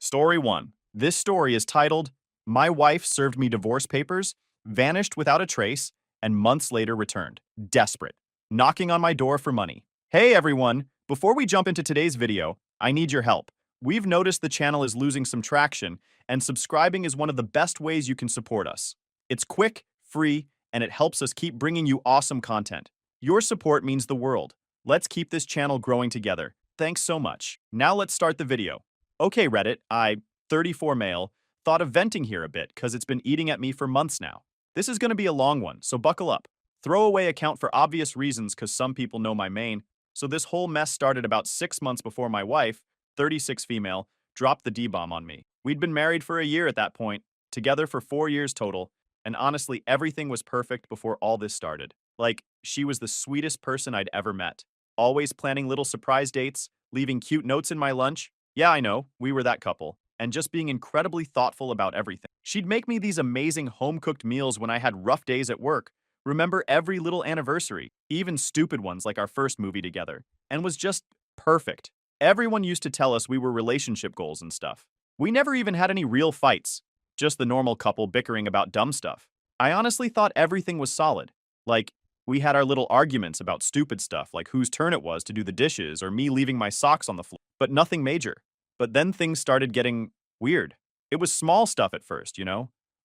Story 1. This story is titled, My Wife Served Me Divorce Papers, Vanished Without a Trace, and Months Later Returned. Desperate. Knocking on my door for money. Hey everyone! Before we jump into today's video, I need your help. We've noticed the channel is losing some traction, and subscribing is one of the best ways you can support us. It's quick, free, and it helps us keep bringing you awesome content. Your support means the world. Let's keep this channel growing together. Thanks so much. Now let's start the video. Okay, Reddit, 34 male, thought of venting here a bit because it's been eating at me for months now. This is going to be a long one, so buckle up. Throwaway account for obvious reasons because some people know my main, so this whole mess started about 6 months before my wife, 36 female, dropped the D-bomb on me. We'd been married for a year at that point, together for 4 years total, and honestly, everything was perfect before all this started. Like, she was the sweetest person I'd ever met. Always planning little surprise dates, leaving cute notes in my lunch. Yeah, I know, we were that couple. And just being incredibly thoughtful about everything. She'd make me these amazing home-cooked meals when I had rough days at work, remember every little anniversary, even stupid ones like our first movie together, and was just perfect. Everyone used to tell us we were relationship goals and stuff. We never even had any real fights, just the normal couple bickering about dumb stuff. I honestly thought everything was solid. Like, we had our little arguments about stupid stuff like whose turn it was to do the dishes or me leaving my socks on the floor, but nothing major. But then things started getting weird. It was small stuff at first,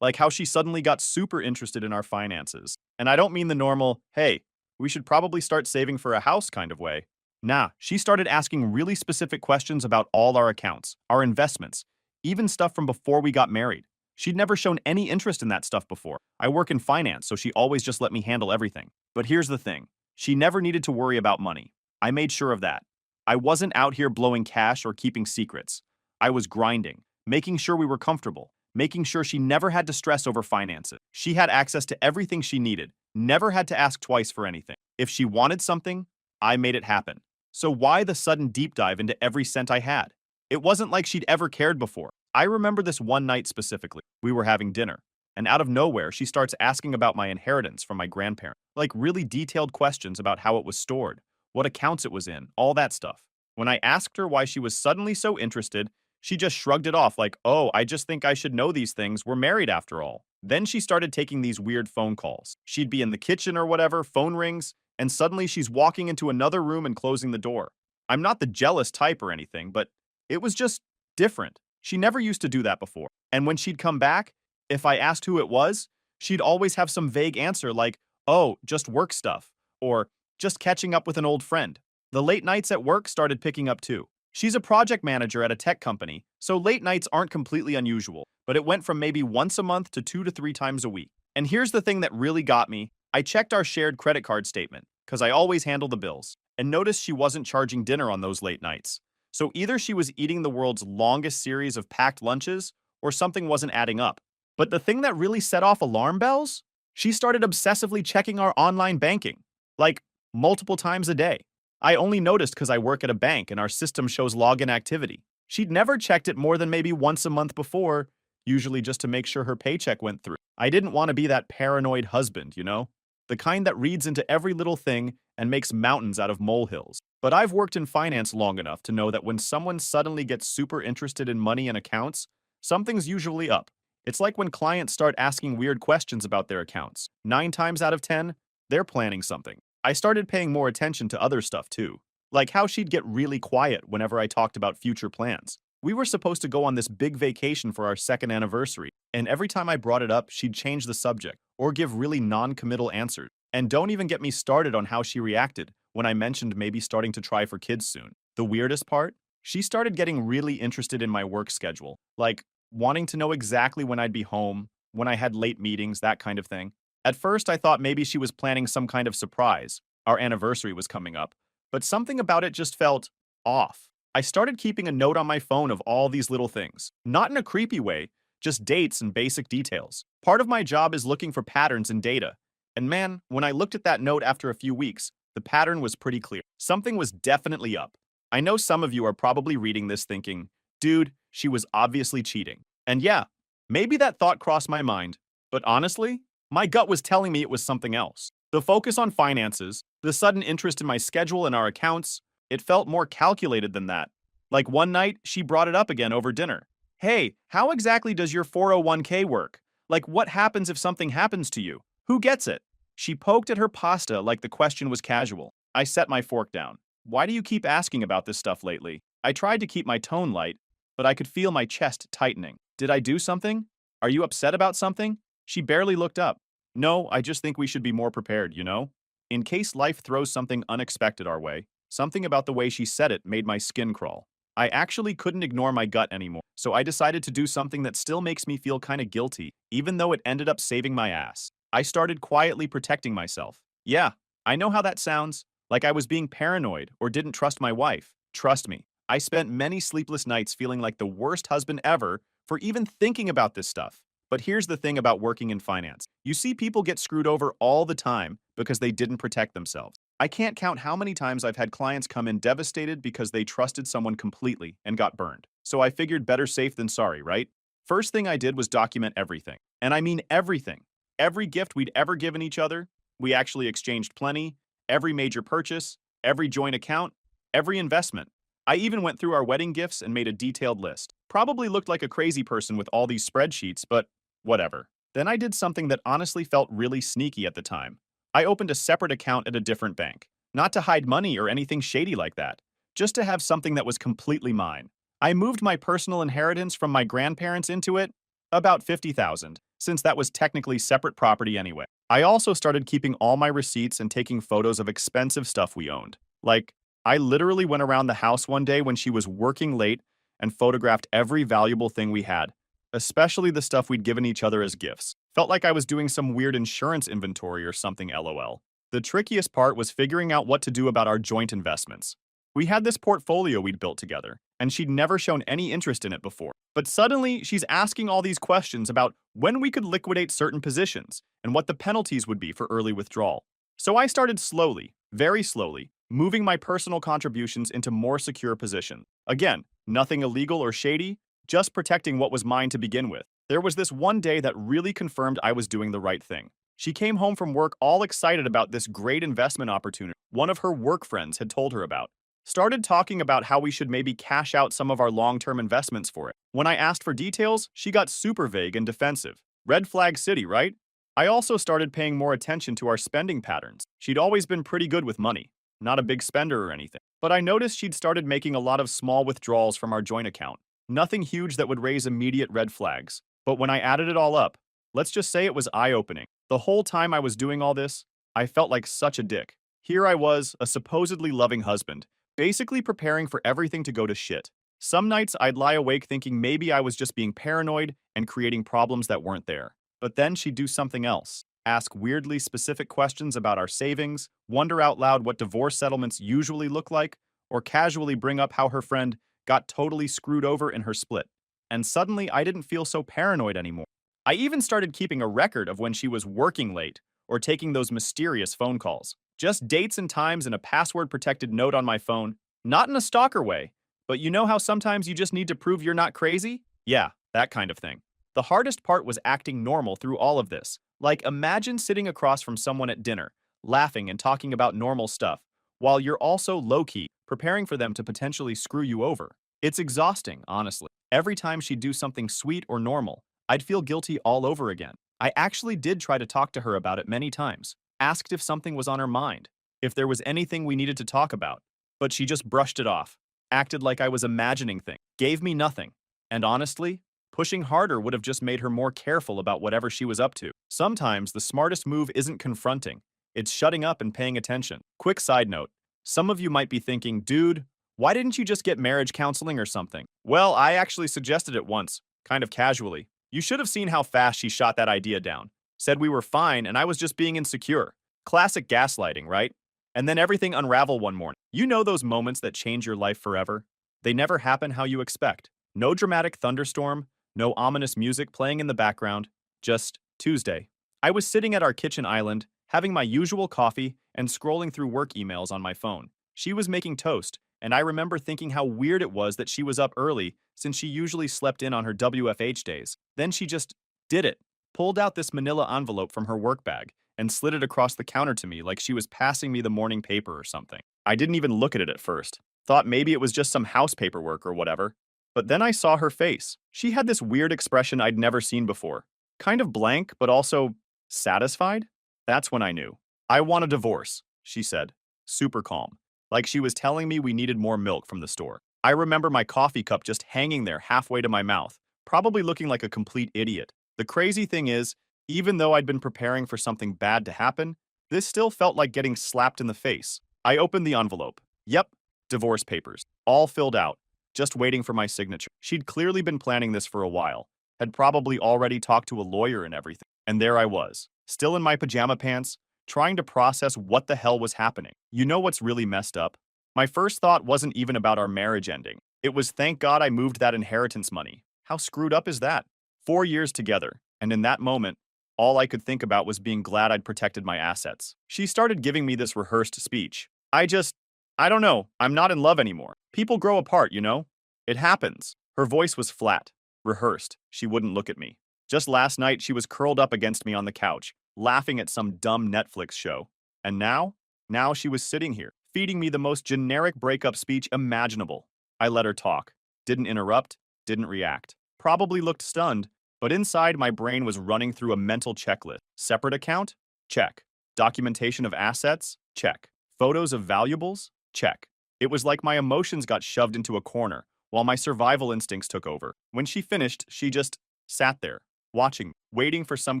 like how she suddenly got super interested in our finances. And I don't mean the normal, hey, we should probably start saving for a house kind of way. Nah, she started asking really specific questions about all our accounts, our investments, even stuff from before we got married. She'd never shown any interest in that stuff before. I work in finance, so she always just let me handle everything. But here's the thing. She never needed to worry about money. I made sure of that. I wasn't out here blowing cash or keeping secrets. I was grinding, making sure we were comfortable, making sure she never had to stress over finances. She had access to everything she needed, never had to ask twice for anything. If she wanted something, I made it happen. So why the sudden deep dive into every cent I had? It wasn't like she'd ever cared before. I remember this one night specifically. We were having dinner, and out of nowhere, she starts asking about my inheritance from my grandparents. Like really detailed questions about how it was stored, what accounts it was in, all that stuff. When I asked her why she was suddenly so interested, she just shrugged it off like, oh, I just think I should know these things. We're married after all. Then she started taking these weird phone calls. She'd be in the kitchen or whatever, phone rings, and suddenly she's walking into another room and closing the door. I'm not the jealous type or anything, but it was just different. She never used to do that before. And when she'd come back, if I asked who it was, she'd always have some vague answer like, oh, just work stuff, or just catching up with an old friend. The late nights at work started picking up too. She's a project manager at a tech company, so late nights aren't completely unusual, but it went from maybe once a month to 2 to 3 times a week. And here's the thing that really got me. I checked our shared credit card statement, because I always handle the bills, and noticed she wasn't charging dinner on those late nights. So either she was eating the world's longest series of packed lunches, or something wasn't adding up. But the thing that really set off alarm bells? She started obsessively checking our online banking, like multiple times a day. I only noticed because I work at a bank and our system shows login activity. She'd never checked it more than maybe once a month before, usually just to make sure her paycheck went through. I didn't want to be that paranoid husband, the kind that reads into every little thing and makes mountains out of molehills. But I've worked in finance long enough to know that when someone suddenly gets super interested in money and accounts, something's usually up. It's like when clients start asking weird questions about their accounts. 9 times out of 10, they're planning something. I started paying more attention to other stuff too, like how she'd get really quiet whenever I talked about future plans. We were supposed to go on this big vacation for our 2nd anniversary, and every time I brought it up, she'd change the subject or give really non-committal answers. And don't even get me started on how she reacted when I mentioned maybe starting to try for kids soon. The weirdest part? She started getting really interested in my work schedule, like wanting to know exactly when I'd be home, when I had late meetings, that kind of thing. At first, I thought maybe she was planning some kind of surprise. Our anniversary was coming up, but something about it just felt off. I started keeping a note on my phone of all these little things, not in a creepy way, just dates and basic details. Part of my job is looking for patterns in data. And man, when I looked at that note after a few weeks, the pattern was pretty clear. Something was definitely up. I know some of you are probably reading this thinking, dude, she was obviously cheating. And yeah, maybe that thought crossed my mind, but honestly, my gut was telling me it was something else. The focus on finances, the sudden interest in my schedule and our accounts, it felt more calculated than that. Like one night, she brought it up again over dinner. Hey, how exactly does your 401k work? Like, what happens if something happens to you? Who gets it? She poked at her pasta like the question was casual. I set my fork down. Why do you keep asking about this stuff lately? I tried to keep my tone light, but I could feel my chest tightening. Did I do something? Are you upset about something? She barely looked up. No, I just think we should be more prepared, you know? In case life throws something unexpected our way. Something about the way she said it made my skin crawl. I actually couldn't ignore my gut anymore, so I decided to do something that still makes me feel kinda guilty, even though it ended up saving my ass. I started quietly protecting myself. Yeah, I know how that sounds, like I was being paranoid or didn't trust my wife. Trust me, I spent many sleepless nights feeling like the worst husband ever for even thinking about this stuff. But here's the thing about working in finance. You see people get screwed over all the time because they didn't protect themselves. I can't count how many times I've had clients come in devastated because they trusted someone completely and got burned. So I figured better safe than sorry, right? First thing I did was document everything. And I mean everything. Every gift we'd ever given each other, we actually exchanged plenty, every major purchase, every joint account, every investment. I even went through our wedding gifts and made a detailed list. Probably looked like a crazy person with all these spreadsheets, but whatever. Then I did something that honestly felt really sneaky at the time. I opened a separate account at a different bank. Not to hide money or anything shady like that, just to have something that was completely mine. I moved my personal inheritance from my grandparents into it, about 50,000, since that was technically separate property anyway. I also started keeping all my receipts and taking photos of expensive stuff we owned. Like, I literally went around the house one day when she was working late and photographed every valuable thing we had, especially the stuff we'd given each other as gifts. Felt like I was doing some weird insurance inventory or something, lol. The trickiest part was figuring out what to do about our joint investments. We had this portfolio we'd built together, and she'd never shown any interest in it before. But suddenly, she's asking all these questions about when we could liquidate certain positions and what the penalties would be for early withdrawal. So I started slowly, very slowly, moving my personal contributions into more secure positions. Again, nothing illegal or shady, just protecting what was mine to begin with. There was this one day that really confirmed I was doing the right thing. She came home from work all excited about this great investment opportunity one of her work friends had told her about. Started talking about how we should maybe cash out some of our long-term investments for it. When I asked for details, she got super vague and defensive. Red flag city, right? I also started paying more attention to our spending patterns. She'd always been pretty good with money, not a big spender or anything. But I noticed she'd started making a lot of small withdrawals from our joint account. Nothing huge that would raise immediate red flags. But when I added it all up, let's just say it was eye-opening. The whole time I was doing all this, I felt like such a dick. Here I was, a supposedly loving husband, basically preparing for everything to go to shit. Some nights I'd lie awake thinking maybe I was just being paranoid and creating problems that weren't there. But then she'd do something else. Ask weirdly specific questions about our savings, wonder out loud what divorce settlements usually look like, or casually bring up how her friend got totally screwed over in her split. And suddenly I didn't feel so paranoid anymore. I even started keeping a record of when she was working late or taking those mysterious phone calls. Just dates and times and a password-protected note on my phone. Not in a stalker way, but you know how sometimes you just need to prove you're not crazy? Yeah, that kind of thing. The hardest part was acting normal through all of this. Like, imagine sitting across from someone at dinner, laughing and talking about normal stuff, while you're also low-key, preparing for them to potentially screw you over. It's exhausting, honestly. Every time she'd do something sweet or normal, I'd feel guilty all over again. I actually did try to talk to her about it many times, asked if something was on her mind, if there was anything we needed to talk about, but she just brushed it off, acted like I was imagining things, gave me nothing. And honestly, pushing harder would have just made her more careful about whatever she was up to. Sometimes the smartest move isn't confronting, it's shutting up and paying attention. Quick side note, some of you might be thinking, dude, why didn't you just get marriage counseling or something? Well, I actually suggested it once, kind of casually. You should have seen how fast she shot that idea down. Said we were fine and I was just being insecure. Classic gaslighting, right? And then everything unraveled one morning. You know those moments that change your life forever? They never happen how you expect. No dramatic thunderstorm, no ominous music playing in the background, just Tuesday. I was sitting at our kitchen island, having my usual coffee and scrolling through work emails on my phone. She was making toast, and I remember thinking how weird it was that she was up early since she usually slept in on her WFH days. Then she just did it, pulled out this manila envelope from her work bag, and slid it across the counter to me like she was passing me the morning paper or something. I didn't even look at it at first. Thought maybe it was just some house paperwork or whatever. But then I saw her face. She had this weird expression I'd never seen before. Kind of blank, but also satisfied? That's when I knew. I want a divorce, she said, super calm, like she was telling me we needed more milk from the store. I remember my coffee cup just hanging there halfway to my mouth, probably looking like a complete idiot. The crazy thing is, even though I'd been preparing for something bad to happen, this still felt like getting slapped in the face. I opened the envelope. Yep, divorce papers, all filled out, just waiting for my signature. She'd clearly been planning this for a while, had probably already talked to a lawyer and everything. And there I was, still in my pajama pants, trying to process what the hell was happening. You know what's really messed up? My first thought wasn't even about our marriage ending. It was thank God I moved that inheritance money. How screwed up is that? 4 years together, and in that moment, all I could think about was being glad I'd protected my assets. She started giving me this rehearsed speech. I don't know, I'm not in love anymore. People grow apart, you know? It happens. Her voice was flat, rehearsed. She wouldn't look at me. Just last night, she was curled up against me on the couch, laughing at some dumb Netflix show. And now? Now she was sitting here, feeding me the most generic breakup speech imaginable. I let her talk. Didn't interrupt, didn't react. Probably looked stunned, but inside my brain was running through a mental checklist. Separate account? Check. Documentation of assets? Check. Photos of valuables? Check. It was like my emotions got shoved into a corner, while my survival instincts took over. When she finished, she just sat there, watching, waiting for some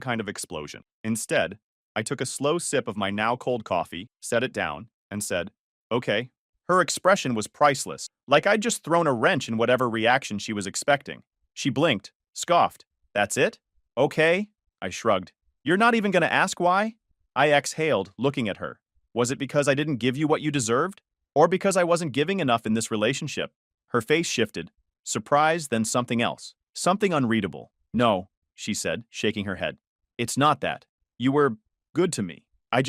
kind of explosion. Instead, I took a slow sip of my now cold coffee, set it down, and said, okay. Her expression was priceless, like I'd just thrown a wrench in whatever reaction she was expecting. She blinked, scoffed. That's it? Okay, I shrugged. You're not even gonna ask why? I exhaled, looking at her. Was it because I didn't give you what you deserved? Or because I wasn't giving enough in this relationship? Her face shifted. Surprise, then something else. Something unreadable. No, she said, shaking her head. It's not that. You were good to me. I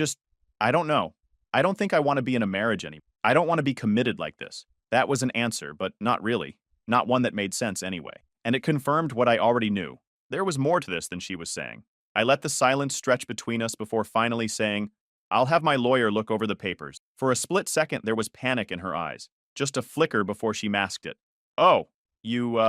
don't know. I don't think I want to be in a marriage anymore. I don't want to be committed like this. That was an answer, but not really. Not one that made sense anyway. And it confirmed what I already knew. There was more to this than she was saying. I let the silence stretch between us before finally saying, I'll have my lawyer look over the papers. For a split second, there was panic in her eyes. Just a flicker before she masked it. Oh, you,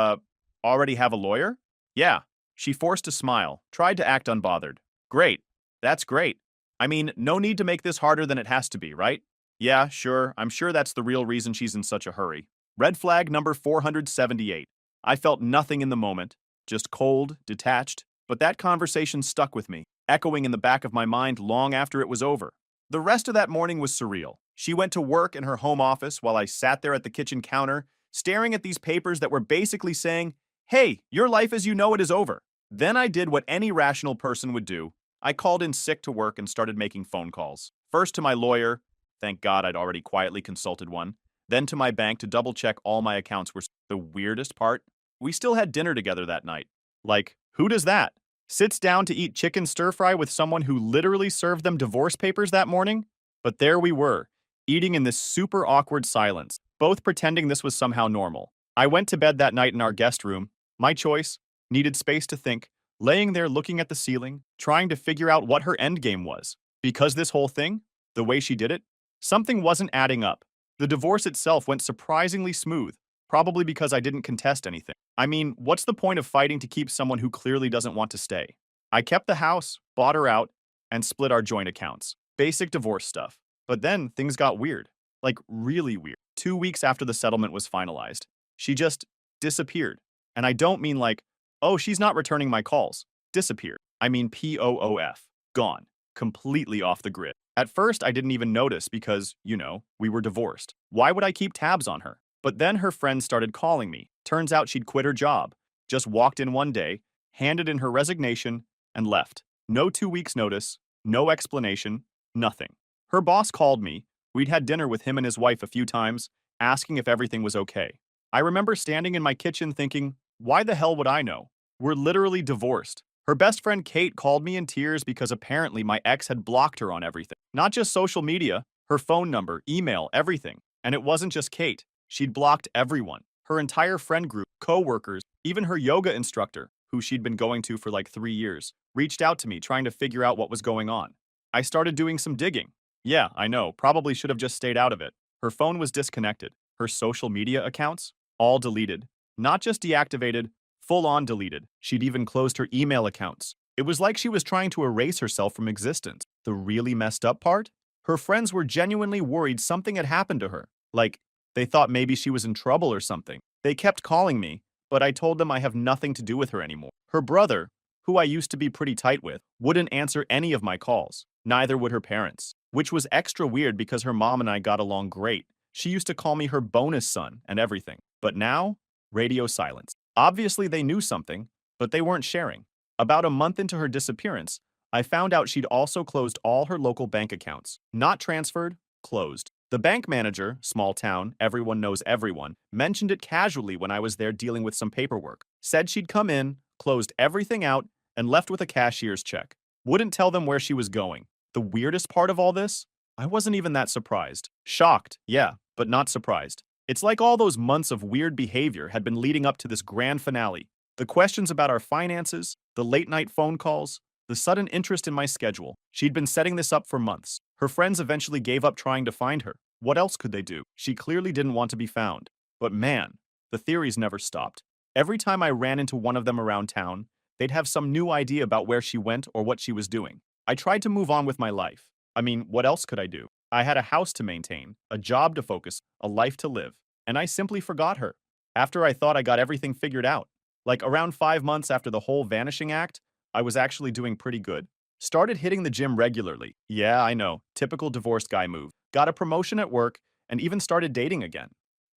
already have a lawyer? Yeah. She forced a smile, tried to act unbothered. Great. That's great. I mean, no need to make this harder than it has to be, right? Yeah, sure. I'm sure that's the real reason she's in such a hurry. Red flag number 478. I felt nothing in the moment, just cold, detached, but that conversation stuck with me, echoing in the back of my mind long after it was over. The rest of that morning was surreal. She went to work in her home office while I sat there at the kitchen counter, staring at these papers that were basically saying, hey, your life as you know it is over. Then I did what any rational person would do. I called in sick to work and started making phone calls. First to my lawyer, thank God I'd already quietly consulted one, then to my bank to double-check all my accounts were. The weirdest part? We still had dinner together that night. Like, who does that? Sits down to eat chicken stir-fry with someone who literally served them divorce papers that morning? But there we were, eating in this super awkward silence, both pretending this was somehow normal. I went to bed that night in our guest room. My choice, needed space to think, laying there looking at the ceiling, trying to figure out what her endgame was. Because this whole thing, the way she did it, something wasn't adding up. The divorce itself went surprisingly smooth, probably because I didn't contest anything. I mean, what's the point of fighting to keep someone who clearly doesn't want to stay? I kept the house, bought her out, and split our joint accounts. Basic divorce stuff. But then things got weird. Like, really weird. 2 weeks after the settlement was finalized, she just disappeared. And I don't mean like, oh, she's not returning my calls. Disappeared. I mean POOF. Gone. Completely off the grid. At first, I didn't even notice because, you know, we were divorced. Why would I keep tabs on her? But then her friends started calling me. Turns out she'd quit her job. Just walked in one day, handed in her resignation, and left. No 2 weeks notice, no explanation, nothing. Her boss called me. We'd had dinner with him and his wife a few times, asking if everything was okay. I remember standing in my kitchen thinking, why the hell would I know? We're literally divorced. Her best friend Kate called me in tears because apparently my ex had blocked her on everything. Not just social media, her phone number, email, everything. And it wasn't just Kate. She'd blocked everyone. Her entire friend group, co-workers, even her yoga instructor, who she'd been going to for like 3 years, reached out to me trying to figure out what was going on. I started doing some digging. Yeah, I know, probably should have just stayed out of it. Her phone was disconnected. Her social media accounts, all deleted. Not just deactivated, full-on deleted. She'd even closed her email accounts. It was like she was trying to erase herself from existence. The really messed up part? Her friends were genuinely worried something had happened to her. Like, they thought maybe she was in trouble or something. They kept calling me, but I told them I have nothing to do with her anymore. Her brother, who I used to be pretty tight with, wouldn't answer any of my calls. Neither would her parents, which was extra weird because her mom and I got along great. She used to call me her bonus son and everything. But now, radio silence. Obviously, they knew something, but they weren't sharing. About a month into her disappearance, I found out she'd also closed all her local bank accounts. Not transferred, closed. The bank manager, small town, everyone knows everyone, mentioned it casually when I was there dealing with some paperwork. Said she'd come in, closed everything out, and left with a cashier's check. Wouldn't tell them where she was going. The weirdest part of all this? I wasn't even that surprised. Shocked, yeah, but not surprised. It's like all those months of weird behavior had been leading up to this grand finale. The questions about our finances, the late-night phone calls, the sudden interest in my schedule. She'd been setting this up for months. Her friends eventually gave up trying to find her. What else could they do? She clearly didn't want to be found. But man, the theories never stopped. Every time I ran into one of them around town, they'd have some new idea about where she went or what she was doing. I tried to move on with my life. I mean, what else could I do? I had a house to maintain, a job to focus, a life to live, and I simply forgot her. After I thought I got everything figured out. Like around 5 months after the whole vanishing act, I was actually doing pretty good. Started hitting the gym regularly. Yeah, I know, typical divorced guy move. Got a promotion at work, and even started dating again.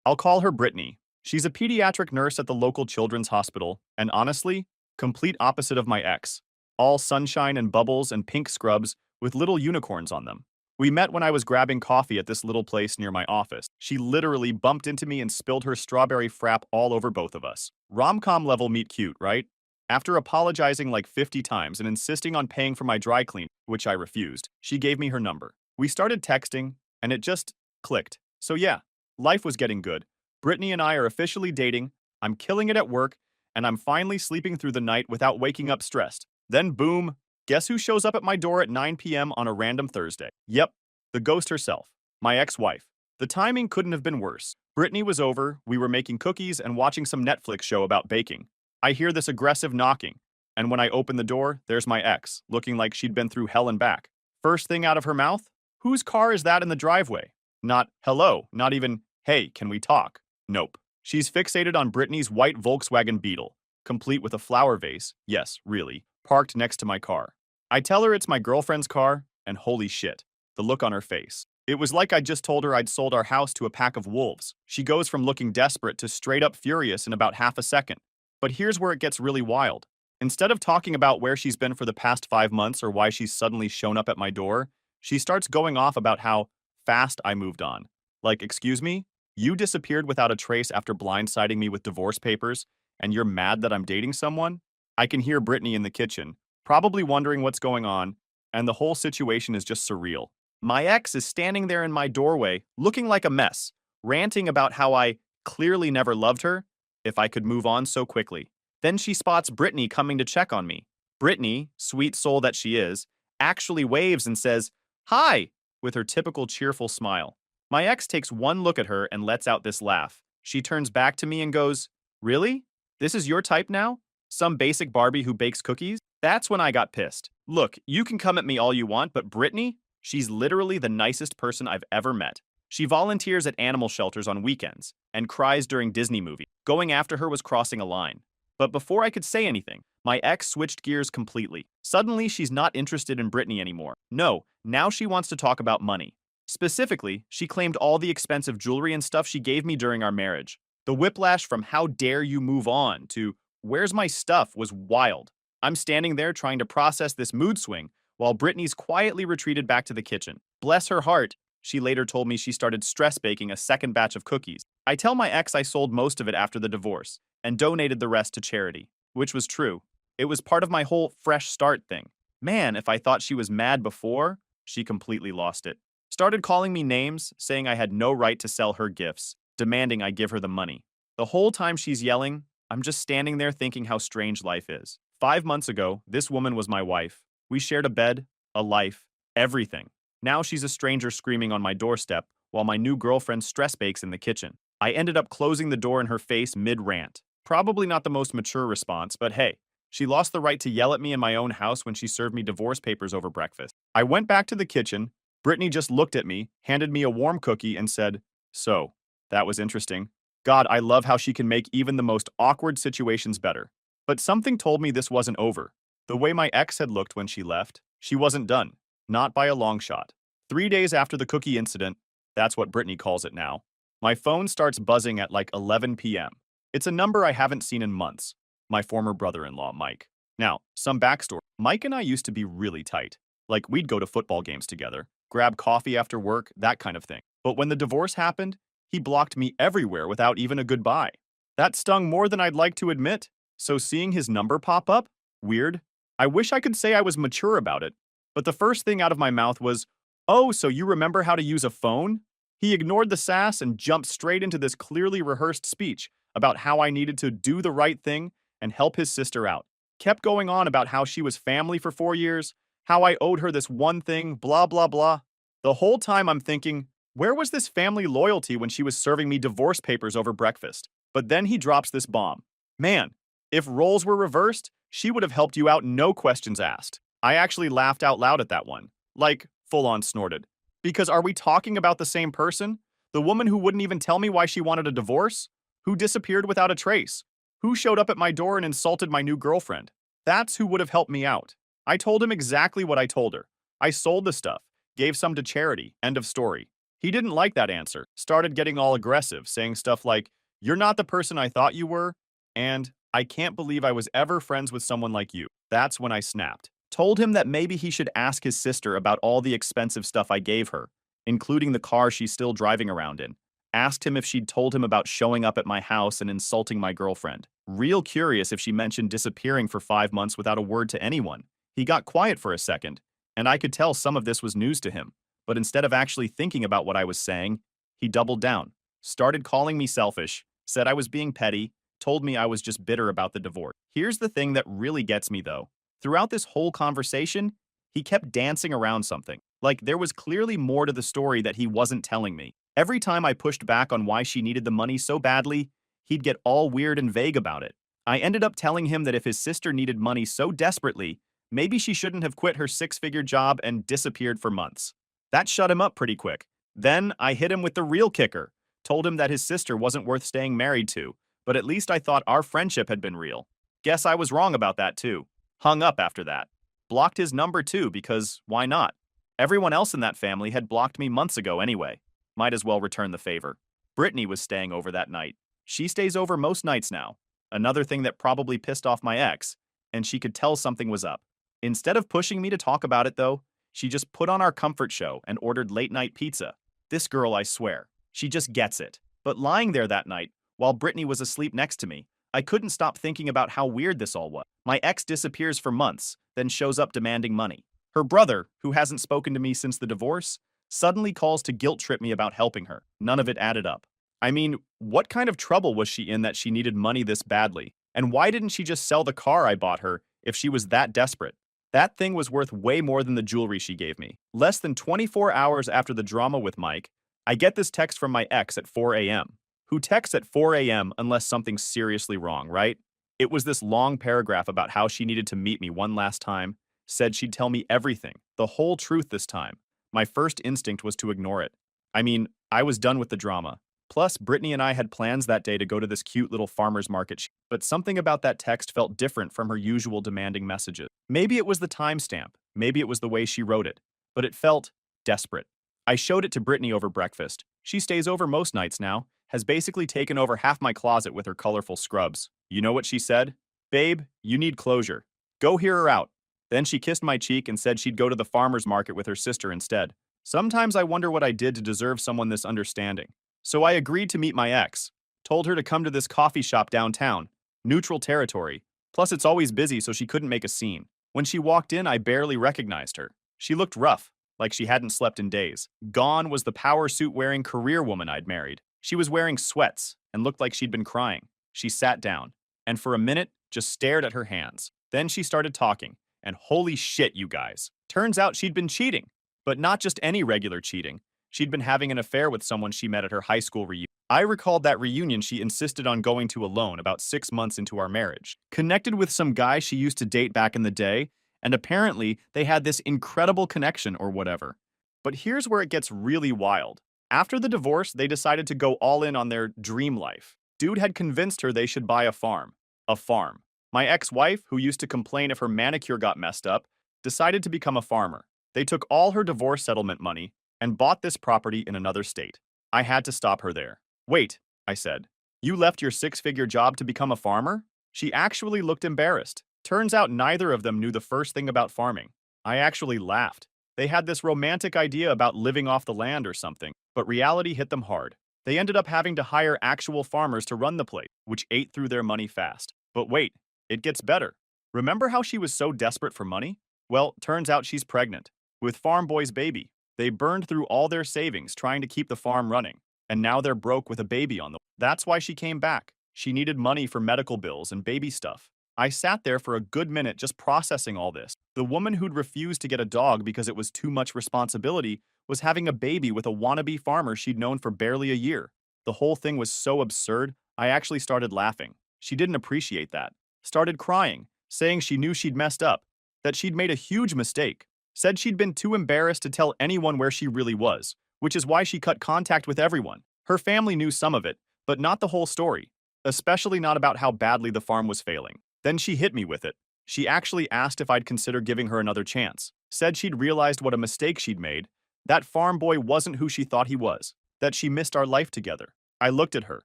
I'll call her Brittany. She's a pediatric nurse at the local children's hospital, and honestly, complete opposite of my ex. All sunshine and bubbles and pink scrubs with little unicorns on them. We met when I was grabbing coffee at this little place near my office. She literally bumped into me and spilled her strawberry frap all over both of us. Rom-com level meet cute, right? After apologizing like 50 times and insisting on paying for my dry clean, which I refused, she gave me her number. We started texting, and it just clicked. So yeah, life was getting good. Brittany and I are officially dating, I'm killing it at work, and I'm finally sleeping through the night without waking up stressed. Then boom, guess who shows up at my door at 9 p.m. on a random Thursday? Yep, the ghost herself, my ex-wife. The timing couldn't have been worse. Brittany was over, we were making cookies and watching some Netflix show about baking. I hear this aggressive knocking, and when I open the door, there's my ex, looking like she'd been through hell and back. First thing out of her mouth, whose car is that in the driveway? Not, hello, not even, hey, can we talk? Nope. She's fixated on Brittany's white Volkswagen Beetle, complete with a flower vase, yes, really, parked next to my car. I tell her it's my girlfriend's car, and holy shit, the look on her face. It was like I just told her I'd sold our house to a pack of wolves. She goes from looking desperate to straight up furious in about half a second. But here's where it gets really wild. Instead of talking about where she's been for the past 5 months or why she's suddenly shown up at my door, she starts going off about how fast I moved on. Like, excuse me? You disappeared without a trace after blindsiding me with divorce papers, and you're mad that I'm dating someone? I can hear Brittany in the kitchen, probably wondering what's going on, and the whole situation is just surreal. My ex is standing there in my doorway, looking like a mess, ranting about how I clearly never loved her, if I could move on so quickly. Then she spots Brittany coming to check on me. Brittany, sweet soul that she is, actually waves and says, "Hi," with her typical cheerful smile. My ex takes one look at her and lets out this laugh. She turns back to me and goes, "Really? This is your type now? Some basic Barbie who bakes cookies?" That's when I got pissed. Look, you can come at me all you want, but Brittany? She's literally the nicest person I've ever met. She volunteers at animal shelters on weekends and cries during Disney movies. Going after her was crossing a line. But before I could say anything, my ex switched gears completely. Suddenly, she's not interested in Brittany anymore. No, now she wants to talk about money. Specifically, she claimed all the expensive jewelry and stuff she gave me during our marriage. The whiplash from "how dare you move on" to "where's my stuff" was wild. I'm standing there trying to process this mood swing while Brittany's quietly retreated back to the kitchen. Bless her heart, she later told me she started stress baking a second batch of cookies. I tell my ex I sold most of it after the divorce and donated the rest to charity, which was true. It was part of my whole fresh start thing. Man, if I thought she was mad before, she completely lost it. Started calling me names, saying I had no right to sell her gifts, demanding I give her the money. The whole time she's yelling, I'm just standing there thinking how strange life is. 5 months ago, this woman was my wife. We shared a bed, a life, everything. Now she's a stranger screaming on my doorstep while my new girlfriend stress bakes in the kitchen. I ended up closing the door in her face mid-rant. Probably not the most mature response, but hey, she lost the right to yell at me in my own house when she served me divorce papers over breakfast. I went back to the kitchen. Brittany just looked at me, handed me a warm cookie, and said, "So, that was interesting. God, I love how she can make even the most awkward situations better." But something told me this wasn't over. The way my ex had looked when she left, she wasn't done. Not by a long shot. 3 days after the cookie incident, that's what Brittany calls it now, my phone starts buzzing at like 11 p.m. It's a number I haven't seen in months. My former brother-in-law, Mike. Now, some backstory. Mike and I used to be really tight. Like, we'd go to football games together, grab coffee after work, that kind of thing. But when the divorce happened, he blocked me everywhere without even a goodbye. That stung more than I'd like to admit. So seeing his number pop up? Weird. I wish I could say I was mature about it. But the first thing out of my mouth was, "Oh, so you remember how to use a phone?" He ignored the sass and jumped straight into this clearly rehearsed speech about how I needed to do the right thing and help his sister out. Kept going on about how she was family for 4 years, how I owed her this one thing, blah, blah, blah. The whole time I'm thinking, where was this family loyalty when she was serving me divorce papers over breakfast? But then he drops this bomb. Man, if roles were reversed, she would have helped you out, no questions asked. I actually laughed out loud at that one. Like, full on snorted. Because are we talking about the same person? The woman who wouldn't even tell me why she wanted a divorce? Who disappeared without a trace? Who showed up at my door and insulted my new girlfriend? That's who would have helped me out. I told him exactly what I told her. I sold the stuff, gave some to charity, end of story. He didn't like that answer, started getting all aggressive, saying stuff like, "You're not the person I thought you were," and "I can't believe I was ever friends with someone like you." That's when I snapped. Told him that maybe he should ask his sister about all the expensive stuff I gave her, including the car she's still driving around in. Asked him if she'd told him about showing up at my house and insulting my girlfriend. Real curious if she mentioned disappearing for 5 months without a word to anyone. He got quiet for a second, and I could tell some of this was news to him. But instead of actually thinking about what I was saying, he doubled down, started calling me selfish, said I was being petty, told me I was just bitter about the divorce. Here's the thing that really gets me, though. Throughout this whole conversation, he kept dancing around something. Like there was clearly more to the story that he wasn't telling me. Every time I pushed back on why she needed the money so badly, he'd get all weird and vague about it. I ended up telling him that if his sister needed money so desperately, maybe she shouldn't have quit her six-figure job and disappeared for months. That shut him up pretty quick. Then I hit him with the real kicker, told him that his sister wasn't worth staying married to, but at least I thought our friendship had been real. Guess I was wrong about that too. Hung up after that. Blocked his number too because why not? Everyone else in that family had blocked me months ago anyway. Might as well return the favor. Brittany was staying over that night. She stays over most nights now. Another thing that probably pissed off my ex, and she could tell something was up. Instead of pushing me to talk about it though, she just put on our comfort show and ordered late-night pizza. This girl, I swear, she just gets it. But lying there that night, while Brittany was asleep next to me, I couldn't stop thinking about how weird this all was. My ex disappears for months, then shows up demanding money. Her brother, who hasn't spoken to me since the divorce, suddenly calls to guilt-trip me about helping her. None of it added up. I mean, what kind of trouble was she in that she needed money this badly? And why didn't she just sell the car I bought her if she was that desperate? That thing was worth way more than the jewelry she gave me. Less than 24 hours after the drama with Mike, I get this text from my ex at 4 a.m. Who texts at 4 a.m. unless something's seriously wrong, right? It was this long paragraph about how she needed to meet me one last time, said she'd tell me everything, the whole truth this time. My first instinct was to ignore it. I mean, I was done with the drama. Plus, Brittany and I had plans that day to go to this cute little farmer's market, but something about that text felt different from her usual demanding messages. Maybe it was the timestamp, maybe it was the way she wrote it, but it felt desperate. I showed it to Brittany over breakfast. She stays over most nights now, has basically taken over half my closet with her colorful scrubs. You know what she said? "Babe, you need closure. Go hear her out." Then she kissed my cheek and said she'd go to the farmer's market with her sister instead. Sometimes I wonder what I did to deserve someone this understanding. So I agreed to meet my ex. Told her to come to this coffee shop downtown. Neutral territory. Plus it's always busy so she couldn't make a scene. When she walked in, I barely recognized her. She looked rough, like she hadn't slept in days. Gone was the power suit wearing career woman I'd married. She was wearing sweats and looked like she'd been crying. She sat down and for a minute just stared at her hands. Then she started talking, and holy shit, you guys. Turns out she'd been cheating. But not just any regular cheating. She'd been having an affair with someone she met at her high school reunion. I recalled that reunion she insisted on going to alone about 6 months into our marriage. Connected with some guy she used to date back in the day, and apparently they had this incredible connection or whatever. But here's where it gets really wild. After the divorce, they decided to go all in on their dream life. Dude had convinced her they should buy a farm. A farm. My ex-wife, who used to complain if her manicure got messed up, decided to become a farmer. They took all her divorce settlement money and bought this property in another state. I had to stop her there. Wait, I said. You left your six-figure job to become a farmer? She actually looked embarrassed. Turns out neither of them knew the first thing about farming. I actually laughed. They had this romantic idea about living off the land or something, but reality hit them hard. They ended up having to hire actual farmers to run the place, which ate through their money fast. But wait, it gets better. Remember how she was so desperate for money? Well, turns out she's pregnant with Farm Boy's baby. They burned through all their savings trying to keep the farm running, and now they're broke with a baby on the way. That's why she came back. She needed money for medical bills and baby stuff. I sat there for a good minute just processing all this. The woman who'd refused to get a dog because it was too much responsibility was having a baby with a wannabe farmer she'd known for barely a year. The whole thing was so absurd, I actually started laughing. She didn't appreciate that. Started crying, saying she knew she'd messed up, that she'd made a huge mistake. Said she'd been too embarrassed to tell anyone where she really was, which is why she cut contact with everyone. Her family knew some of it, but not the whole story, especially not about how badly the farm was failing. Then she hit me with it. She actually asked if I'd consider giving her another chance. Said she'd realized what a mistake she'd made. That farm boy wasn't who she thought he was. That she missed our life together. I looked at her,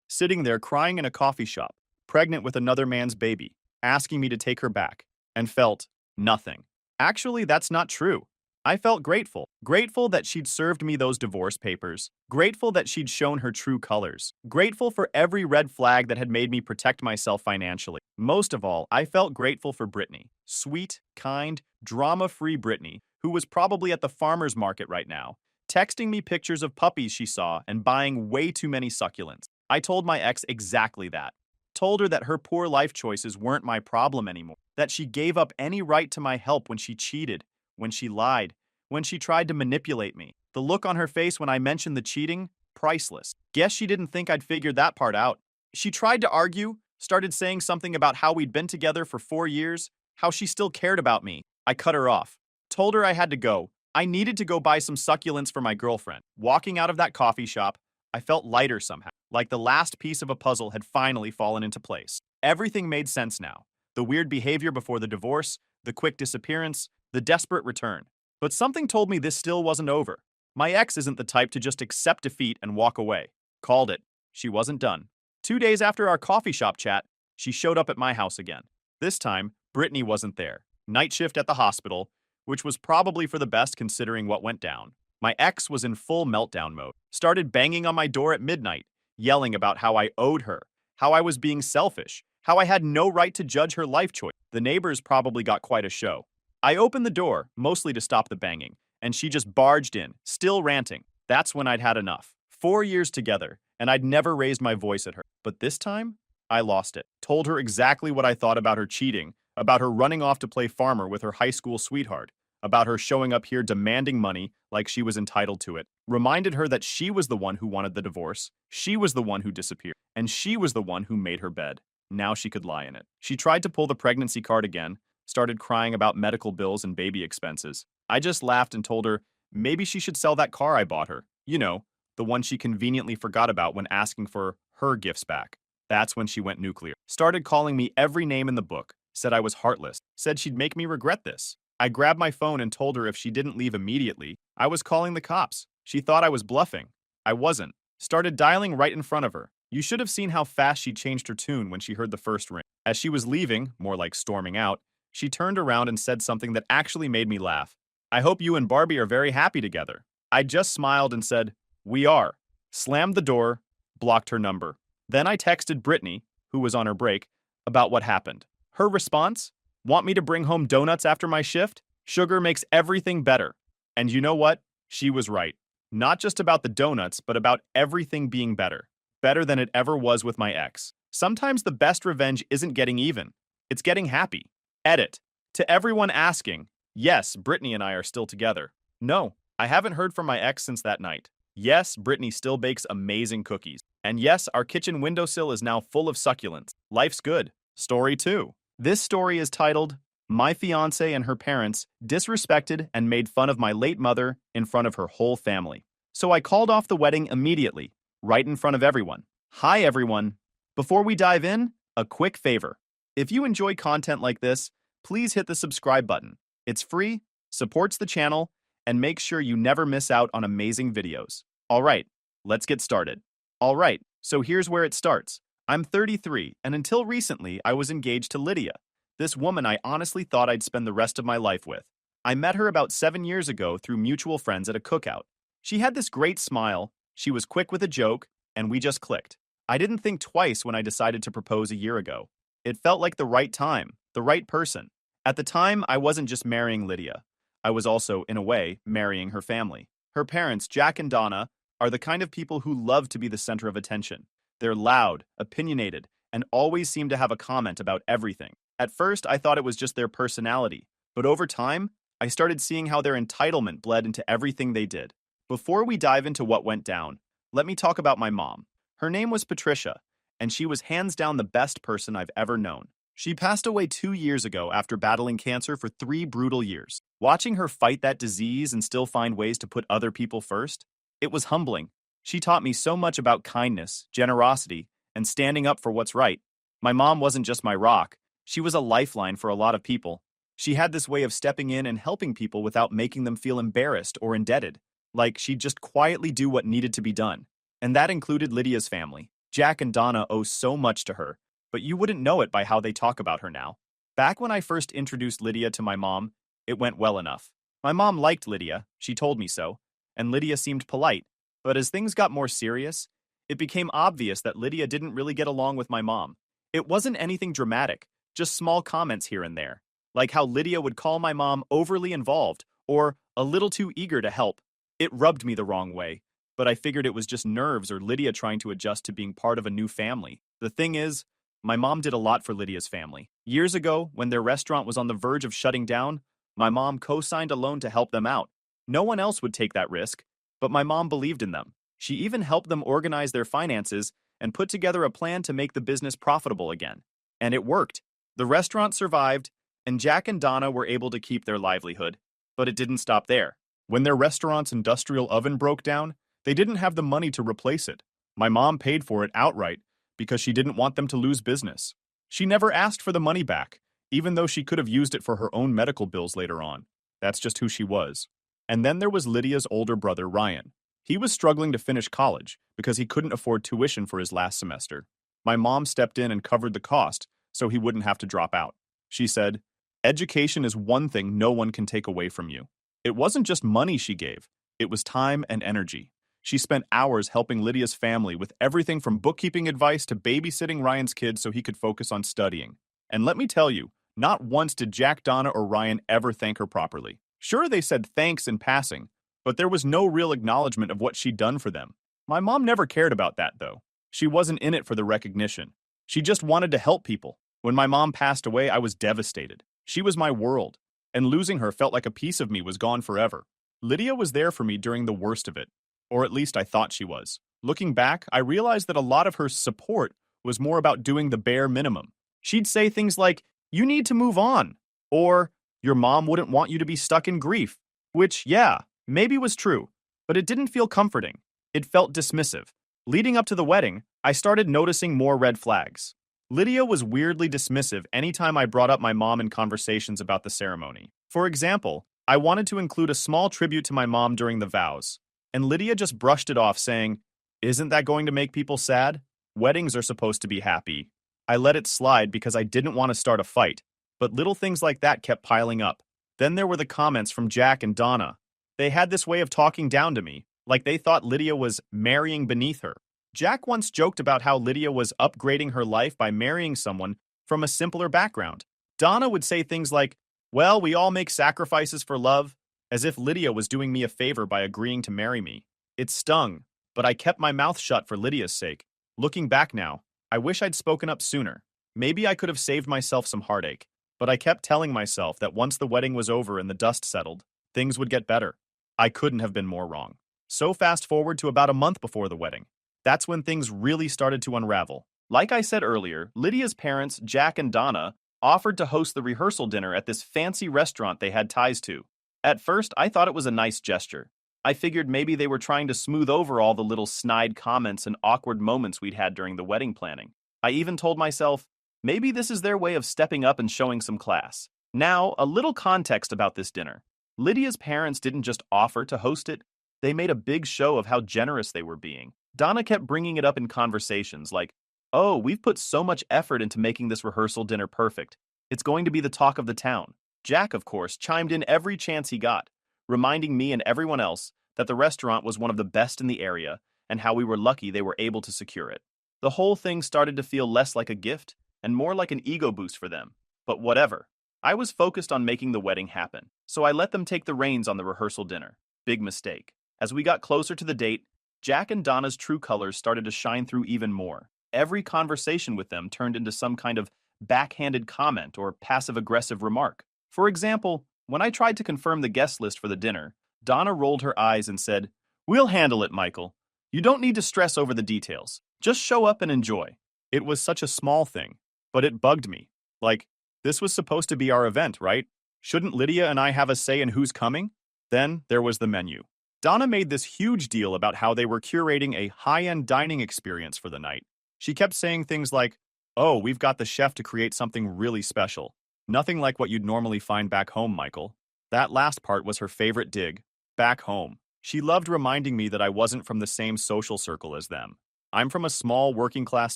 sitting there crying in a coffee shop, pregnant with another man's baby, asking me to take her back, and felt nothing. Actually, that's not true. I felt grateful. Grateful that she'd served me those divorce papers. Grateful that she'd shown her true colors. Grateful for every red flag that had made me protect myself financially. Most of all, I felt grateful for Brittany. Sweet, kind, drama-free Brittany, who was probably at the farmer's market right now, texting me pictures of puppies she saw and buying way too many succulents. I told my ex exactly that. Told her that her poor life choices weren't my problem anymore. That she gave up any right to my help when she cheated, when she lied, when she tried to manipulate me. The look on her face when I mentioned the cheating, priceless. Guess she didn't think I'd figured that part out. She tried to argue, started saying something about how we'd been together for 4 years, how she still cared about me. I cut her off. Told her I had to go. I needed to go buy some succulents for my girlfriend. Walking out of that coffee shop, I felt lighter somehow, like the last piece of a puzzle had finally fallen into place. Everything made sense now. The weird behavior before the divorce, the quick disappearance, the desperate return. But something told me this still wasn't over. My ex isn't the type to just accept defeat and walk away. Called it. She wasn't done. 2 days after our coffee shop chat, she showed up at my house again. This time, Brittany wasn't there. Night shift at the hospital, which was probably for the best considering what went down. My ex was in full meltdown mode. Started banging on my door at midnight, yelling about how I owed her, how I was being selfish, how I had no right to judge her life choice. The neighbors probably got quite a show. I opened the door, mostly to stop the banging, and she just barged in, still ranting. That's when I'd had enough. 4 years together, and I'd never raised my voice at her. But this time, I lost it. Told her exactly what I thought about her cheating, about her running off to play farmer with her high school sweetheart, about her showing up here demanding money like she was entitled to it. Reminded her that she was the one who wanted the divorce, she was the one who disappeared, and she was the one who made her bed. Now she could lie in it. She tried to pull the pregnancy card again, started crying about medical bills and baby expenses. I just laughed and told her maybe she should sell that car I bought her. You know, the one she conveniently forgot about when asking for her gifts back. That's when she went nuclear. Started calling me every name in the book, said I was heartless, said she'd make me regret this. I grabbed my phone and told her if she didn't leave immediately, I was calling the cops. She thought I was bluffing. I wasn't. Started dialing right in front of her. You should have seen how fast she changed her tune when she heard the first ring. As she was leaving, more like storming out, she turned around and said something that actually made me laugh. I hope you and Barbie are very happy together. I just smiled and said, we are. Slammed the door, blocked her number. Then I texted Brittany, who was on her break, about what happened. Her response? Want me to bring home donuts after my shift? Sugar makes everything better. And you know what? She was right. Not just about the donuts, but about everything being better. Better than it ever was with my ex. Sometimes the best revenge isn't getting even. It's getting happy. Edit. To everyone asking, yes, Brittany and I are still together. No, I haven't heard from my ex since that night. Yes, Brittany still bakes amazing cookies. And yes, our kitchen windowsill is now full of succulents. Life's good. Story 2. This story is titled, My Fiancé and Her Parents Disrespected and Made Fun of My Late Mother in Front of Her Whole Family. So I called off the wedding immediately, right in front of everyone. Hi, everyone. Before we dive in, a quick favor. If you enjoy content like this, please hit the subscribe button. It's free, supports the channel, and makes sure you never miss out on amazing videos. All right, let's get started. All right, so here's where it starts. I'm 33, and until recently, I was engaged to Lydia, this woman I honestly thought I'd spend the rest of my life with. I met her about 7 years ago through mutual friends at a cookout. She had this great smile, she was quick with a joke, and we just clicked. I didn't think twice when I decided to propose a year ago. It felt like the right time, the right person. At the time, I wasn't just marrying Lydia. I was also, in a way, marrying her family. Her parents, Jack and Donna, are the kind of people who love to be the center of attention. They're loud, opinionated, and always seem to have a comment about everything. At first, I thought it was just their personality, but over time, I started seeing how their entitlement bled into everything they did. Before we dive into what went down, let me talk about my mom. Her name was Patricia, and she was hands down the best person I've ever known. She passed away 2 years ago after battling cancer for 3 brutal years. Watching her fight that disease and still find ways to put other people first, it was humbling. She taught me so much about kindness, generosity, and standing up for what's right. My mom wasn't just my rock, she was a lifeline for a lot of people. She had this way of stepping in and helping people without making them feel embarrassed or indebted. Like she'd just quietly do what needed to be done. And that included Lydia's family. Jack and Donna owe so much to her, but you wouldn't know it by how they talk about her now. Back when I first introduced Lydia to my mom, it went well enough. My mom liked Lydia, she told me so, and Lydia seemed polite. But as things got more serious, it became obvious that Lydia didn't really get along with my mom. It wasn't anything dramatic, just small comments here and there, like how Lydia would call my mom overly involved or a little too eager to help. It rubbed me the wrong way, but I figured it was just nerves or Lydia trying to adjust to being part of a new family. The thing is, my mom did a lot for Lydia's family. Years ago, when their restaurant was on the verge of shutting down, my mom co-signed a loan to help them out. No one else would take that risk, but my mom believed in them. She even helped them organize their finances and put together a plan to make the business profitable again. And it worked. The restaurant survived, and Jack and Donna were able to keep their livelihood. But it didn't stop there. When their restaurant's industrial oven broke down, they didn't have the money to replace it. My mom paid for it outright because she didn't want them to lose business. She never asked for the money back, even though she could have used it for her own medical bills later on. That's just who she was. And then there was Lydia's older brother, Ryan. He was struggling to finish college because he couldn't afford tuition for his last semester. My mom stepped in and covered the cost so he wouldn't have to drop out. She said, "Education is one thing no one can take away from you." It wasn't just money she gave, it was time and energy. She spent hours helping Lydia's family with everything from bookkeeping advice to babysitting Ryan's kids so he could focus on studying. And let me tell you, not once did Jack, Donna, or Ryan ever thank her properly. Sure, they said thanks in passing, but there was no real acknowledgement of what she'd done for them. My mom never cared about that, though. She wasn't in it for the recognition. She just wanted to help people. When my mom passed away, I was devastated. She was my world, and losing her felt like a piece of me was gone forever. Lydia was there for me during the worst of it, or at least I thought she was. Looking back, I realized that a lot of her support was more about doing the bare minimum. She'd say things like, "You need to move on," or "Your mom wouldn't want you to be stuck in grief," which, yeah, maybe was true, but it didn't feel comforting. It felt dismissive. Leading up to the wedding, I started noticing more red flags. Lydia was weirdly dismissive anytime I brought up my mom in conversations about the ceremony. For example, I wanted to include a small tribute to my mom during the vows, and Lydia just brushed it off saying, "Isn't that going to make people sad? Weddings are supposed to be happy." I let it slide because I didn't want to start a fight, but little things like that kept piling up. Then there were the comments from Jack and Donna. They had this way of talking down to me, like they thought Lydia was marrying beneath her. Jack once joked about how Lydia was upgrading her life by marrying someone from a simpler background. Donna would say things like, "Well, we all make sacrifices for love," as if Lydia was doing me a favor by agreeing to marry me. It stung, but I kept my mouth shut for Lydia's sake. Looking back now, I wish I'd spoken up sooner. Maybe I could have saved myself some heartache, but I kept telling myself that once the wedding was over and the dust settled, things would get better. I couldn't have been more wrong. So fast forward to about a month before the wedding. That's when things really started to unravel. Like I said earlier, Lydia's parents, Jack and Donna, offered to host the rehearsal dinner at this fancy restaurant they had ties to. At first, I thought it was a nice gesture. I figured maybe they were trying to smooth over all the little snide comments and awkward moments we'd had during the wedding planning. I even told myself, maybe this is their way of stepping up and showing some class. Now, a little context about this dinner. Lydia's parents didn't just offer to host it, they made a big show of how generous they were being. Donna kept bringing it up in conversations like, oh, we've put so much effort into making this rehearsal dinner perfect. It's going to be the talk of the town. Jack, of course, chimed in every chance he got, reminding me and everyone else that the restaurant was one of the best in the area and how we were lucky they were able to secure it. The whole thing started to feel less like a gift and more like an ego boost for them. But whatever. I was focused on making the wedding happen, so I let them take the reins on the rehearsal dinner. Big mistake. As we got closer to the date, Jack and Donna's true colors started to shine through even more. Every conversation with them turned into some kind of backhanded comment or passive-aggressive remark. For example, when I tried to confirm the guest list for the dinner, Donna rolled her eyes and said, "We'll handle it, Michael. You don't need to stress over the details. Just show up and enjoy." It was such a small thing, but it bugged me. Like, this was supposed to be our event, right? Shouldn't Lydia and I have a say in who's coming? Then there was the menu. Donna made this huge deal about how they were curating a high-end dining experience for the night. She kept saying things like, "Oh, we've got the chef to create something really special. Nothing like what you'd normally find back home, Michael." That last part was her favorite dig. Back home. She loved reminding me that I wasn't from the same social circle as them. I'm from a small working-class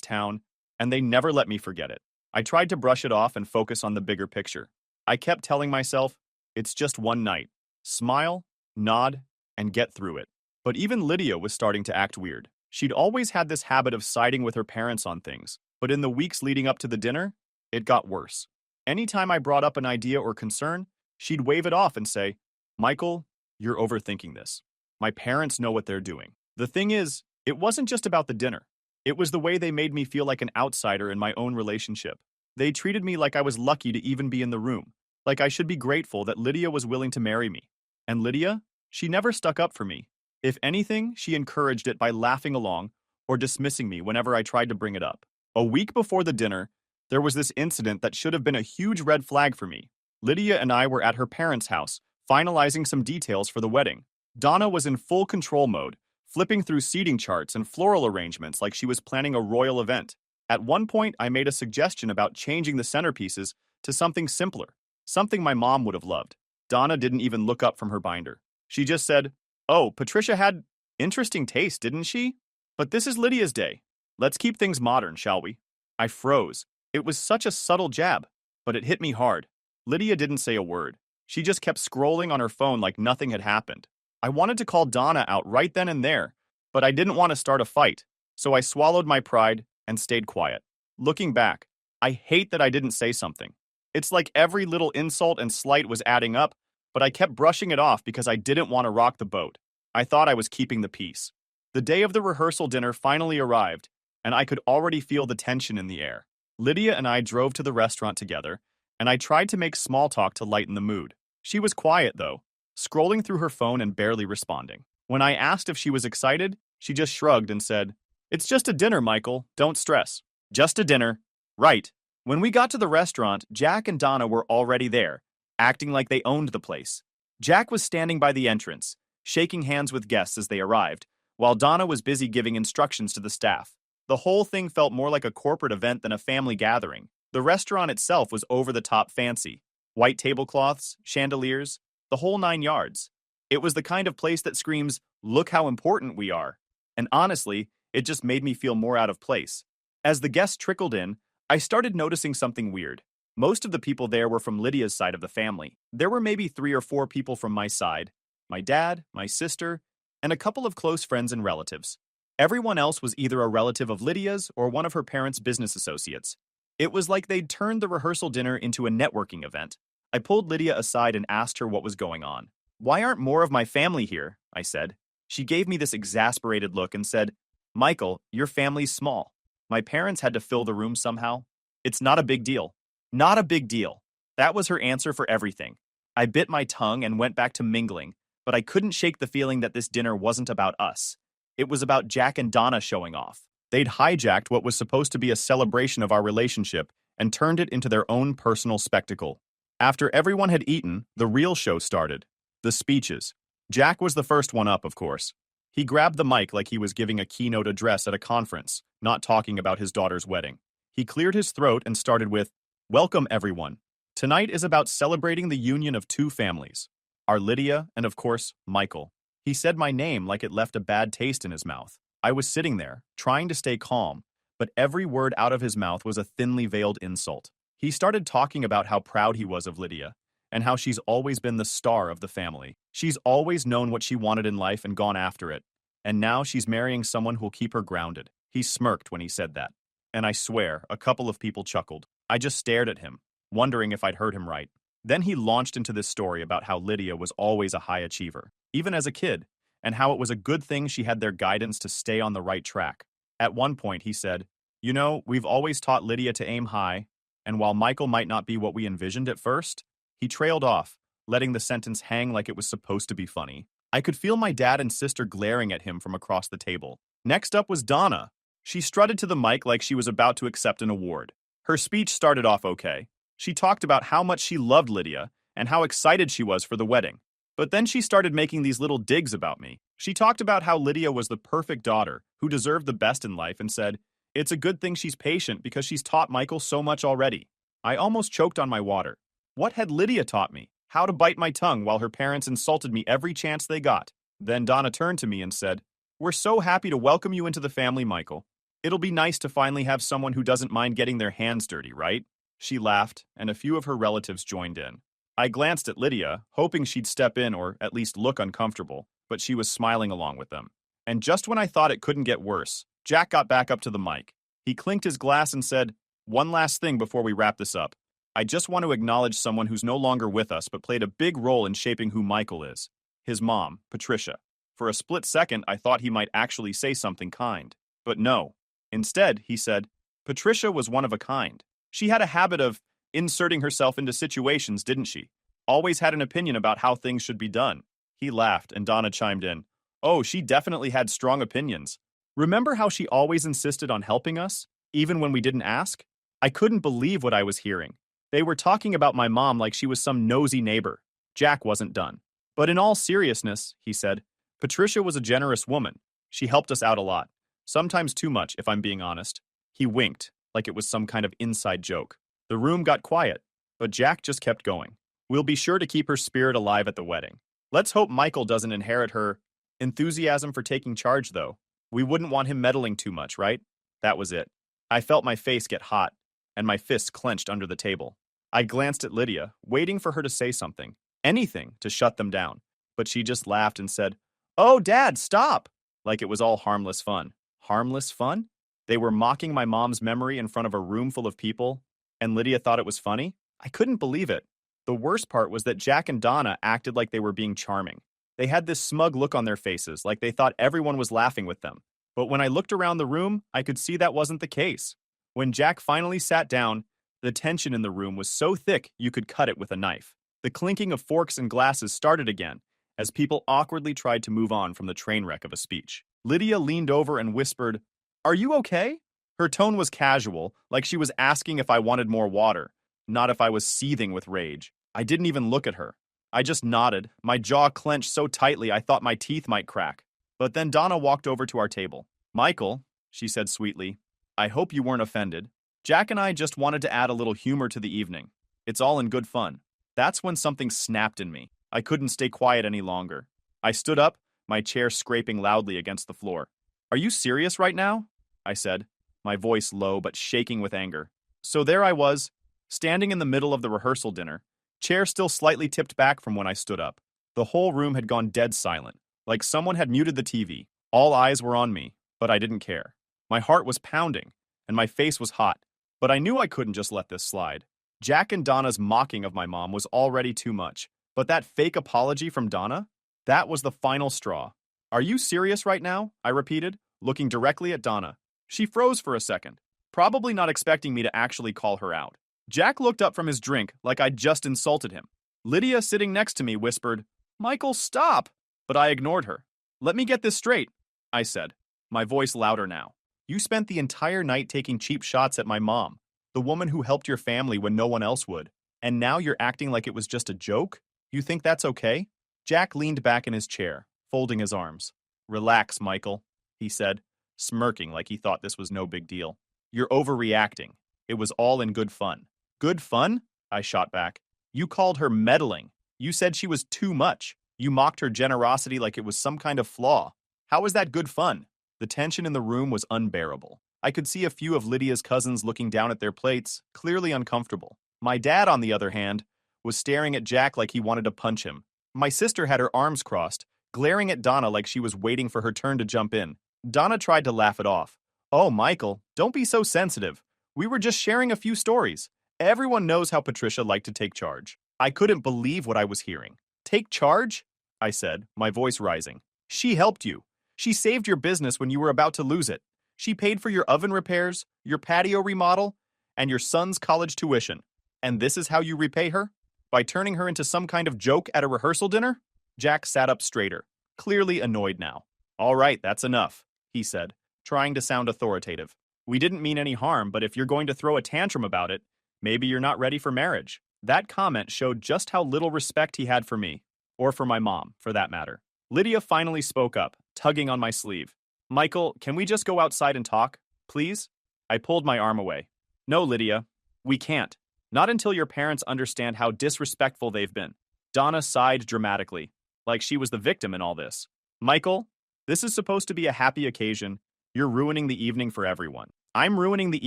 town, and they never let me forget it. I tried to brush it off and focus on the bigger picture. I kept telling myself, it's just one night. Smile, nod, and get through it. But even Lydia was starting to act weird. She'd always had this habit of siding with her parents on things, but in the weeks leading up to the dinner, it got worse. Anytime I brought up an idea or concern, she'd wave it off and say, "Michael, you're overthinking this. My parents know what they're doing." The thing is, it wasn't just about the dinner. It was the way they made me feel like an outsider in my own relationship. They treated me like I was lucky to even be in the room, like I should be grateful that Lydia was willing to marry me. And Lydia? She never stuck up for me. If anything, she encouraged it by laughing along or dismissing me whenever I tried to bring it up. A week before the dinner, there was this incident that should have been a huge red flag for me. Lydia and I were at her parents' house, finalizing some details for the wedding. Donna was in full control mode, flipping through seating charts and floral arrangements like she was planning a royal event. At one point, I made a suggestion about changing the centerpieces to something simpler, something my mom would have loved. Donna didn't even look up from her binder. She just said, "Oh, Patricia had interesting taste, didn't she? But this is Lydia's day. Let's keep things modern, shall we?" I froze. It was such a subtle jab, but it hit me hard. Lydia didn't say a word. She just kept scrolling on her phone like nothing had happened. I wanted to call Donna out right then and there, but I didn't want to start a fight, so I swallowed my pride and stayed quiet. Looking back, I hate that I didn't say something. It's like every little insult and slight was adding up, but I kept brushing it off because I didn't want to rock the boat. I thought I was keeping the peace. The day of the rehearsal dinner finally arrived, and I could already feel the tension in the air. Lydia and I drove to the restaurant together, and I tried to make small talk to lighten the mood. She was quiet, though, scrolling through her phone and barely responding. When I asked if she was excited, she just shrugged and said, "It's just a dinner, Michael. Don't stress." Just a dinner. Right. When we got to the restaurant, Jack and Donna were already there, acting like they owned the place. Jack was standing by the entrance, shaking hands with guests as they arrived, while Donna was busy giving instructions to the staff. The whole thing felt more like a corporate event than a family gathering. The restaurant itself was over-the-top fancy. White tablecloths, chandeliers, the whole 9 yards. It was the kind of place that screams, "Look how important we are." And honestly, it just made me feel more out of place. As the guests trickled in, I started noticing something weird. Most of the people there were from Lydia's side of the family. There were maybe 3 or 4 people from my side, my dad, my sister, and a couple of close friends and relatives. Everyone else was either a relative of Lydia's or one of her parents' business associates. It was like they'd turned the rehearsal dinner into a networking event. I pulled Lydia aside and asked her what was going on. "Why aren't more of my family here?" I said. She gave me this exasperated look and said, "Michael, your family's small. My parents had to fill the room somehow. It's not a big deal." Not a big deal. That was her answer for everything. I bit my tongue and went back to mingling, but I couldn't shake the feeling that this dinner wasn't about us. It was about Jack and Donna showing off. They'd hijacked what was supposed to be a celebration of our relationship and turned it into their own personal spectacle. After everyone had eaten, the real show started. The speeches. Jack was the first one up, of course. He grabbed the mic like he was giving a keynote address at a conference, not talking about his daughter's wedding. He cleared his throat and started with, "Welcome, everyone. Tonight is about celebrating the union of two families, our Lydia and, of course, Michael." He said my name like it left a bad taste in his mouth. I was sitting there, trying to stay calm, but every word out of his mouth was a thinly veiled insult. He started talking about how proud he was of Lydia, and how she's always been the star of the family. She's always known what she wanted in life and gone after it, and now she's marrying someone who'll keep her grounded. He smirked when he said that, and I swear, a couple of people chuckled. I just stared at him, wondering if I'd heard him right. Then he launched into this story about how Lydia was always a high achiever, even as a kid, and how it was a good thing she had their guidance to stay on the right track. At one point, he said, "You know, we've always taught Lydia to aim high, and while Michael might not be what we envisioned at first," he trailed off, letting the sentence hang like it was supposed to be funny. I could feel my dad and sister glaring at him from across the table. Next up was Donna. She strutted to the mic like she was about to accept an award. Her speech started off okay. She talked about how much she loved Lydia and how excited she was for the wedding. But then she started making these little digs about me. She talked about how Lydia was the perfect daughter who deserved the best in life and said, "It's a good thing she's patient because she's taught Michael so much already." I almost choked on my water. What had Lydia taught me? How to bite my tongue while her parents insulted me every chance they got. Then Donna turned to me and said, "We're so happy to welcome you into the family, Michael. It'll be nice to finally have someone who doesn't mind getting their hands dirty, right?" She laughed, and a few of her relatives joined in. I glanced at Lydia, hoping she'd step in or at least look uncomfortable, but she was smiling along with them. And just when I thought it couldn't get worse, Jack got back up to the mic. He clinked his glass and said, "One last thing before we wrap this up. I just want to acknowledge someone who's no longer with us but played a big role in shaping who Michael is. His mom, Patricia. For a split second, I thought he might actually say something kind. But no. Instead, he said, Patricia was one of a kind. She had a habit of inserting herself into situations, didn't she? Always had an opinion about how things should be done." He laughed, and Donna chimed in. "Oh, she definitely had strong opinions. Remember how she always insisted on helping us, even when we didn't ask?" I couldn't believe what I was hearing. They were talking about my mom like she was some nosy neighbor. Jack wasn't done. "But in all seriousness," he said, "Patricia was a generous woman. She helped us out a lot. Sometimes too much, if I'm being honest." He winked, like it was some kind of inside joke. The room got quiet, but Jack just kept going. "We'll be sure to keep her spirit alive at the wedding. Let's hope Michael doesn't inherit her enthusiasm for taking charge, though. We wouldn't want him meddling too much, right?" That was it. I felt my face get hot, and my fists clenched under the table. I glanced at Lydia, waiting for her to say something, anything to shut them down. But she just laughed and said, "Oh, Dad, stop!" Like it was all harmless fun. Harmless fun? They were mocking my mom's memory in front of a room full of people, and Lydia thought it was funny? I couldn't believe it. The worst part was that Jack and Donna acted like they were being charming. They had this smug look on their faces, like they thought everyone was laughing with them. But when I looked around the room, I could see that wasn't the case. When Jack finally sat down, the tension in the room was so thick you could cut it with a knife. The clinking of forks and glasses started again, as people awkwardly tried to move on from the train wreck of a speech. Lydia leaned over and whispered, "Are you okay?" Her tone was casual, like she was asking if I wanted more water, not if I was seething with rage. I didn't even look at her. I just nodded, my jaw clenched so tightly I thought my teeth might crack. But then Donna walked over to our table. "Michael," she said sweetly, "I hope you weren't offended. Jack and I just wanted to add a little humor to the evening. It's all in good fun." That's when something snapped in me. I couldn't stay quiet any longer. I stood up, my chair scraping loudly against the floor. "Are you serious right now?" I said, my voice low but shaking with anger. So there I was, standing in the middle of the rehearsal dinner, chair still slightly tipped back from when I stood up. The whole room had gone dead silent, like someone had muted the TV. All eyes were on me, but I didn't care. My heart was pounding, and my face was hot, but I knew I couldn't just let this slide. Jack and Donna's mocking of my mom was already too much, but that fake apology from Donna? That was the final straw. "Are you serious right now?" I repeated, looking directly at Donna. She froze for a second, probably not expecting me to actually call her out. Jack looked up from his drink like I'd just insulted him. Lydia, sitting next to me, whispered, Michael, stop! But I ignored her. Let me get this straight, I said, my voice louder now. You spent the entire night taking cheap shots at my mom, the woman who helped your family when no one else would. And now you're acting like it was just a joke? You think that's okay? Jack leaned back in his chair, folding his arms. Relax, Michael, he said, smirking like he thought this was no big deal. You're overreacting. It was all in good fun. Good fun? I shot back. You called her meddling. You said she was too much. You mocked her generosity like it was some kind of flaw. How was that good fun? The tension in the room was unbearable. I could see a few of Lydia's cousins looking down at their plates, clearly uncomfortable. My dad, on the other hand, was staring at Jack like he wanted to punch him. My sister had her arms crossed, glaring at Donna like she was waiting for her turn to jump in. Donna tried to laugh it off. Oh, Michael, don't be so sensitive. We were just sharing a few stories. Everyone knows how Patricia liked to take charge. I couldn't believe what I was hearing. Take charge? I said, my voice rising. She helped you. She saved your business when you were about to lose it. She paid for your oven repairs, your patio remodel, and your son's college tuition. And this is how you repay her? By turning her into some kind of joke at a rehearsal dinner? Jack sat up straighter, clearly annoyed now. All right, that's enough, he said, trying to sound authoritative. We didn't mean any harm, but if you're going to throw a tantrum about it, maybe you're not ready for marriage. That comment showed just how little respect he had for me, or for my mom, for that matter. Lydia finally spoke up, tugging on my sleeve. Michael, can we just go outside and talk, please? I pulled my arm away. No, Lydia, we can't. Not until your parents understand how disrespectful they've been. Donna sighed dramatically, like she was the victim in all this. Michael, this is supposed to be a happy occasion. You're ruining the evening for everyone. I'm ruining the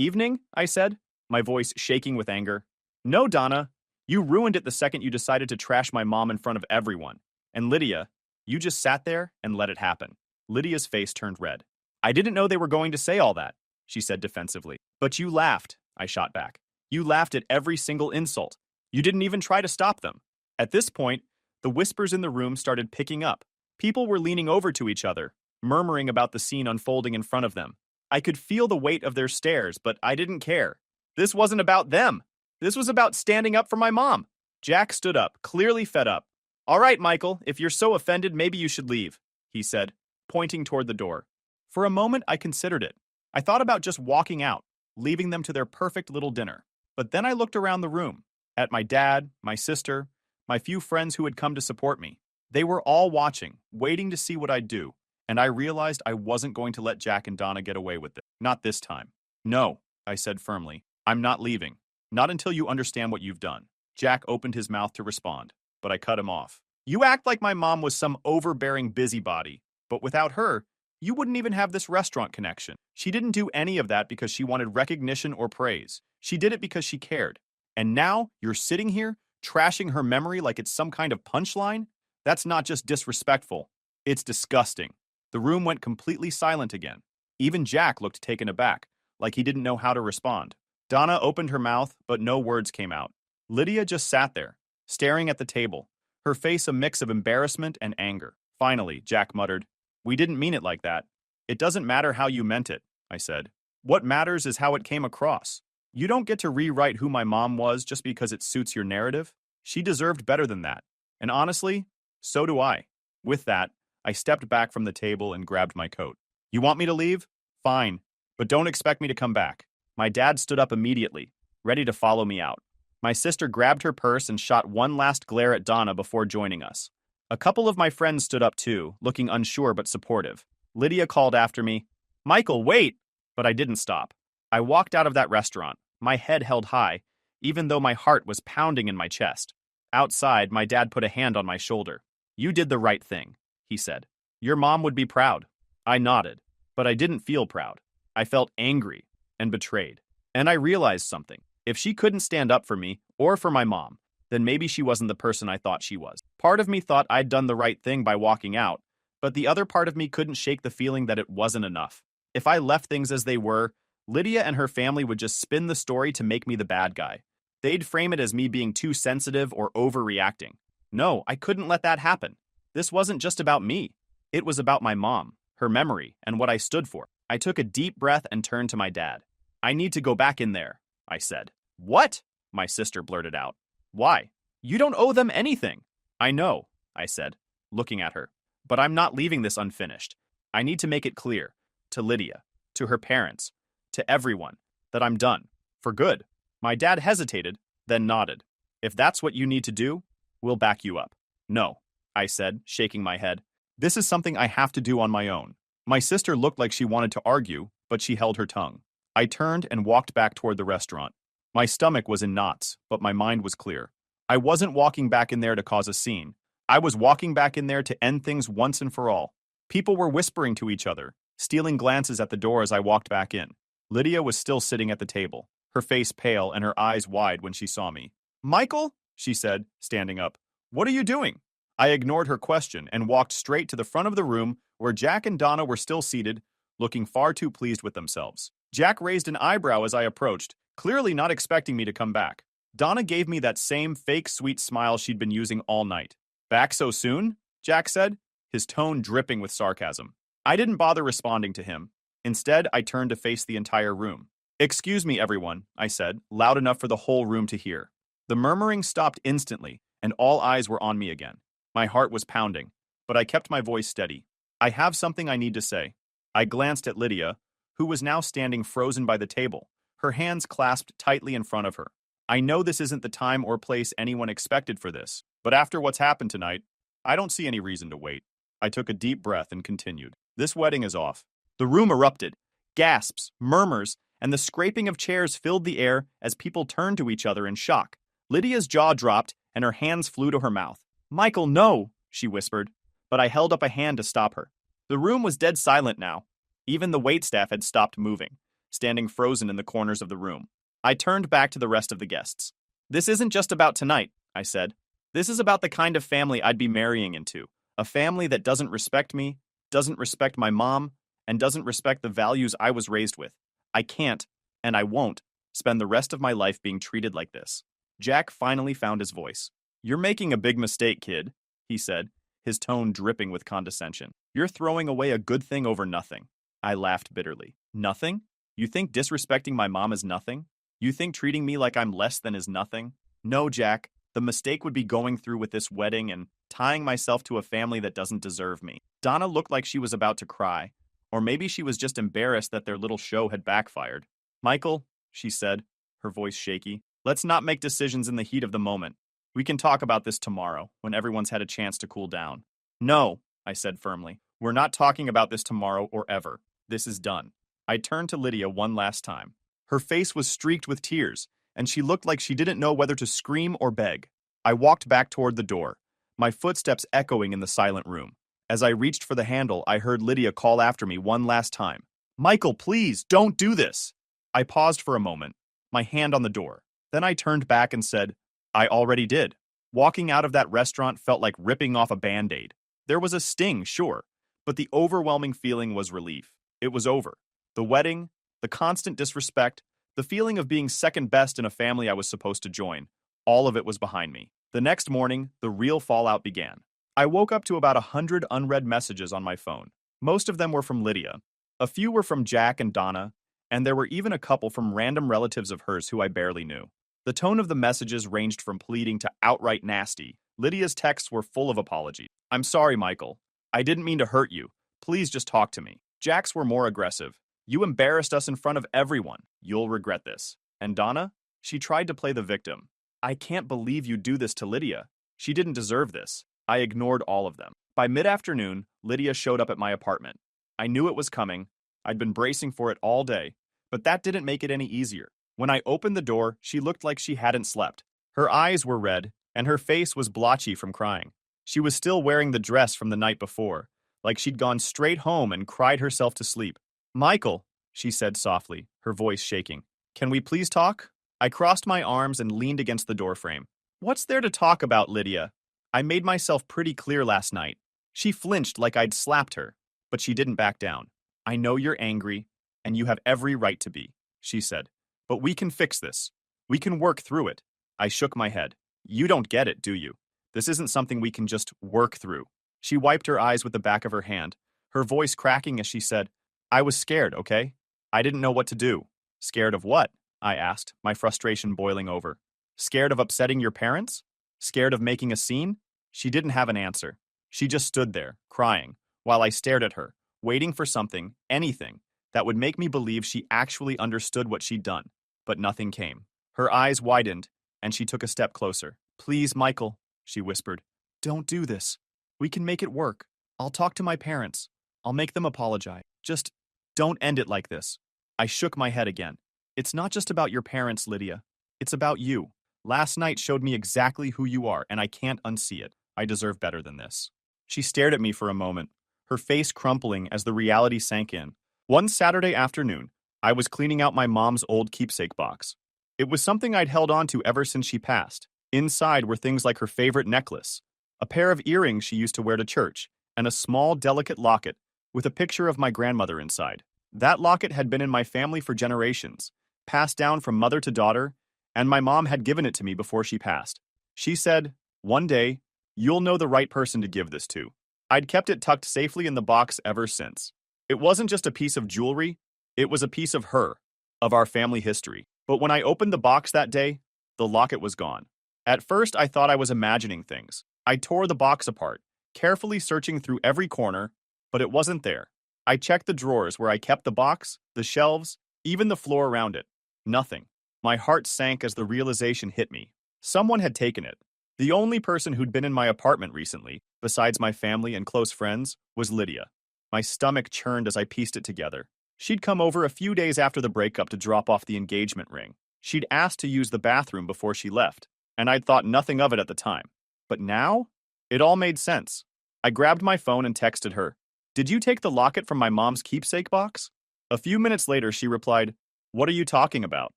evening? I said, my voice shaking with anger. No, Donna. You ruined it the second you decided to trash my mom in front of everyone. And Lydia, you just sat there and let it happen. Lydia's face turned red. I didn't know they were going to say all that, she said defensively. But you laughed, I shot back. You laughed at every single insult. You didn't even try to stop them. At this point, the whispers in the room started picking up. People were leaning over to each other, murmuring about the scene unfolding in front of them. I could feel the weight of their stares, but I didn't care. This wasn't about them. This was about standing up for my mom. Jack stood up, clearly fed up. All right, Michael, if you're so offended, maybe you should leave, he said, pointing toward the door. For a moment, I considered it. I thought about just walking out, leaving them to their perfect little dinner. But then I looked around the room, at my dad, my sister, my few friends who had come to support me. They were all watching, waiting to see what I'd do, and I realized I wasn't going to let Jack and Donna get away with it. Not this time. No, I said firmly. I'm not leaving. Not until you understand what you've done. Jack opened his mouth to respond, but I cut him off. You act like my mom was some overbearing busybody, but without her, you wouldn't even have this restaurant connection. She didn't do any of that because she wanted recognition or praise. She did it because she cared. And now you're sitting here, trashing her memory like it's some kind of punchline? That's not just disrespectful. It's disgusting. The room went completely silent again. Even Jack looked taken aback, like he didn't know how to respond. Donna opened her mouth, but no words came out. Lydia just sat there, staring at the table, her face a mix of embarrassment and anger. Finally, Jack muttered, We didn't mean it like that. It doesn't matter how you meant it, I said. What matters is how it came across. You don't get to rewrite who my mom was just because it suits your narrative. She deserved better than that. And honestly, so do I. With that, I stepped back from the table and grabbed my coat. You want me to leave? Fine, but don't expect me to come back. My dad stood up immediately, ready to follow me out. My sister grabbed her purse and shot one last glare at Donna before joining us. A couple of my friends stood up too, looking unsure but supportive. Lydia called after me, Michael, wait! But I didn't stop. I walked out of that restaurant, my head held high, even though my heart was pounding in my chest. Outside, my dad put a hand on my shoulder. You did the right thing, he said. Your mom would be proud. I nodded, but I didn't feel proud. I felt angry and betrayed. And I realized something. If she couldn't stand up for me, or for my mom, then maybe she wasn't the person I thought she was. Part of me thought I'd done the right thing by walking out, but the other part of me couldn't shake the feeling that it wasn't enough. If I left things as they were, Lydia and her family would just spin the story to make me the bad guy. They'd frame it as me being too sensitive or overreacting. No, I couldn't let that happen. This wasn't just about me. It was about my mom, her memory, and what I stood for. I took a deep breath and turned to my dad. I need to go back in there, I said. What? My sister blurted out. Why? You don't owe them anything. I know, I said. looking at her. But I'm not leaving this unfinished. I need to make it clear, to Lydia, to her parents, to everyone, that I'm done. For good. My dad hesitated, then nodded. If that's what you need to do, we'll back you up. No, I said, shaking my head. This is something I have to do on my own. My sister looked like she wanted to argue, but she held her tongue. I turned and walked back toward the restaurant. My stomach was in knots, but my mind was clear. I wasn't walking back in there to cause a scene. I was walking back in there to end things once and for all. People were whispering to each other, stealing glances at the door as I walked back in. Lydia was still sitting at the table, her face pale and her eyes wide when she saw me. Michael, she said, standing up. What are you doing? I ignored her question and walked straight to the front of the room where Jack and Donna were still seated, looking far too pleased with themselves. Jack raised an eyebrow as I approached, clearly not expecting me to come back. Donna gave me that same fake sweet smile she'd been using all night. Back so soon? Jack said, his tone dripping with sarcasm. I didn't bother responding to him. Instead, I turned to face the entire room. Excuse me, everyone, I said, loud enough for the whole room to hear. The murmuring stopped instantly, and all eyes were on me again. My heart was pounding, but I kept my voice steady. I have something I need to say. I glanced at Lydia, who was now standing frozen by the table, her hands clasped tightly in front of her. I know this isn't the time or place anyone expected for this, but after what's happened tonight, I don't see any reason to wait. I took a deep breath and continued. This wedding is off. The room erupted. Gasps, murmurs, and the scraping of chairs filled the air as people turned to each other in shock. Lydia's jaw dropped and her hands flew to her mouth. Michael, no, she whispered, but I held up a hand to stop her. The room was dead silent now. Even the waitstaff had stopped moving, standing frozen in the corners of the room. I turned back to the rest of the guests. This isn't just about tonight, I said. This is about the kind of family I'd be marrying into. A family that doesn't respect me, doesn't respect my mom, and doesn't respect the values I was raised with. I can't, and I won't, spend the rest of my life being treated like this. Jack finally found his voice. You're making a big mistake, kid, he said, his tone dripping with condescension. You're throwing away a good thing over nothing. I laughed bitterly. Nothing? You think disrespecting my mom is nothing? You think treating me like I'm less than is nothing? No, Jack. The mistake would be going through with this wedding and tying myself to a family that doesn't deserve me. Donna looked like she was about to cry, or maybe she was just embarrassed that their little show had backfired. Michael, she said, her voice shaky, let's not make decisions in the heat of the moment. We can talk about this tomorrow, when everyone's had a chance to cool down. No, I said firmly. We're not talking about this tomorrow or ever. This is done. I turned to Lydia one last time. Her face was streaked with tears, and she looked like she didn't know whether to scream or beg. I walked back toward the door, my footsteps echoing in the silent room. As I reached for the handle, I heard Lydia call after me one last time. Michael, please, don't do this. I paused for a moment, my hand on the door. Then I turned back and said, I already did. Walking out of that restaurant felt like ripping off a Band-Aid. There was a sting, sure, but the overwhelming feeling was relief. It was over. The wedding, the constant disrespect, the feeling of being second best in a family I was supposed to join, all of it was behind me. The next morning, the real fallout began. I woke up to about 100 unread messages on my phone. Most of them were from Lydia. A few were from Jack and Donna, and there were even a couple from random relatives of hers who I barely knew. The tone of the messages ranged from pleading to outright nasty. Lydia's texts were full of apologies. I'm sorry, Michael. I didn't mean to hurt you. Please just talk to me. Jack's were more aggressive. You embarrassed us in front of everyone. You'll regret this. And Donna? She tried to play the victim. I can't believe you do this to Lydia. She didn't deserve this. I ignored all of them. By mid-afternoon, Lydia showed up at my apartment. I knew it was coming. I'd been bracing for it all day, but that didn't make it any easier. When I opened the door, she looked like she hadn't slept. Her eyes were red, and her face was blotchy from crying. She was still wearing the dress from the night before, like she'd gone straight home and cried herself to sleep. Michael, she said softly, her voice shaking. Can we please talk? I crossed my arms and leaned against the doorframe. What's there to talk about, Lydia? I made myself pretty clear last night. She flinched like I'd slapped her, but she didn't back down. I know you're angry, and you have every right to be, she said. But we can fix this. We can work through it. I shook my head. You don't get it, do you? This isn't something we can just work through. She wiped her eyes with the back of her hand, her voice cracking as she said, I was scared, okay? I didn't know what to do. Scared of what? I asked, my frustration boiling over. Scared of upsetting your parents? Scared of making a scene? She didn't have an answer. She just stood there, crying, while I stared at her, waiting for something, anything, that would make me believe she actually understood what she'd done. But nothing came. Her eyes widened, and she took a step closer. "Please, Michael," she whispered. "Don't do this. We can make it work. I'll talk to my parents. I'll make them apologize. Just don't end it like this." I shook my head again. "It's not just about your parents, Lydia. It's about you. Last night showed me exactly who you are, and I can't unsee it. I deserve better than this." She stared at me for a moment, her face crumpling as the reality sank in. One Saturday afternoon, I was cleaning out my mom's old keepsake box. It was something I'd held on to ever since she passed. Inside were things like her favorite necklace, a pair of earrings she used to wear to church, and a small, delicate locket with a picture of my grandmother inside. That locket had been in my family for generations, passed down from mother to daughter, and my mom had given it to me before she passed. She said, "One day, you'll know the right person to give this to." I'd kept it tucked safely in the box ever since. It wasn't just a piece of jewelry, it was a piece of her, of our family history. But when I opened the box that day, the locket was gone. At first, I thought I was imagining things. I tore the box apart, carefully searching through every corner, but it wasn't there. I checked the drawers where I kept the box, the shelves, even the floor around it. Nothing. My heart sank as the realization hit me. Someone had taken it. The only person who'd been in my apartment recently, besides my family and close friends, was Lydia. My stomach churned as I pieced it together. She'd come over a few days after the breakup to drop off the engagement ring. She'd asked to use the bathroom before she left, and I'd thought nothing of it at the time. But now, it all made sense. I grabbed my phone and texted her, "Did you take the locket from my mom's keepsake box?" A few minutes later, she replied, "What are you talking about?"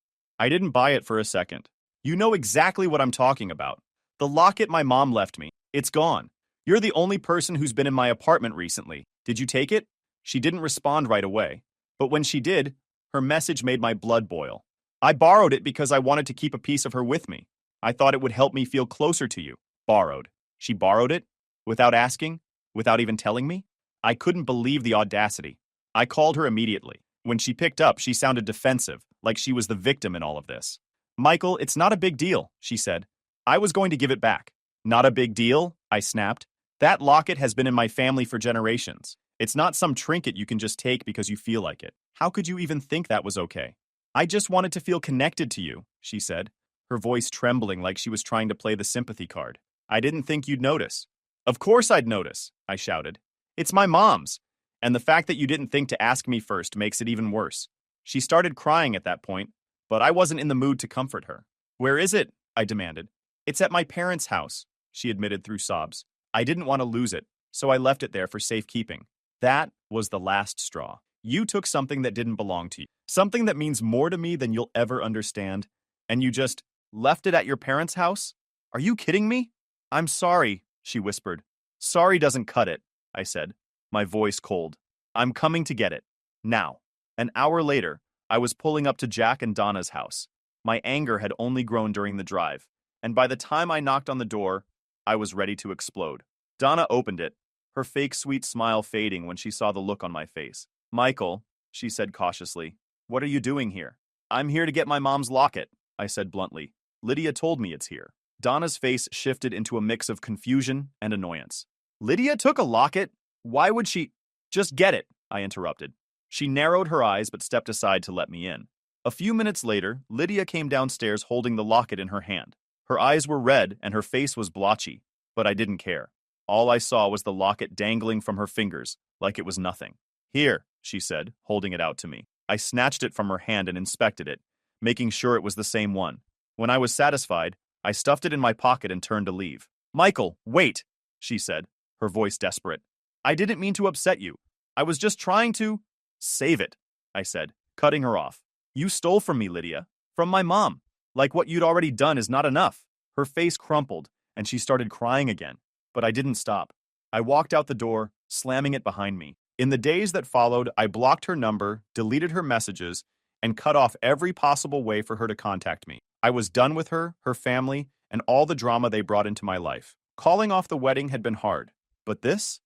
I didn't buy it for a second. "You know exactly what I'm talking about. The locket my mom left me. It's gone. You're the only person who's been in my apartment recently. Did you take it?" She didn't respond right away. But when she did, her message made my blood boil. "I borrowed it because I wanted to keep a piece of her with me. I thought it would help me feel closer to you." Borrowed. She borrowed it? Without asking? Without even telling me? I couldn't believe the audacity. I called her immediately. When she picked up, she sounded defensive, like she was the victim in all of this. "Michael, it's not a big deal," she said. "I was going to give it back." "Not a big deal?" I snapped. "That locket has been in my family for generations. It's not some trinket you can just take because you feel like it. How could you even think that was okay?" "I just wanted to feel connected to you," she said, her voice trembling like she was trying to play the sympathy card. "I didn't think you'd notice." "Of course I'd notice," I shouted. "It's my mom's. And the fact that you didn't think to ask me first makes it even worse." She started crying at that point, but I wasn't in the mood to comfort her. "Where is it?" I demanded. "It's at my parents' house," she admitted through sobs. "I didn't want to lose it, so I left it there for safekeeping." That was the last straw. You took something that didn't belong to you, something that means more to me than you'll ever understand, and you just left it at your parents' house? Are you kidding me? "I'm sorry," she whispered. "Sorry doesn't cut it," I said, my voice cold. "I'm coming to get it. Now." An hour later, I was pulling up to Jack and Donna's house. My anger had only grown during the drive, and by the time I knocked on the door, I was ready to explode. Donna opened it, her fake sweet smile fading when she saw the look on my face. "Michael," she said cautiously, "what are you doing here?" "I'm here to get my mom's locket," I said bluntly. "Lydia told me it's here." Donna's face shifted into a mix of confusion and annoyance. "Lydia took a locket? Why would she—" "Just get it," I interrupted. She narrowed her eyes but stepped aside to let me in. A few minutes later, Lydia came downstairs holding the locket in her hand. Her eyes were red and her face was blotchy, but I didn't care. All I saw was the locket dangling from her fingers, like it was nothing. "Here," she said, holding it out to me. I snatched it from her hand and inspected it, making sure it was the same one. When I was satisfied, I stuffed it in my pocket and turned to leave. "Michael, wait," she said, her voice desperate. "I didn't mean to upset you. I was just trying to—" "Save it," I said, cutting her off. "You stole from me, Lydia. From my mom. Like what you'd already done is not enough." Her face crumpled, and she started crying again. But I didn't stop. I walked out the door, slamming it behind me. In the days that followed, I blocked her number, deleted her messages, and cut off every possible way for her to contact me. I was done with her, her family, and all the drama they brought into my life. Calling off the wedding had been hard. But this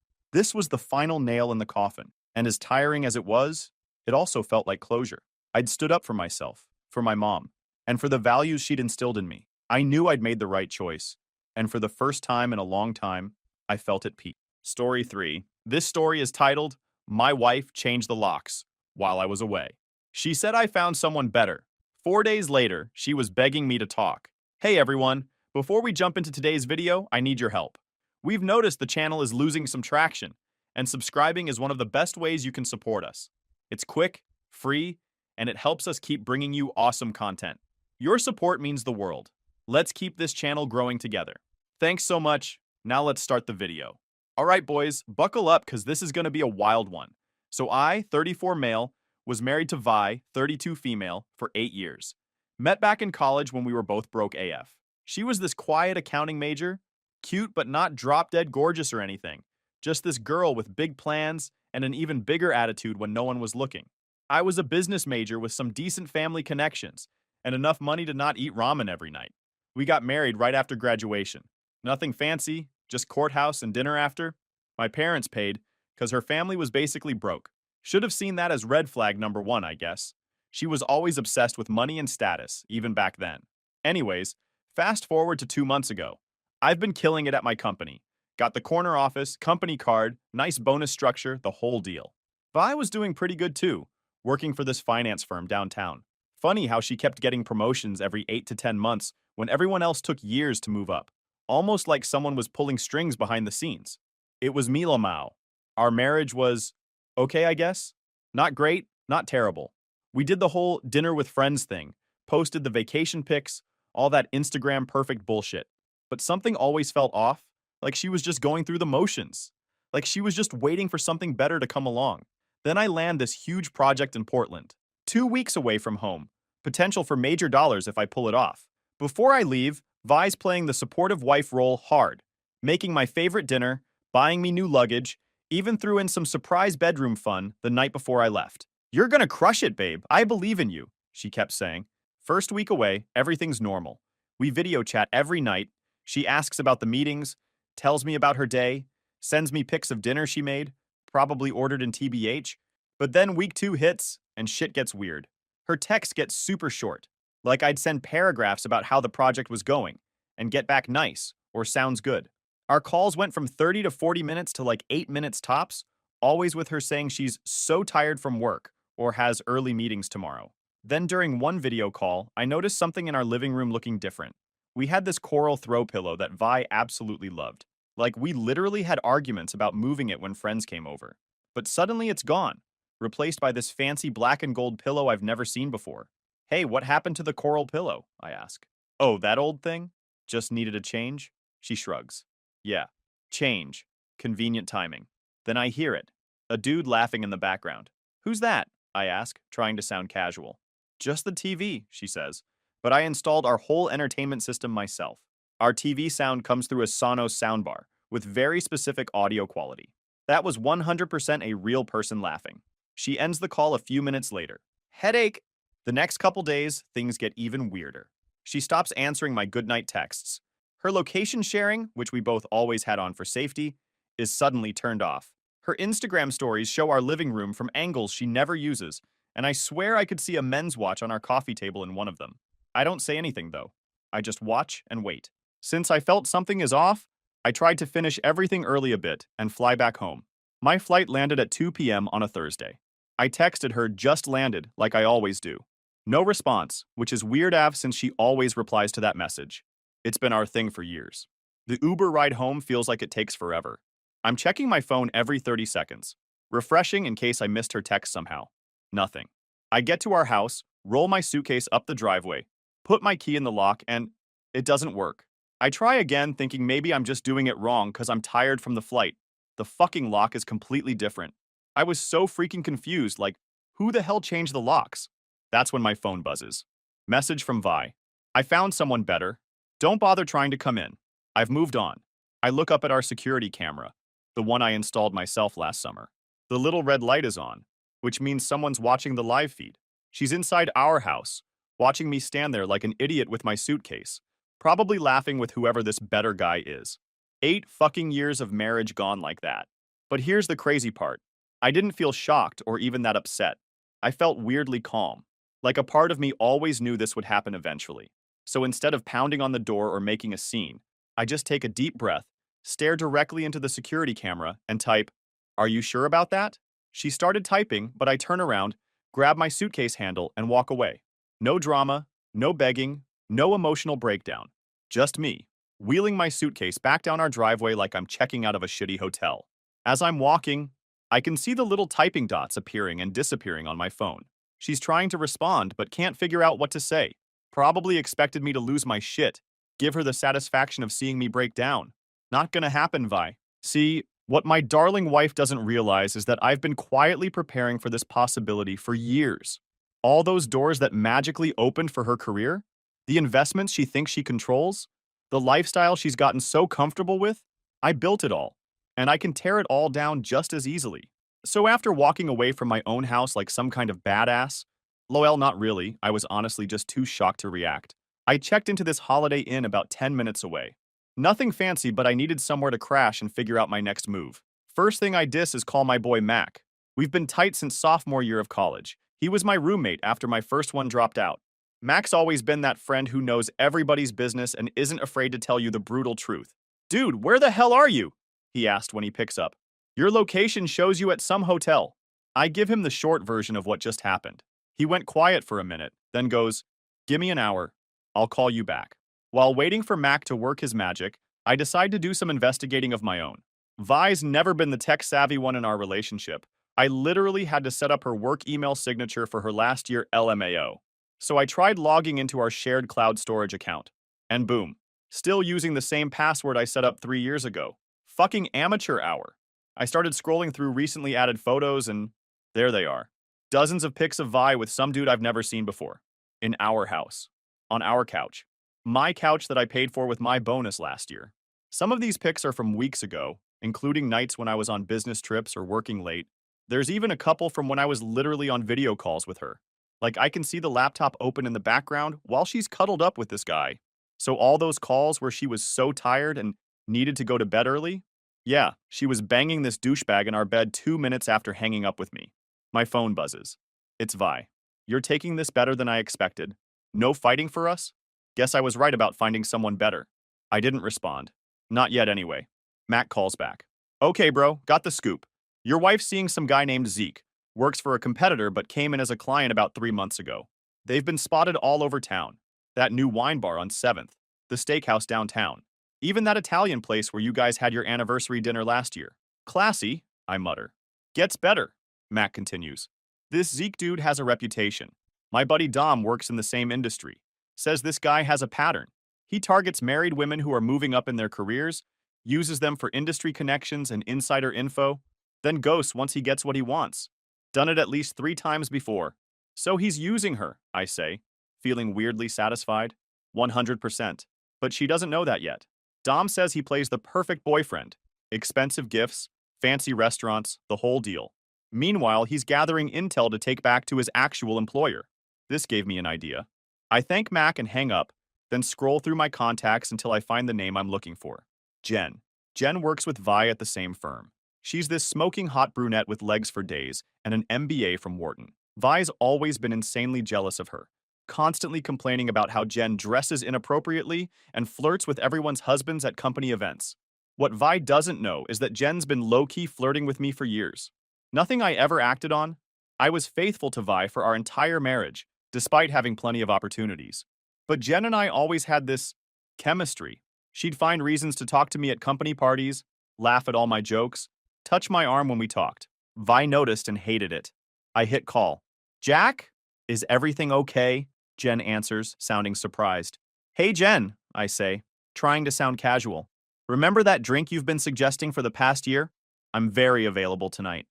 was the final nail in the coffin. And as tiring as it was, it also felt like closure. I'd stood up for myself, for my mom, and for the values she'd instilled in me. I knew I'd made the right choice. And for the first time in a long time, I felt at peace. Story 3. This story is titled, My Wife Changed the Locks While I Was Away. She said I found someone better. 4 days later, she was begging me to talk. Hey everyone, before we jump into today's video, I need your help. We've noticed the channel is losing some traction, and subscribing is one of the best ways you can support us. It's quick, free, and it helps us keep bringing you awesome content. Your support means the world. Let's keep this channel growing together. Thanks so much. Now let's start the video. All right, boys, buckle up because this is going to be a wild one. So I, 34 male, was married to Vi, 32 female, for 8 years. Met back in college when we were both broke AF. She was this quiet accounting major, cute but not drop-dead gorgeous or anything. Just this girl with big plans and an even bigger attitude when no one was looking. I was a business major with some decent family connections and enough money to not eat ramen every night. We got married right after graduation. Nothing fancy, just courthouse and dinner after. My parents paid, because her family was basically broke. Should have seen that as red flag number 1, I guess. She was always obsessed with money and status, even back then. Anyways, fast forward to 2 months ago. I've been killing it at my company. Got the corner office, company card, nice bonus structure, the whole deal. Vi was doing pretty good too, working for this finance firm downtown. Funny how she kept getting promotions every 8 to 10 months when everyone else took years to move up. Almost like someone was pulling strings behind the scenes. It was Mila Mao. Our marriage was okay, I guess. Not great, not terrible. We did the whole dinner with friends thing, posted the vacation pics, all that Instagram perfect bullshit. But something always felt off, like she was just going through the motions. Like she was just waiting for something better to come along. Then I land this huge project in Portland, 2 weeks away from home, potential for major dollars if I pull it off. Before I leave, Vi's playing the supportive wife role hard, making my favorite dinner, buying me new luggage, even threw in some surprise bedroom fun the night before I left. You're gonna crush it, babe. I believe in you, she kept saying. First week away, everything's normal. We video chat every night. She asks about the meetings, tells me about her day, sends me pics of dinner she made, probably ordered in TBH. But then week 2 hits, and shit gets weird. Her texts get super short. Like I'd send paragraphs about how the project was going, and get back nice, or sounds good. Our calls went from 30 to 40 minutes to like 8 minutes tops, always with her saying she's so tired from work, or has early meetings tomorrow. Then during one video call, I noticed something in our living room looking different. We had this coral throw pillow that Vi absolutely loved. Like we literally had arguments about moving it when friends came over. But suddenly it's gone, replaced by this fancy black and gold pillow I've never seen before. Hey, what happened to the coral pillow? I ask. Oh, that old thing? Just needed a change? She shrugs. Yeah, change. Convenient timing. Then I hear it. A dude laughing in the background. Who's that? I ask, trying to sound casual. Just the TV, she says. But I installed our whole entertainment system myself. Our TV sound comes through a Sonos soundbar, with very specific audio quality. That was 100% a real person laughing. She ends the call a few minutes later. Headache! The next couple days, things get even weirder. She stops answering my goodnight texts. Her location sharing, which we both always had on for safety, is suddenly turned off. Her Instagram stories show our living room from angles she never uses, and I swear I could see a men's watch on our coffee table in one of them. I don't say anything, though. I just watch and wait. Since I felt something is off, I tried to finish everything early a bit and fly back home. My flight landed at 2 p.m. on a Thursday. I texted her just landed, like I always do. No response, which is weird AF since she always replies to that message. It's been our thing for years. The Uber ride home feels like it takes forever. I'm checking my phone every 30 seconds, refreshing in case I missed her text somehow. Nothing. I get to our house, roll my suitcase up the driveway, put my key in the lock, and it doesn't work. I try again thinking maybe I'm just doing it wrong because I'm tired from the flight. The fucking lock is completely different. I was so freaking confused, like, who the hell changed the locks? That's when my phone buzzes. Message from Vi. I found someone better. Don't bother trying to come in. I've moved on. I look up at our security camera, the one I installed myself last summer. The little red light is on, which means someone's watching the live feed. She's inside our house, watching me stand there like an idiot with my suitcase, probably laughing with whoever this better guy is. 8 fucking years of marriage gone like that. But here's the crazy part. I didn't feel shocked or even that upset. I felt weirdly calm. Like a part of me always knew this would happen eventually. So instead of pounding on the door or making a scene, I just take a deep breath stare directly into the security camera, and type, "Are you sure about that?" She started typing, but I turn around, grab my suitcase handle, and walk away. No drama, no begging, no emotional breakdown. Just me, wheeling my suitcase back down our driveway like I'm checking out of a shitty hotel. As I'm walking, I can see the little typing dots appearing and disappearing on my phone. She's trying to respond, but can't figure out what to say. Probably expected me to lose my shit, give her the satisfaction of seeing me break down. Not gonna happen, Vi. See, what my darling wife doesn't realize is that I've been quietly preparing for this possibility for years. All those doors that magically opened for her career, the investments she thinks she controls, the lifestyle she's gotten so comfortable with, I built it all, and I can tear it all down just as easily. So after walking away from my own house like some kind of badass, lol, not really, I was honestly just too shocked to react. I checked into this Holiday Inn about 10 minutes away. Nothing fancy, but I needed somewhere to crash and figure out my next move. First thing I dis is call my boy Mac. We've been tight since sophomore year of college. He was my roommate after my first one dropped out. Mac's always been that friend who knows everybody's business and isn't afraid to tell you the brutal truth. "Dude, where the hell are you?" he asked when he picks up. "Your location shows you at some hotel." I give him the short version of what just happened. He went quiet for a minute, then goes, "Give me an hour. I'll call you back." While waiting for Mac to work his magic, I decide to do some investigating of my own. Vi's never been the tech-savvy one in our relationship. I literally had to set up her work email signature for her last year LMAO. So I tried logging into our shared cloud storage account. And boom, still using the same password I set up 3 years ago. Fucking amateur hour. I started scrolling through recently added photos and there they are. Dozens of pics of Vi with some dude I've never seen before. In our house. On our couch. My couch that I paid for with my bonus last year. Some of these pics are from weeks ago, including nights when I was on business trips or working late. There's even a couple from when I was literally on video calls with her. Like I can see the laptop open in the background while she's cuddled up with this guy. So all those calls where she was so tired and needed to go to bed early? Yeah, she was banging this douchebag in our bed 2 minutes after hanging up with me. My phone buzzes. It's Vi. "You're taking this better than I expected. No fighting for us? Guess I was right about finding someone better." I didn't respond. Not yet anyway. Mac calls back. "Okay, bro, got the scoop. Your wife's seeing some guy named Zeke. Works for a competitor but came in as a client about 3 months ago. They've been spotted all over town. That new wine bar on 7th. The steakhouse downtown. Even that Italian place where you guys had your anniversary dinner last year. Classy," I mutter. "Gets better," Mac continues. "This Zeke dude has a reputation. My buddy Dom works in the same industry. Says this guy has a pattern. He targets married women who are moving up in their careers, uses them for industry connections and insider info, then ghosts once he gets what he wants. Done it at least 3 times before. So he's using her," I say, feeling weirdly satisfied. 100%. But she doesn't know that yet. Dom says he plays the perfect boyfriend. Expensive gifts, fancy restaurants, the whole deal. Meanwhile, he's gathering intel to take back to his actual employer. This gave me an idea. I thank Mac and hang up, then scroll through my contacts until I find the name I'm looking for. Jen. Jen works with Vi at the same firm. She's this smoking hot brunette with legs for days and an MBA from Wharton. Vi's always been insanely jealous of her, constantly complaining about how Jen dresses inappropriately and flirts with everyone's husbands at company events. What Vi doesn't know is that Jen's been low-key flirting with me for years. Nothing I ever acted on. I was faithful to Vi for our entire marriage, despite having plenty of opportunities. But Jen and I always had this chemistry. She'd find reasons to talk to me at company parties, laugh at all my jokes, touch my arm when we talked. Vi noticed and hated it. I hit call. "Jack? Is everything okay?" Jen answers, sounding surprised. "Hey Jen," I say, trying to sound casual. "Remember that drink you've been suggesting for the past year? I'm very available tonight."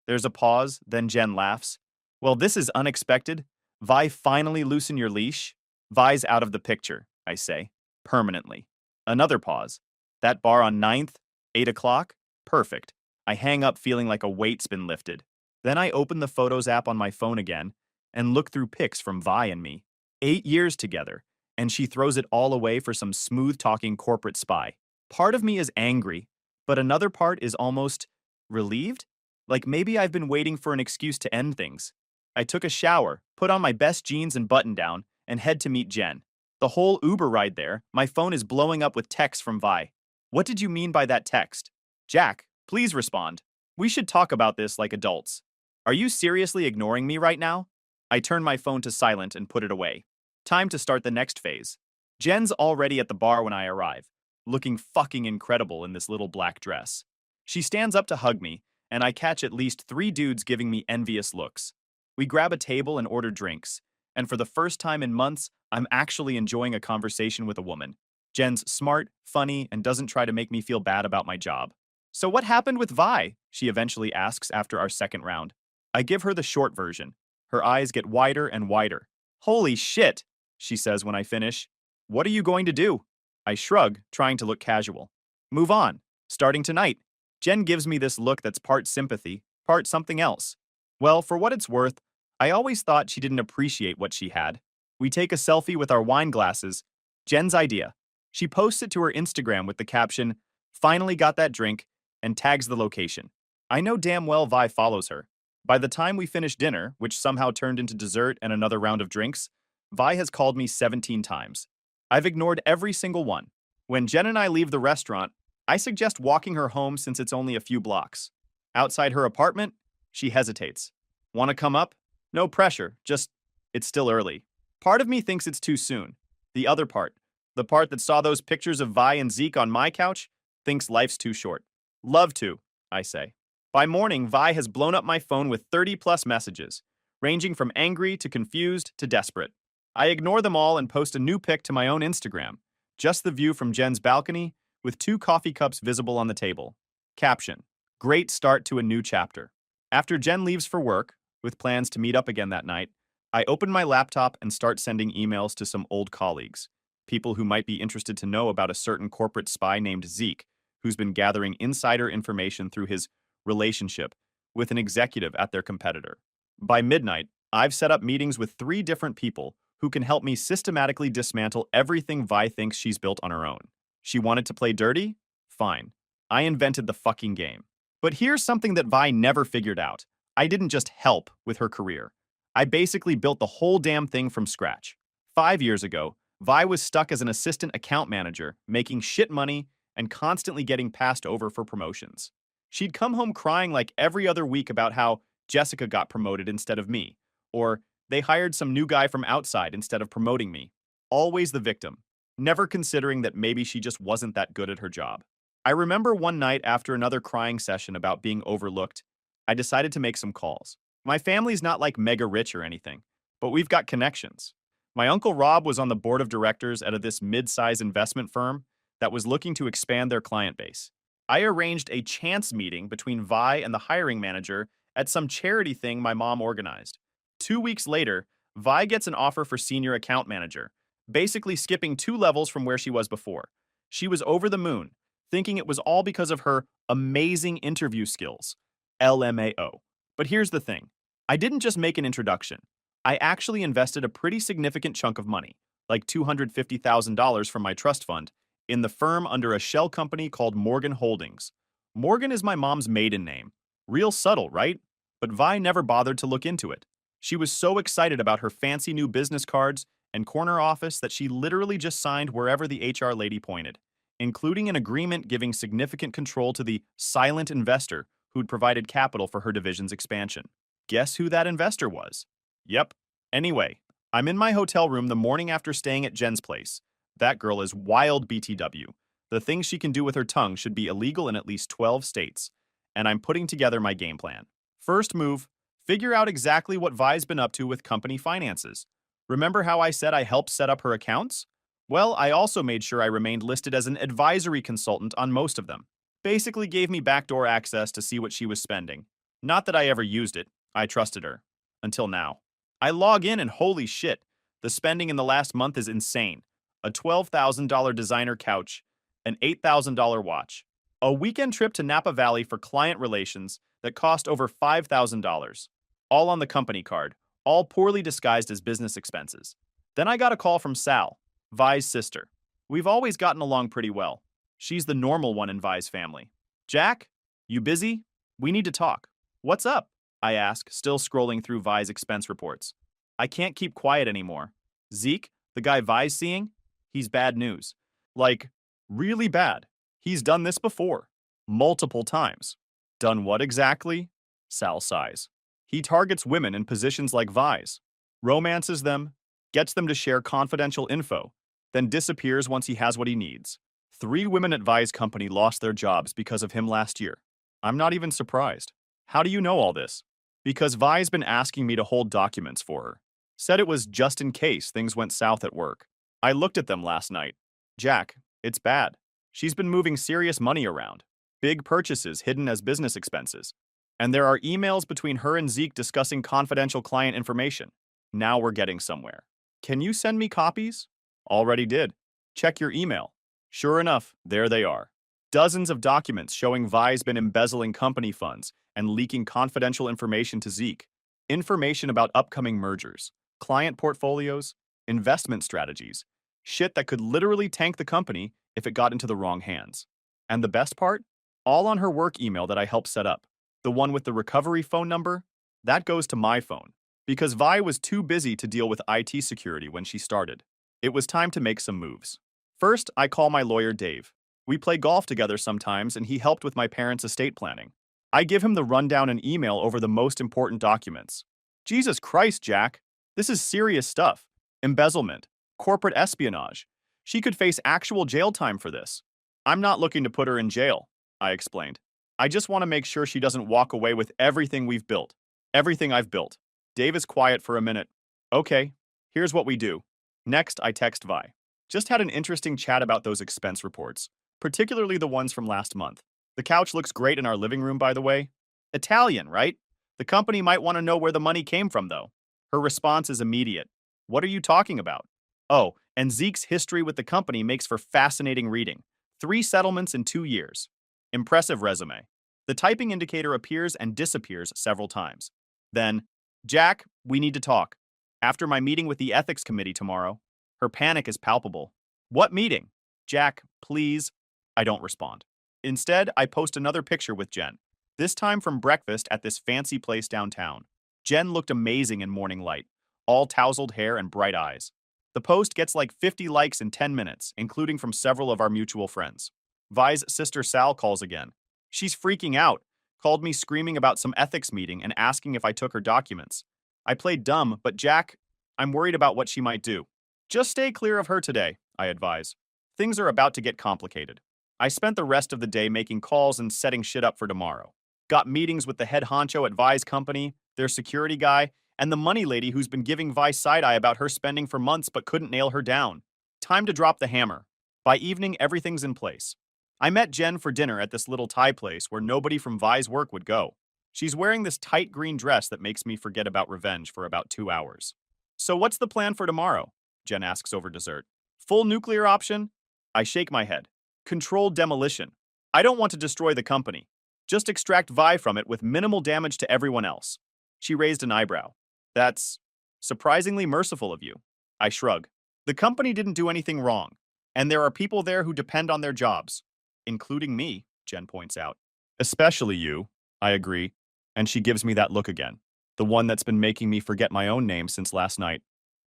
There's a pause, then Jen laughs. "Well, this is unexpected. Vi finally loosen your leash?" "Vi's out of the picture," I say, permanently. Another pause. "That bar on 9th? 8 o'clock? Perfect." I hang up feeling like a weight's been lifted. Then I open the Photos app on my phone again and look through pics from Vi and me. 8 years together, and she throws it all away for some smooth-talking corporate spy. Part of me is angry, but another part is almost relieved? Like maybe I've been waiting for an excuse to end things. I took a shower, put on my best jeans and button-down, and head to meet Jen. The whole Uber ride there, my phone is blowing up with texts from Vi. What did you mean by that text? Jack, please respond. We should talk about this like adults. Are you seriously ignoring me right now? I turn my phone to silent and put it away. Time to start the next phase. Jen's already at the bar when I arrive, looking fucking incredible in this little black dress. She stands up to hug me, and I catch at least 3 dudes giving me envious looks. We grab a table and order drinks, and for the first time in months, I'm actually enjoying a conversation with a woman. Jen's smart, funny, and doesn't try to make me feel bad about my job. So what happened with Vi? She eventually asks after our second round. I give her the short version. Her eyes get wider and wider. Holy shit, she says when I finish. What are you going to do? I shrug, trying to look casual. Move on. Starting tonight. Jen gives me this look that's part sympathy, part something else. Well, for what it's worth, I always thought she didn't appreciate what she had. We take a selfie with our wine glasses. Jen's idea. She posts it to her Instagram with the caption, "Finally got that drink," and tags the location. I know damn well Vi follows her. By the time we finish dinner, which somehow turned into dessert and another round of drinks, Vi has called me 17 times. I've ignored every single one. When Jen and I leave the restaurant, I suggest walking her home since it's only a few blocks. Outside her apartment, she hesitates. Want to come up? No pressure, just, it's still early. Part of me thinks it's too soon. The other part, the part that saw those pictures of Vi and Zeke on my couch, thinks life's too short. Love to, I say. By morning, Vi has blown up my phone with 30-plus messages, ranging from angry to confused to desperate. I ignore them all and post a new pic to my own Instagram, just the view from Jen's balcony, with 2 coffee cups visible on the table. Caption: great start to a new chapter. After Jen leaves for work, with plans to meet up again that night, I open my laptop and start sending emails to some old colleagues, people who might be interested to know about a certain corporate spy named Zeke, who's been gathering insider information through his relationship with an executive at their competitor. By midnight, I've set up meetings with 3 different people who can help me systematically dismantle everything Vi thinks she's built on her own. She wanted to play dirty? Fine. I invented the fucking game. But here's something that Vi never figured out. I didn't just help with her career. I basically built the whole damn thing from scratch. 5 years ago, Vi was stuck as an assistant account manager, making shit money and constantly getting passed over for promotions. She'd come home crying like every other week about how Jessica got promoted instead of me, or they hired some new guy from outside instead of promoting me. Always the victim, never considering that maybe she just wasn't that good at her job. I remember one night after another crying session about being overlooked, I decided to make some calls. My family's not like mega rich or anything, but we've got connections. My uncle Rob was on the board of directors at this mid-size investment firm that was looking to expand their client base. I arranged a chance meeting between Vi and the hiring manager at some charity thing my mom organized. 2 weeks later, Vi gets an offer for senior account manager, basically skipping 2 levels from where she was before. She was over the moon, thinking it was all because of her amazing interview skills. LMAO. But here's the thing. I didn't just make an introduction. I actually invested a pretty significant chunk of money, like $250,000 from my trust fund, in the firm under a shell company called Morgan Holdings. Morgan is my mom's maiden name. Real subtle, right? But Vi never bothered to look into it. She was so excited about her fancy new business cards and corner office that she literally just signed wherever the HR lady pointed, including an agreement giving significant control to the silent investor who'd provided capital for her division's expansion. Guess who that investor was? Yep. Anyway, I'm in my hotel room the morning after staying at Jen's place. That girl is wild BTW. The things she can do with her tongue should be illegal in at least 12 states. And I'm putting together my game plan. First move, figure out exactly what Vi's been up to with company finances. Remember how I said I helped set up her accounts? Well, I also made sure I remained listed as an advisory consultant on most of them. Basically gave me backdoor access to see what she was spending. Not that I ever used it. I trusted her. Until now. I log in and holy shit, the spending in the last month is insane. A $12,000 designer couch, an $8,000 watch, a weekend trip to Napa Valley for client relations that cost over $5,000. All on the company card, all poorly disguised as business expenses. Then I got a call from Sal, Vi's sister. We've always gotten along pretty well. She's the normal one in Vi's family. Jack, you busy? We need to talk. What's up? I ask, still scrolling through Vi's expense reports. I can't keep quiet anymore. Zeke, the guy Vi's seeing, he's bad news. Like, really bad. He's done this before. Multiple times. Done what exactly? Sal sighs. He targets women in positions like Vi's, romances them, gets them to share confidential info, then disappears once he has what he needs. 3 women at Vi's company lost their jobs because of him last year. I'm not even surprised. How do you know all this? Because Vi's been asking me to hold documents for her. Said it was just in case things went south at work. I looked at them last night. Jack, it's bad. She's been moving serious money around. Big purchases hidden as business expenses. And there are emails between her and Zeke discussing confidential client information. Now we're getting somewhere. Can you send me copies? Already did. Check your email. Sure enough, there they are. Dozens of documents showing Vi's been embezzling company funds and leaking confidential information to Zeke. Information about upcoming mergers, client portfolios, investment strategies. Shit that could literally tank the company if it got into the wrong hands. And the best part? All on her work email that I helped set up. The one with the recovery phone number? That goes to my phone. Because Vi was too busy to deal with IT security when she started. It was time to make some moves. First, I call my lawyer Dave. We play golf together sometimes and he helped with my parents' estate planning. I give him the rundown and email over the most important documents. Jesus Christ, Jack. This is serious stuff. Embezzlement. Corporate espionage. She could face actual jail time for this. I'm not looking to put her in jail, I explained. I just want to make sure she doesn't walk away with everything we've built. Everything I've built. Dave is quiet for a minute. Okay, here's what we do. Next, I text Vi. Just had an interesting chat about those expense reports, particularly the ones from last month. The couch looks great in our living room, by the way. Italian, right? The company might want to know where the money came from, though. Her response is immediate. What are you talking about? Oh, and Zeke's history with the company makes for fascinating reading. 3 settlements in 2 years. Impressive resume. The typing indicator appears and disappears several times. Then, Jack, we need to talk. After my meeting with the ethics committee tomorrow. Her panic is palpable. What meeting? Jack, please. I don't respond. Instead, I post another picture with Jen. This time from breakfast at this fancy place downtown. Jen looked amazing in morning light, all tousled hair and bright eyes. The post gets like 50 likes in 10 minutes, including from several of our mutual friends. Vi's sister Sal calls again. She's freaking out, called me screaming about some ethics meeting and asking if I took her documents. I played dumb, but Jack, I'm worried about what she might do. Just stay clear of her today, I advise. Things are about to get complicated. I spent the rest of the day making calls and setting shit up for tomorrow. Got meetings with the head honcho at Vi's company, their security guy, and the money lady who's been giving Vi side-eye about her spending for months but couldn't nail her down. Time to drop the hammer. By evening, everything's in place. I met Jen for dinner at this little Thai place where nobody from Vi's work would go. She's wearing this tight green dress that makes me forget about revenge for about 2 hours. So what's the plan for tomorrow? Jen asks over dessert. Full nuclear option? I shake my head. Controlled demolition. I don't want to destroy the company. Just extract Vi from it with minimal damage to everyone else. She raised an eyebrow. That's surprisingly merciful of you. I shrug. The company didn't do anything wrong, and there are people there who depend on their jobs. Including me, Jen points out. Especially you, I agree, and she gives me that look again. The one that's been making me forget my own name since last night.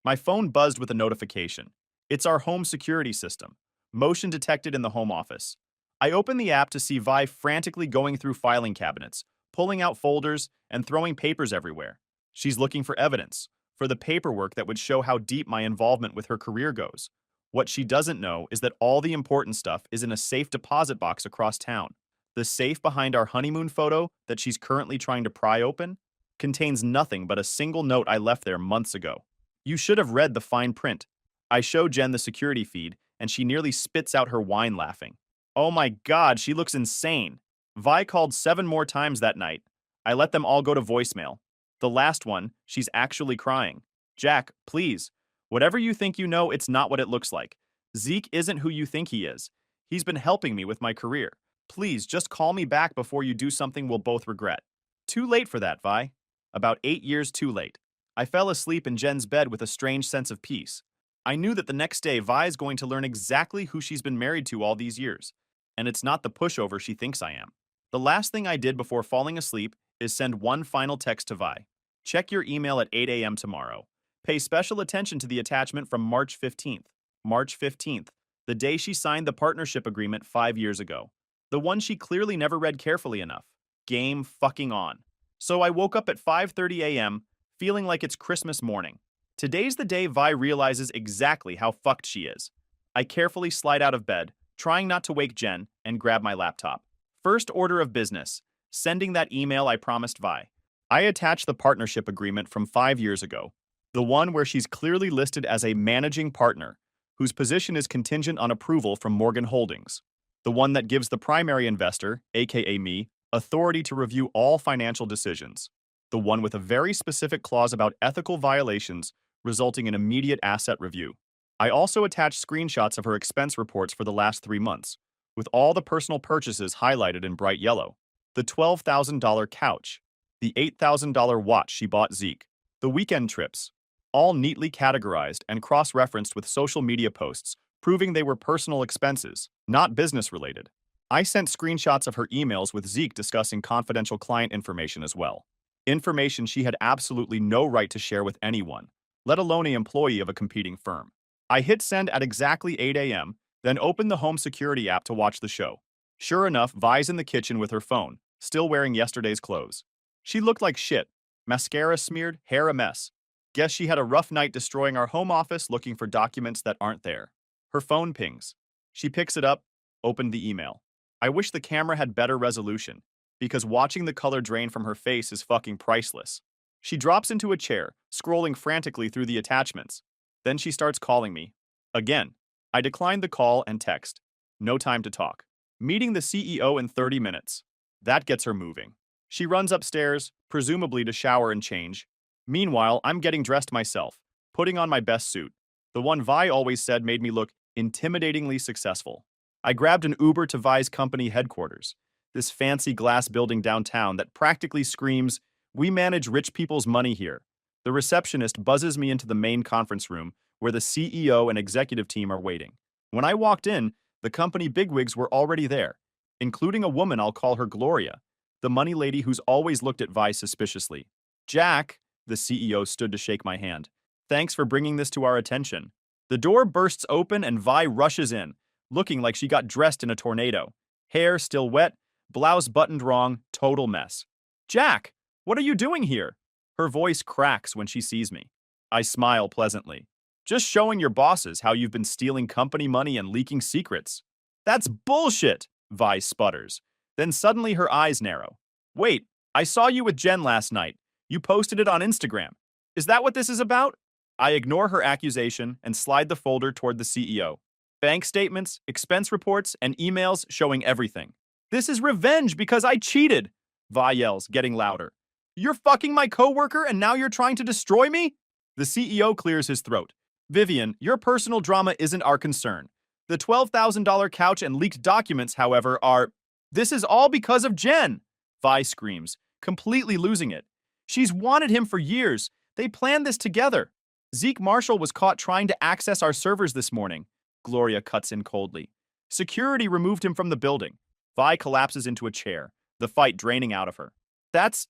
My phone buzzed with a notification. It's our home security system. Motion detected in the home office. I open the app to see Vi frantically going through filing cabinets, pulling out folders, and throwing papers everywhere. She's looking for evidence, for the paperwork that would show how deep my involvement with her career goes. What she doesn't know is that all the important stuff is in a safe deposit box across town. The safe behind our honeymoon photo that she's currently trying to pry open contains nothing but a single note I left there months ago. You should have read the fine print. I show Jen the security feed, and she nearly spits out her wine laughing. Oh my God, she looks insane. Vi called 7 more times that night. I let them all go to voicemail. The last one, she's actually crying. Jack, please. Whatever you think you know, it's not what it looks like. Zeke isn't who you think he is. He's been helping me with my career. Please, just call me back before you do something we'll both regret. Too late for that, Vi. About 8 years too late. I fell asleep in Jen's bed with a strange sense of peace. I knew that the next day Vi's going to learn exactly who she's been married to all these years. And it's not the pushover she thinks I am. The last thing I did before falling asleep is send one final text to Vi. Check your email at 8 a.m. tomorrow. Pay special attention to the attachment from March 15th. March 15th. The day she signed the partnership agreement 5 years ago. The one she clearly never read carefully enough. Game fucking on. So I woke up at 5:30 a.m., feeling like it's Christmas morning. Today's the day Vi realizes exactly how fucked she is. I carefully slide out of bed, trying not to wake Jen, and grab my laptop. First order of business, sending that email I promised Vi. I attach the partnership agreement from 5 years ago, the one where she's clearly listed as a managing partner, whose position is contingent on approval from Morgan Holdings, the one that gives the primary investor, aka me, authority to review all financial decisions, the one with a very specific clause about ethical violations resulting in immediate asset review. I also attach screenshots of her expense reports for the last 3 months, with all the personal purchases highlighted in bright yellow. The $12,000 couch, the $8,000 watch she bought Zeke, the weekend trips, all neatly categorized and cross-referenced with social media posts proving they were personal expenses, not business-related. I sent screenshots of her emails with Zeke discussing confidential client information as well. Information she had absolutely no right to share with anyone, let alone an employee of a competing firm. I hit send at exactly 8 a.m., then opened the home security app to watch the show. Sure enough, Vi's in the kitchen with her phone, still wearing yesterday's clothes. She looked like shit. Mascara smeared, hair a mess. Guess she had a rough night destroying our home office looking for documents that aren't there. Her phone pings. She picks it up, opened the email. I wish the camera had better resolution, because watching the color drain from her face is fucking priceless. She drops into a chair, scrolling frantically through the attachments. Then she starts calling me. Again. I declined the call and text. No time to talk. Meeting the CEO in 30 minutes. That gets her moving. She runs upstairs, presumably to shower and change. Meanwhile, I'm getting dressed myself, putting on my best suit, the one Vi always said made me look intimidatingly successful. I grabbed an Uber to Vi's company headquarters, this fancy glass building downtown that practically screams, "We manage rich people's money here." The receptionist buzzes me into the main conference room where the CEO and executive team are waiting. When I walked in, the company bigwigs were already there, including a woman I'll call her Gloria, the money lady who's always looked at Vi suspiciously. "Jack," the CEO stood to shake my hand. "Thanks for bringing this to our attention." The door bursts open and Vi rushes in, looking like she got dressed in a tornado. Hair still wet, blouse buttoned wrong, total mess. "Jack, what are you doing here?" Her voice cracks when she sees me. I smile pleasantly. "Just showing your bosses how you've been stealing company money and leaking secrets." "That's bullshit," Vi sputters. Then suddenly her eyes narrow. "Wait, I saw you with Jen last night. You posted it on Instagram. Is that what this is about?" I ignore her accusation and slide the folder toward the CEO. Bank statements, expense reports, and emails showing everything. "This is revenge because I cheated," Vi yells, getting louder. "You're fucking my coworker and now you're trying to destroy me?" The CEO clears his throat. "Vivian, your personal drama isn't our concern. The $12,000 couch and leaked documents, however, are... This is all because of Jen!" Vi screams, completely losing it. "She's wanted him for years. They planned this together. Zeke Marshall was caught trying to access our servers this morning." Gloria cuts in coldly. "Security removed him from the building." Vi collapses into a chair, the fight draining out of her. That's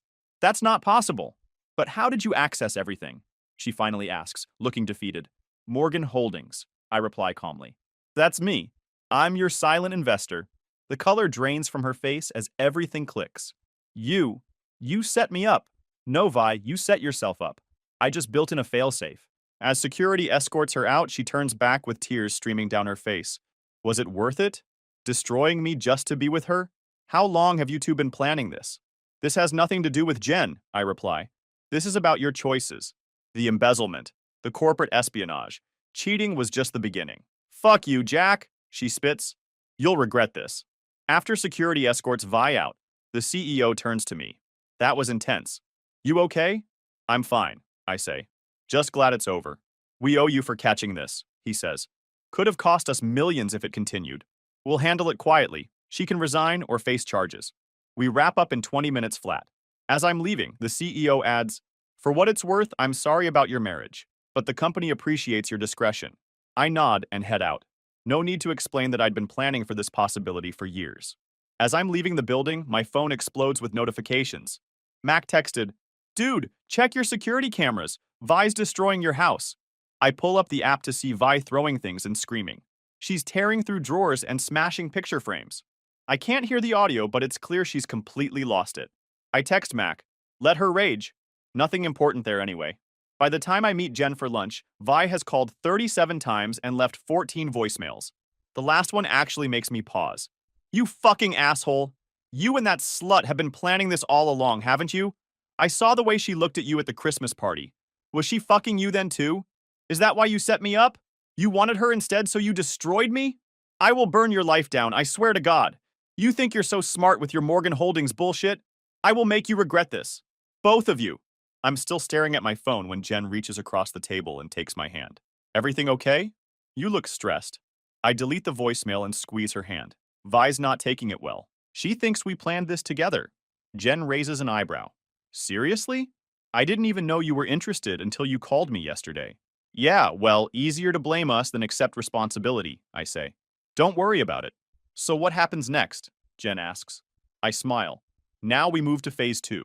not possible." "But how did you access everything?" she finally asks, looking defeated. "Morgan Holdings," I reply calmly. "That's me. I'm your silent investor." The color drains from her face as everything clicks. You set me up." "No, Vi, you set yourself up. I just built in a failsafe." As security escorts her out, she turns back with tears streaming down her face. "Was it worth it? Destroying me just to be with her? How long have you two been planning this?" "This has nothing to do with Jen," I reply. "This is about your choices. The embezzlement, the corporate espionage. Cheating was just the beginning." "Fuck you, Jack," she spits. "You'll regret this." After security escorts Vi out, the CEO turns to me. "That was intense. You okay?" "I'm fine," I say. "Just glad it's over." "We owe you for catching this," he says. "Could have cost us millions if it continued. We'll handle it quietly. She can resign or face charges." We wrap up in 20 minutes flat. As I'm leaving, the CEO adds, "For what it's worth, I'm sorry about your marriage, but the company appreciates your discretion." I nod and head out. No need to explain that I'd been planning for this possibility for years. As I'm leaving the building, my phone explodes with notifications. Mac texted, "Dude, check your security cameras. Vi's destroying your house." I pull up the app to see Vi throwing things and screaming. She's tearing through drawers and smashing picture frames. I can't hear the audio, but it's clear she's completely lost it. I text Mac. Let her rage. Nothing important there anyway. By the time I meet Jen for lunch, Vi has called 37 times and left 14 voicemails. The last one actually makes me pause. You fucking asshole. You and that slut have been planning this all along, haven't you? I saw the way she looked at you at the Christmas party. Was she fucking you then too? Is that why you set me up? You wanted her instead, so you destroyed me? I will burn your life down, I swear to God. You think you're so smart with your Morgan Holdings bullshit? I will make you regret this. Both of you. I'm still staring at my phone when Jen reaches across the table and takes my hand. Everything okay? You look stressed. I delete the voicemail and squeeze her hand. Vi's not taking it well. She thinks we planned this together. Jen raises an eyebrow. Seriously? I didn't even know you were interested until you called me yesterday. Yeah, well, easier to blame us than accept responsibility, I say. Don't worry about it. So what happens next? Jen asks. I smile. Now we move to phase 2.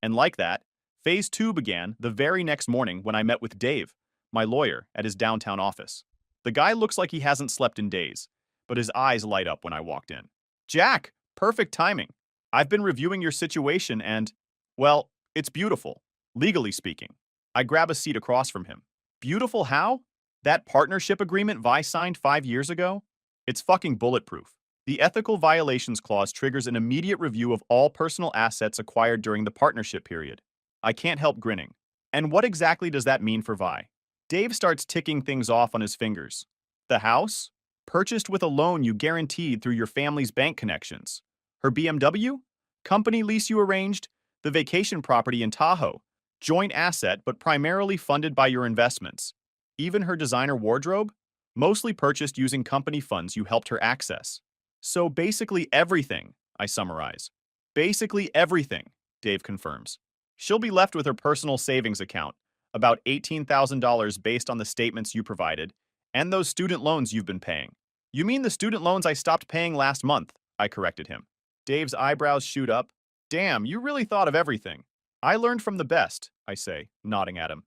And like that, phase 2 began the very next morning when I met with Dave, my lawyer, at his downtown office. The guy looks like he hasn't slept in days, but his eyes light up when I walked in. Jack, perfect timing. I've been reviewing your situation and, well, it's beautiful, legally speaking. I grab a seat across from him. Beautiful how? That partnership agreement Vi signed 5 years ago? It's fucking bulletproof. The ethical violations clause triggers an immediate review of all personal assets acquired during the partnership period. I can't help grinning. And what exactly does that mean for Vi? Dave starts ticking things off on his fingers. The house? Purchased with a loan you guaranteed through your family's bank connections. Her BMW? Company lease you arranged? The vacation property in Tahoe? Joint asset, but primarily funded by your investments. Even her designer wardrobe? Mostly purchased using company funds you helped her access. So basically everything, I summarize. Basically everything, Dave confirms. She'll be left with her personal savings account, about $18,000 based on the statements you provided, and those student loans you've been paying. You mean the student loans I stopped paying last month, I corrected him. Dave's eyebrows shoot up. Damn, you really thought of everything. I learned from the best, I say, nodding at him.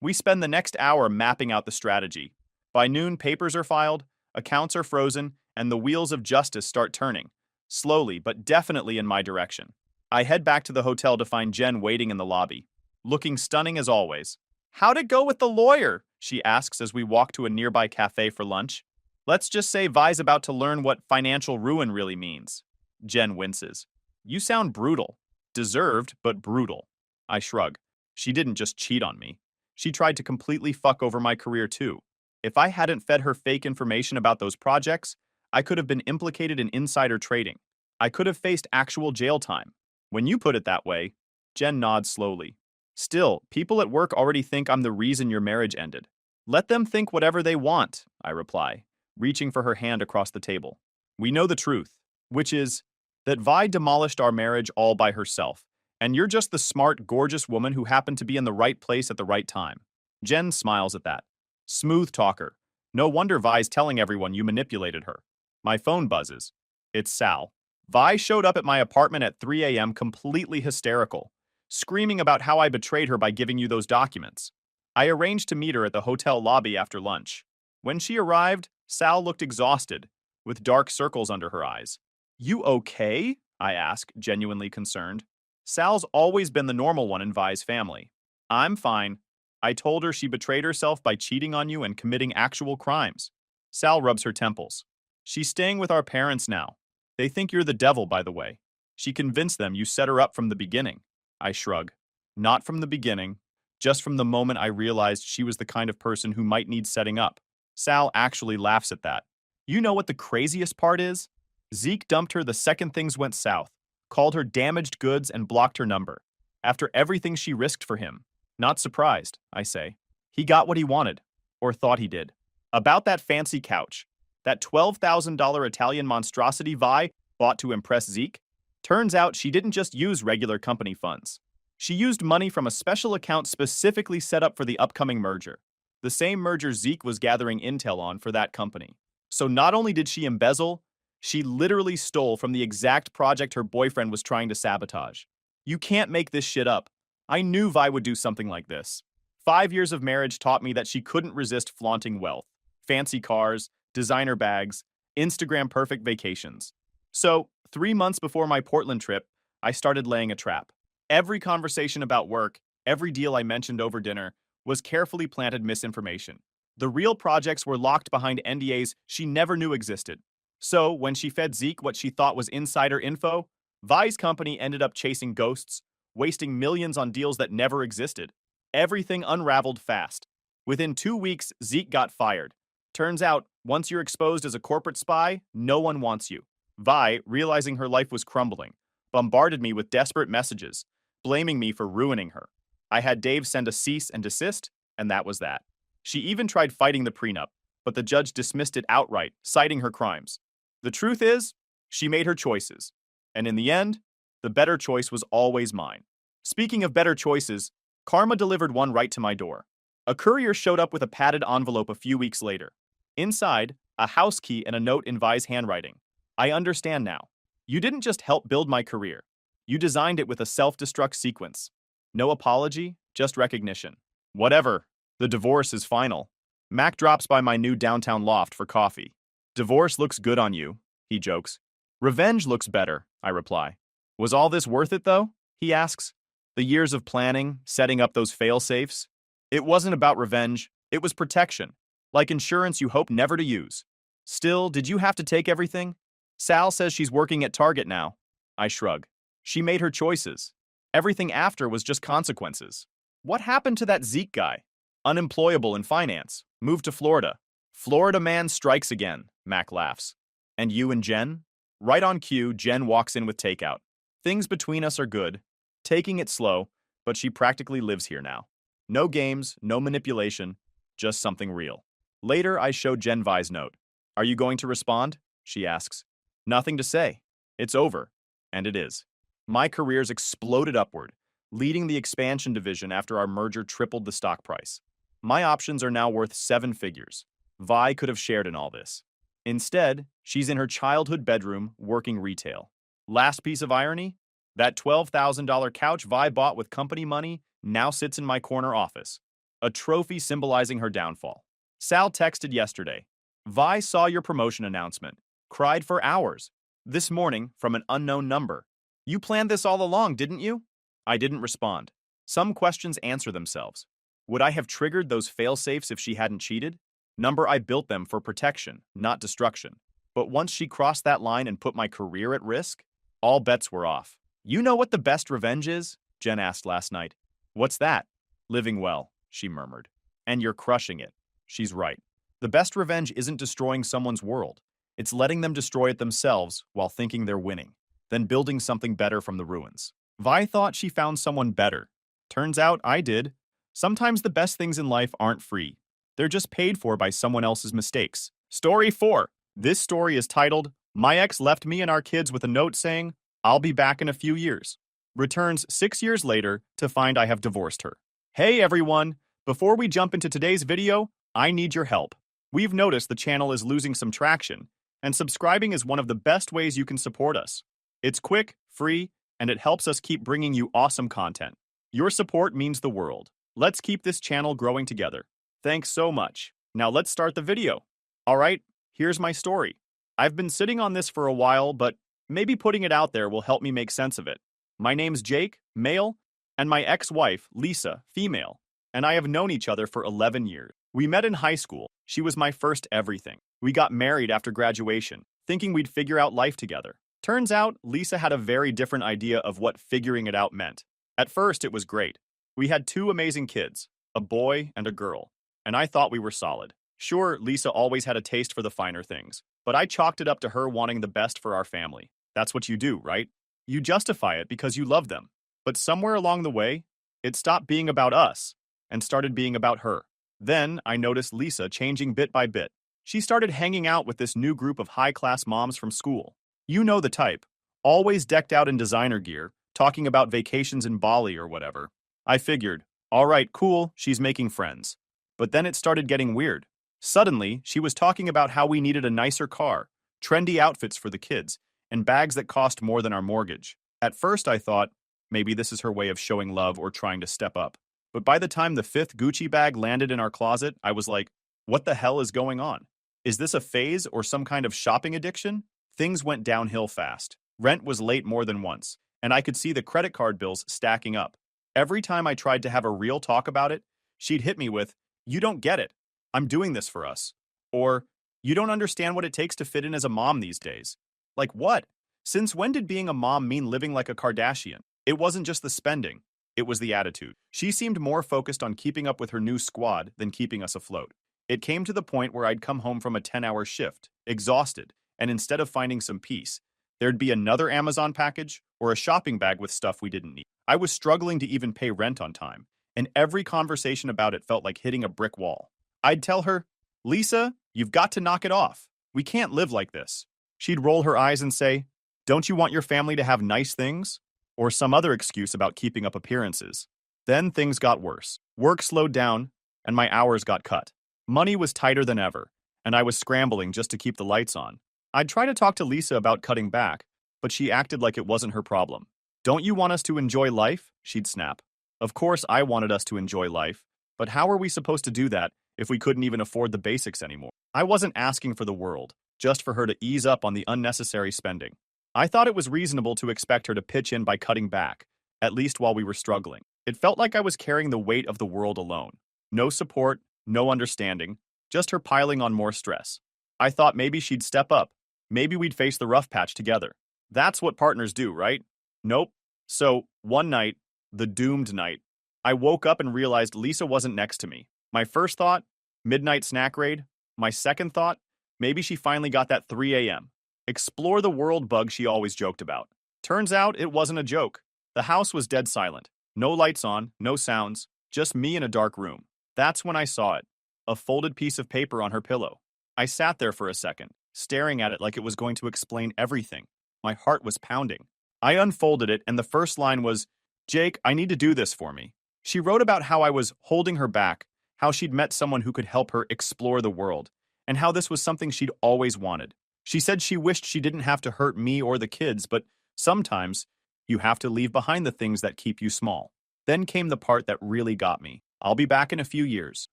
We spend the next hour mapping out the strategy. By noon, papers are filed, accounts are frozen, and the wheels of justice start turning, slowly but definitely in my direction. I head back to the hotel to find Jen waiting in the lobby, looking stunning as always. How'd it go with the lawyer? She asks as we walk to a nearby cafe for lunch. Let's just say Vi's about to learn what financial ruin really means. Jen winces. You sound brutal. Deserved, but brutal. I shrug. She didn't just cheat on me. She tried to completely fuck over my career too. If I hadn't fed her fake information about those projects, I could have been implicated in insider trading. I could have faced actual jail time. When you put it that way, Jen nods slowly. Still, people at work already think I'm the reason your marriage ended. Let them think whatever they want, I reply, reaching for her hand across the table. We know the truth, which is that Vi demolished our marriage all by herself, and you're just the smart, gorgeous woman who happened to be in the right place at the right time. Jen smiles at that. Smooth talker. No wonder Vi's telling everyone you manipulated her. My phone buzzes. It's Sal. Vi showed up at my apartment at 3 a.m. completely hysterical, screaming about how I betrayed her by giving you those documents. I arranged to meet her at the hotel lobby after lunch. When she arrived, Sal looked exhausted, with dark circles under her eyes. You okay? I ask, genuinely concerned. Sal's always been the normal one in Vi's family. I'm fine. I told her she betrayed herself by cheating on you and committing actual crimes. Sal rubs her temples. She's staying with our parents now. They think you're the devil, by the way. She convinced them you set her up from the beginning. I shrug. Not from the beginning, just from the moment I realized she was the kind of person who might need setting up. Sal actually laughs at that. You know what the craziest part is? Zeke dumped her the second things went south, called her damaged goods and blocked her number. After everything she risked for him. Not surprised, I say. He got what he wanted, or thought he did. About that fancy couch, that $12,000 Italian monstrosity Vi bought to impress Zeke, turns out she didn't just use regular company funds. She used money from a special account specifically set up for the upcoming merger, the same merger Zeke was gathering intel on for that company. So not only did she embezzle, she literally stole from the exact project her boyfriend was trying to sabotage. You can't make this shit up. I knew Vi would do something like this. 5 years of marriage taught me that she couldn't resist flaunting wealth, fancy cars, designer bags, Instagram-perfect vacations. So, 3 months before my Portland trip, I started laying a trap. Every conversation about work, every deal I mentioned over dinner, was carefully planted misinformation. The real projects were locked behind NDAs she never knew existed. So, when she fed Zeke what she thought was insider info, Vi's company ended up chasing ghosts, wasting millions on deals that never existed. Everything unraveled fast. Within 2 weeks, Zeke got fired. Turns out, once you're exposed as a corporate spy, no one wants you. Vi, realizing her life was crumbling, bombarded me with desperate messages, blaming me for ruining her. I had Dave send a cease and desist, and that was that. She even tried fighting the prenup, but the judge dismissed it outright, citing her crimes. The truth is, she made her choices. And in the end, the better choice was always mine. Speaking of better choices, karma delivered one right to my door. A courier showed up with a padded envelope a few weeks later. Inside, a house key and a note in Vi's handwriting. I understand now. You didn't just help build my career. You designed it with a self-destruct sequence. No apology, just recognition. Whatever. The divorce is final. Mac drops by my new downtown loft for coffee. Divorce looks good on you, he jokes. Revenge looks better, I reply. Was all this worth it, though? He asks. The years of planning, setting up those fail-safes? It wasn't about revenge, it was protection. Like insurance you hope never to use. Still, did you have to take everything? Sal says she's working at Target now. I shrug. She made her choices. Everything after was just consequences. What happened to that Zeke guy? Unemployable in finance. Moved to Florida. Florida man strikes again, Mac laughs. And you and Jen? Right on cue, Jen walks in with takeout. Things between us are good. Taking it slow, but she practically lives here now. No games, no manipulation, just something real. Later, I show Jen Vi's note. Are you going to respond? She asks. Nothing to say. It's over. And it is. My career's exploded upward, leading the expansion division after our merger tripled the stock price. My options are now worth 7 figures. Vi could have shared in all this. Instead, she's in her childhood bedroom working retail. Last piece of irony? That $12,000 couch Vi bought with company money now sits in my corner office. A trophy symbolizing her downfall. Sal texted yesterday. Vi saw your promotion announcement. Cried for hours. This morning, from an unknown number. You planned this all along, didn't you? I didn't respond. Some questions answer themselves. Would I have triggered those fail-safes if she hadn't cheated? Number I built them for protection, not destruction. But once she crossed that line and put my career at risk, all bets were off. You know what the best revenge is? Jen asked last night. What's that? Living well, she murmured. And you're crushing it. She's right. The best revenge isn't destroying someone's world. It's letting them destroy it themselves while thinking they're winning, then building something better from the ruins. Vi thought she found someone better. Turns out I did. Sometimes the best things in life aren't free. They're just paid for by someone else's mistakes. Story 4. This story is titled, My Ex Left Me and Our Kids with a Note saying, I'll be back in a few years. Returns 6 years later to find I have divorced her. Hey everyone! Before we jump into today's video, I need your help. We've noticed the channel is losing some traction, and subscribing is one of the best ways you can support us. It's quick, free, and it helps us keep bringing you awesome content. Your support means the world. Let's keep this channel growing together. Thanks so much. Now let's start the video. Alright, here's my story. I've been sitting on this for a while, but maybe putting it out there will help me make sense of it. My name's Jake, male, and my ex-wife, Lisa, female, and I have known each other for 11 years. We met in high school. She was my first everything. We got married after graduation, thinking we'd figure out life together. Turns out, Lisa had a very different idea of what figuring it out meant. At first, it was great. We had 2 amazing kids, a boy and a girl, and I thought we were solid. Sure, Lisa always had a taste for the finer things, but I chalked it up to her wanting the best for our family. That's what you do, right? You justify it because you love them. But somewhere along the way, it stopped being about us and started being about her. Then I noticed Lisa changing bit by bit. She started hanging out with this new group of high-class moms from school. You know the type, always decked out in designer gear, talking about vacations in Bali or whatever. I figured, all right, cool, she's making friends. But then it started getting weird. Suddenly, she was talking about how we needed a nicer car, trendy outfits for the kids, and bags that cost more than our mortgage. At first I thought, maybe this is her way of showing love or trying to step up. But by the time the 5th Gucci bag landed in our closet, I was like, what the hell is going on? Is this a phase or some kind of shopping addiction? Things went downhill fast. Rent was late more than once, and I could see the credit card bills stacking up. Every time I tried to have a real talk about it, she'd hit me with, "You don't get it. I'm doing this for us." Or, "You don't understand what it takes to fit in as a mom these days." Like what? Since when did being a mom mean living like a Kardashian? It wasn't just the spending, it was the attitude. She seemed more focused on keeping up with her new squad than keeping us afloat. It came to the point where I'd come home from a 10-hour shift, exhausted, and instead of finding some peace, there'd be another Amazon package or a shopping bag with stuff we didn't need. I was struggling to even pay rent on time, and every conversation about it felt like hitting a brick wall. I'd tell her, "Lisa, you've got to knock it off. We can't live like this." She'd roll her eyes and say, "Don't you want your family to have nice things?" Or some other excuse about keeping up appearances. Then things got worse. Work slowed down, and my hours got cut. Money was tighter than ever, and I was scrambling just to keep the lights on. I'd try to talk to Lisa about cutting back, but she acted like it wasn't her problem. "Don't you want us to enjoy life?" she'd snap. Of course I wanted us to enjoy life, but how are we supposed to do that if we couldn't even afford the basics anymore? I wasn't asking for the world, just for her to ease up on the unnecessary spending. I thought it was reasonable to expect her to pitch in by cutting back, at least while we were struggling. It felt like I was carrying the weight of the world alone. No support, no understanding, just her piling on more stress. I thought maybe she'd step up. Maybe we'd face the rough patch together. That's what partners do, right? Nope. So, one night, the doomed night, I woke up and realized Lisa wasn't next to me. My first thought, midnight snack raid. My second thought, maybe she finally got that 3 a.m. explore the world bug she always joked about. Turns out it wasn't a joke. The house was dead silent. No lights on, no sounds, just me in a dark room. That's when I saw it. A folded piece of paper on her pillow. I sat there for a second, staring at it like it was going to explain everything. My heart was pounding. I unfolded it, and the first line was, "Jake, I need to do this for me." She wrote about how I was holding her back, how she'd met someone who could help her explore the world, and how this was something she'd always wanted. She said she wished she didn't have to hurt me or the kids, but sometimes you have to leave behind the things that keep you small. Then came the part that really got me. I'll be back in a few years.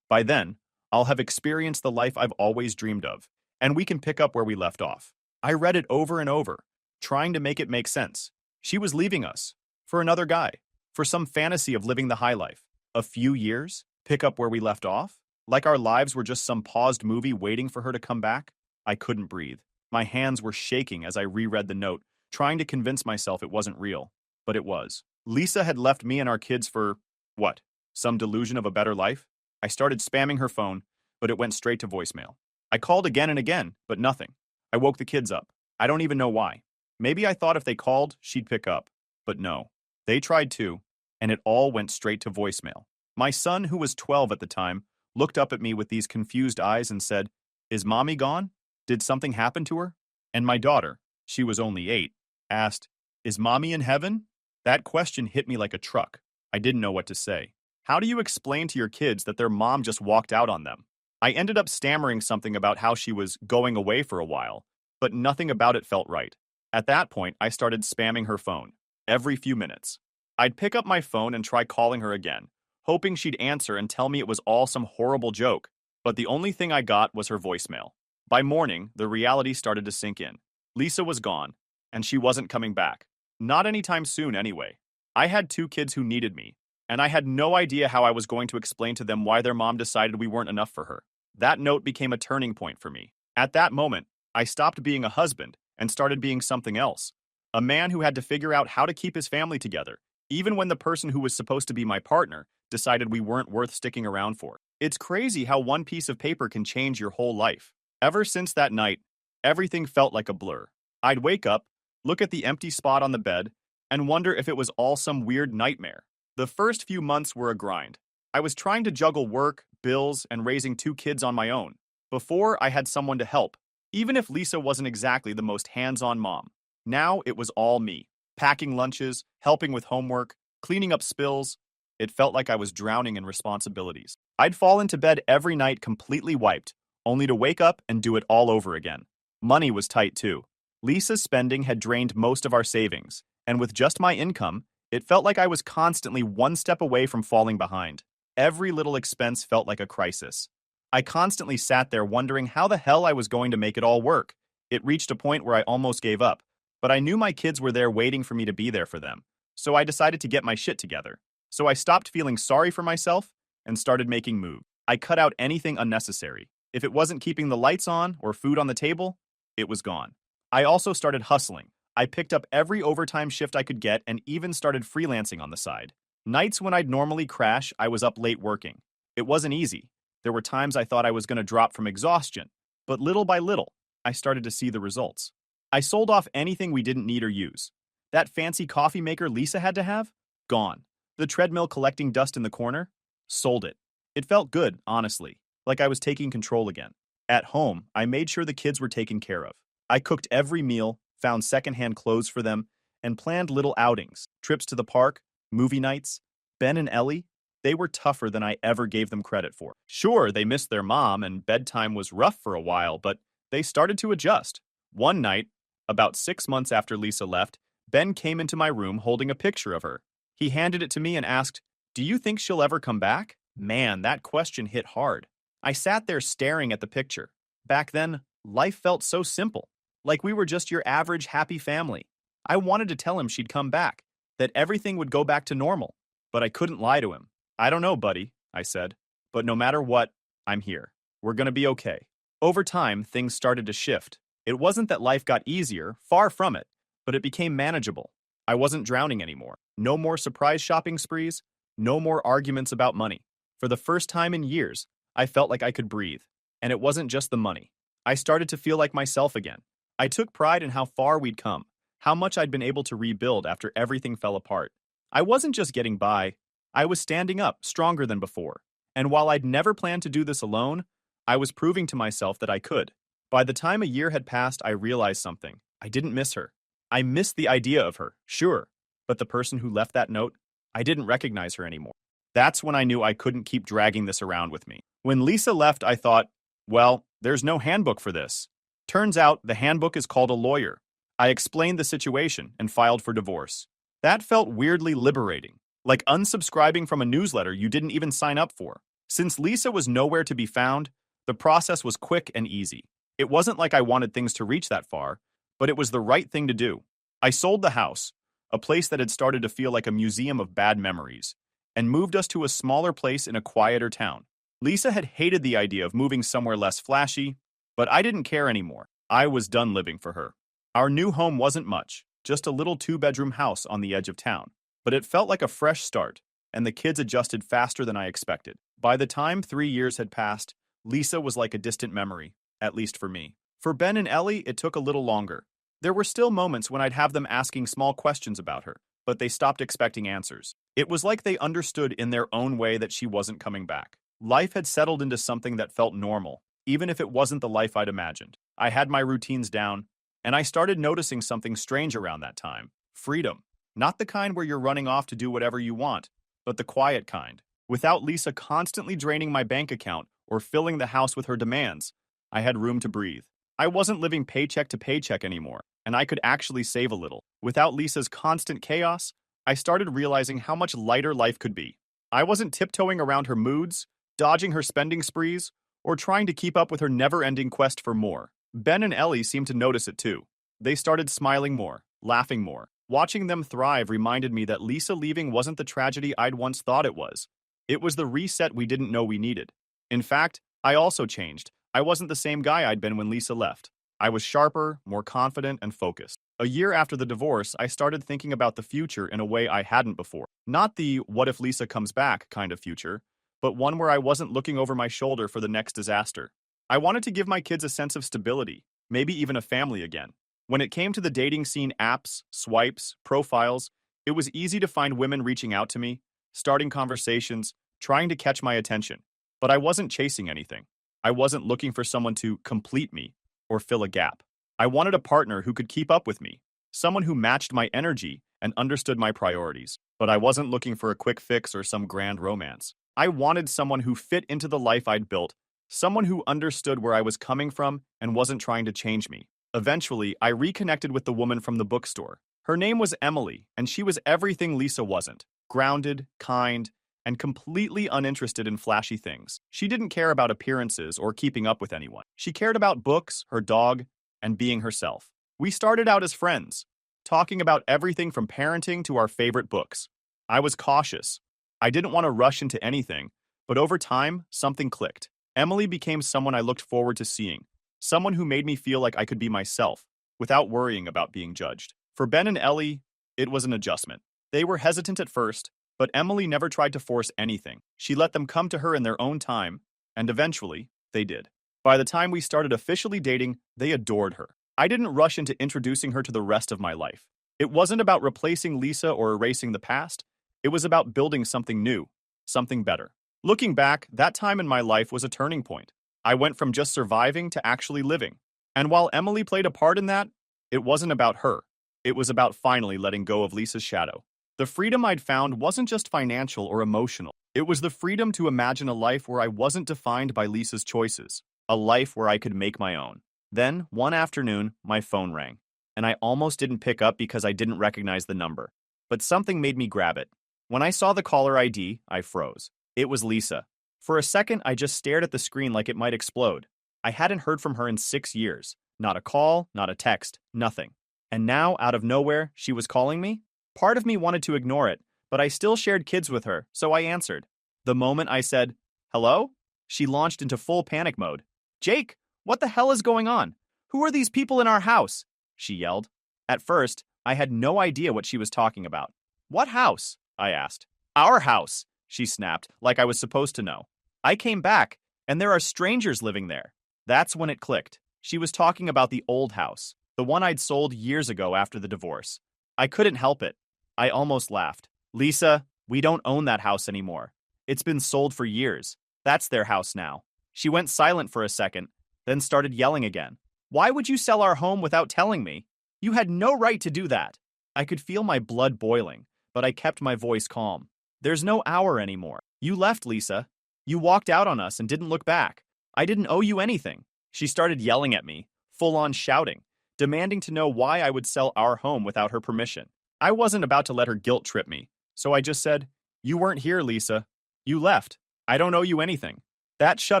By then, I'll have experienced the life I've always dreamed of, and we can pick up where we left off. I read it over and over, trying to make it make sense. She was leaving us. For another guy. For some fantasy of living the high life. A few years? Pick up where we left off? Like our lives were just some paused movie waiting for her to come back? I couldn't breathe. My hands were shaking as I reread the note, trying to convince myself it wasn't real. But it was. Lisa had left me and our kids for, what? Some delusion of a better life? I started spamming her phone, but it went straight to voicemail. I called again and again, but nothing. I woke the kids up. I don't even know why. Maybe I thought if they called, she'd pick up. But no. They tried too, and it all went straight to voicemail. My son, who was 12 at the time, looked up at me with these confused eyes and said, "Is mommy gone? Did something happen to her?" And my daughter, she was only 8, asked, "Is mommy in heaven?" That question hit me like a truck. I didn't know what to say. How do you explain to your kids that their mom just walked out on them? I ended up stammering something about how she was going away for a while, but nothing about it felt right. At that point, I started spamming her phone. Every few minutes. I'd pick up my phone and try calling her again, hoping she'd answer and tell me it was all some horrible joke, but the only thing I got was her voicemail. By morning, the reality started to sink in. Lisa was gone, and she wasn't coming back. Not anytime soon, anyway. I had 2 kids who needed me, and I had no idea how I was going to explain to them why their mom decided we weren't enough for her. That note became a turning point for me. At that moment, I stopped being a husband and started being something else. A man who had to figure out how to keep his family together, even when the person who was supposed to be my partner decided we weren't worth sticking around for. It's crazy how one piece of paper can change your whole life. Ever since that night, everything felt like a blur. I'd wake up, look at the empty spot on the bed, and wonder if it was all some weird nightmare. The first few months were a grind. I was trying to juggle work, bills, and raising 2 kids on my own. Before, I had someone to help, even if Lisa wasn't exactly the most hands-on mom. Now it was all me. Packing lunches, helping with homework, cleaning up spills. It felt like I was drowning in responsibilities. I'd fall into bed every night completely wiped, only to wake up and do it all over again. Money was tight too. Lisa's spending had drained most of our savings, and with just my income, it felt like I was constantly one step away from falling behind. Every little expense felt like a crisis. I constantly sat there wondering how the hell I was going to make it all work. It reached a point where I almost gave up, but I knew my kids were there waiting for me to be there for them. So I decided to get my shit together. So I stopped feeling sorry for myself and started making moves. I cut out anything unnecessary. If it wasn't keeping the lights on or food on the table, it was gone. I also started hustling. I picked up every overtime shift I could get and even started freelancing on the side. Nights when I'd normally crash, I was up late working. It wasn't easy. There were times I thought I was going to drop from exhaustion, but little by little, I started to see the results. I sold off anything we didn't need or use. That fancy coffee maker Lisa had to have? Gone. The treadmill collecting dust in the corner? Sold it. It felt good, honestly, like I was taking control again. At home, I made sure the kids were taken care of. I cooked every meal, found secondhand clothes for them, and planned little outings, trips to the park, movie nights. Ben and Ellie, they were tougher than I ever gave them credit for. Sure, they missed their mom and bedtime was rough for a while, but they started to adjust. One night, about 6 months after Lisa left, Ben came into my room holding a picture of her. He handed it to me and asked, "Do you think she'll ever come back?" Man, that question hit hard. I sat there staring at the picture. Back then, life felt so simple, like we were just your average happy family. I wanted to tell him she'd come back, that everything would go back to normal, but I couldn't lie to him. "I don't know, buddy," I said, "but no matter what, I'm here. We're gonna be okay." Over time, things started to shift. It wasn't that life got easier, far from it, but it became manageable. I wasn't drowning anymore. No more surprise shopping sprees, no more arguments about money. For the first time in years, I felt like I could breathe. And it wasn't just the money. I started to feel like myself again. I took pride in how far we'd come, how much I'd been able to rebuild after everything fell apart. I wasn't just getting by, I was standing up, stronger than before. And while I'd never planned to do this alone, I was proving to myself that I could. By the time a year had passed, I realized something. I didn't miss her. I missed the idea of her, sure, but the person who left that note, I didn't recognize her anymore. That's when I knew I couldn't keep dragging this around with me. When Lisa left, I thought, well, there's no handbook for this. Turns out the handbook is called a lawyer. I explained the situation and filed for divorce. That felt weirdly liberating, like unsubscribing from a newsletter you didn't even sign up for. Since Lisa was nowhere to be found, the process was quick and easy. It wasn't like I wanted things to reach that far, but it was the right thing to do. I sold the house, a place that had started to feel like a museum of bad memories, and moved us to a smaller place in a quieter town. Lisa had hated the idea of moving somewhere less flashy, but I didn't care anymore. I was done living for her. Our new home wasn't much, just a little 2-bedroom house on the edge of town, but it felt like a fresh start, and the kids adjusted faster than I expected. By the time 3 years had passed, Lisa was like a distant memory, at least for me. For Ben and Ellie, it took a little longer. There were still moments when I'd have them asking small questions about her, but they stopped expecting answers. It was like they understood in their own way that she wasn't coming back. Life had settled into something that felt normal, even if it wasn't the life I'd imagined. I had my routines down, and I started noticing something strange around that time. Freedom. Not the kind where you're running off to do whatever you want, but the quiet kind. Without Lisa constantly draining my bank account or filling the house with her demands, I had room to breathe. I wasn't living paycheck to paycheck anymore, and I could actually save a little. Without Lisa's constant chaos, I started realizing how much lighter life could be. I wasn't tiptoeing around her moods, dodging her spending sprees, or trying to keep up with her never-ending quest for more. Ben and Ellie seemed to notice it too. They started smiling more, laughing more. Watching them thrive reminded me that Lisa leaving wasn't the tragedy I'd once thought it was. It was the reset we didn't know we needed. In fact, I also changed. I wasn't the same guy I'd been when Lisa left. I was sharper, more confident, and focused. A year after the divorce, I started thinking about the future in a way I hadn't before. Not the what if Lisa comes back kind of future, but one where I wasn't looking over my shoulder for the next disaster. I wanted to give my kids a sense of stability, maybe even a family again. When it came to the dating scene apps, swipes, profiles, it was easy to find women reaching out to me, starting conversations, trying to catch my attention. But I wasn't chasing anything. I wasn't looking for someone to complete me or fill a gap. I wanted a partner who could keep up with me, someone who matched my energy and understood my priorities. But I wasn't looking for a quick fix or some grand romance. I wanted someone who fit into the life I'd built, someone who understood where I was coming from and wasn't trying to change me. Eventually, I reconnected with the woman from the bookstore. Her name was Emily, and she was everything Lisa wasn't. Grounded, kind, and completely uninterested in flashy things. She didn't care about appearances or keeping up with anyone. She cared about books, her dog, and being herself. We started out as friends, talking about everything from parenting to our favorite books. I was cautious. I didn't want to rush into anything, but over time, something clicked. Emily became someone I looked forward to seeing, someone who made me feel like I could be myself, without worrying about being judged. For Ben and Ellie, it was an adjustment. They were hesitant at first, but Emily never tried to force anything. She let them come to her in their own time, and eventually, they did. By the time we started officially dating, they adored her. I didn't rush into introducing her to the rest of my life. It wasn't about replacing Lisa or erasing the past. It was about building something new, something better. Looking back, that time in my life was a turning point. I went from just surviving to actually living. And while Emily played a part in that, it wasn't about her. It was about finally letting go of Lisa's shadow. The freedom I'd found wasn't just financial or emotional. It was the freedom to imagine a life where I wasn't defined by Lisa's choices, a life where I could make my own. Then, one afternoon, my phone rang, and I almost didn't pick up because I didn't recognize the number. But something made me grab it. When I saw the caller ID, I froze. It was Lisa. For a second, I just stared at the screen like it might explode. I hadn't heard from her in 6 years. Not a call, not a text, nothing. And now, out of nowhere, she was calling me? Part of me wanted to ignore it, but I still shared kids with her, so I answered. The moment I said, "Hello?" she launched into full panic mode. "Jake, what the hell is going on? Who are these people in our house?" she yelled. At first, I had no idea what she was talking about. "What house?" I asked. "Our house," she snapped, like I was supposed to know. "I came back, and there are strangers living there." That's when it clicked. She was talking about the old house, the one I'd sold years ago after the divorce. I couldn't help it. I almost laughed. "Lisa, we don't own that house anymore. It's been sold for years. That's their house now." She went silent for a second, then started yelling again. "Why would you sell our home without telling me? You had no right to do that." I could feel my blood boiling, but I kept my voice calm. "There's no hour anymore. You left, Lisa. You walked out on us and didn't look back. I didn't owe you anything." She started yelling at me, full-on shouting, demanding to know why I would sell our home without her permission. I wasn't about to let her guilt trip me, so I just said, "You weren't here, Lisa. You left. I don't owe you anything." That shut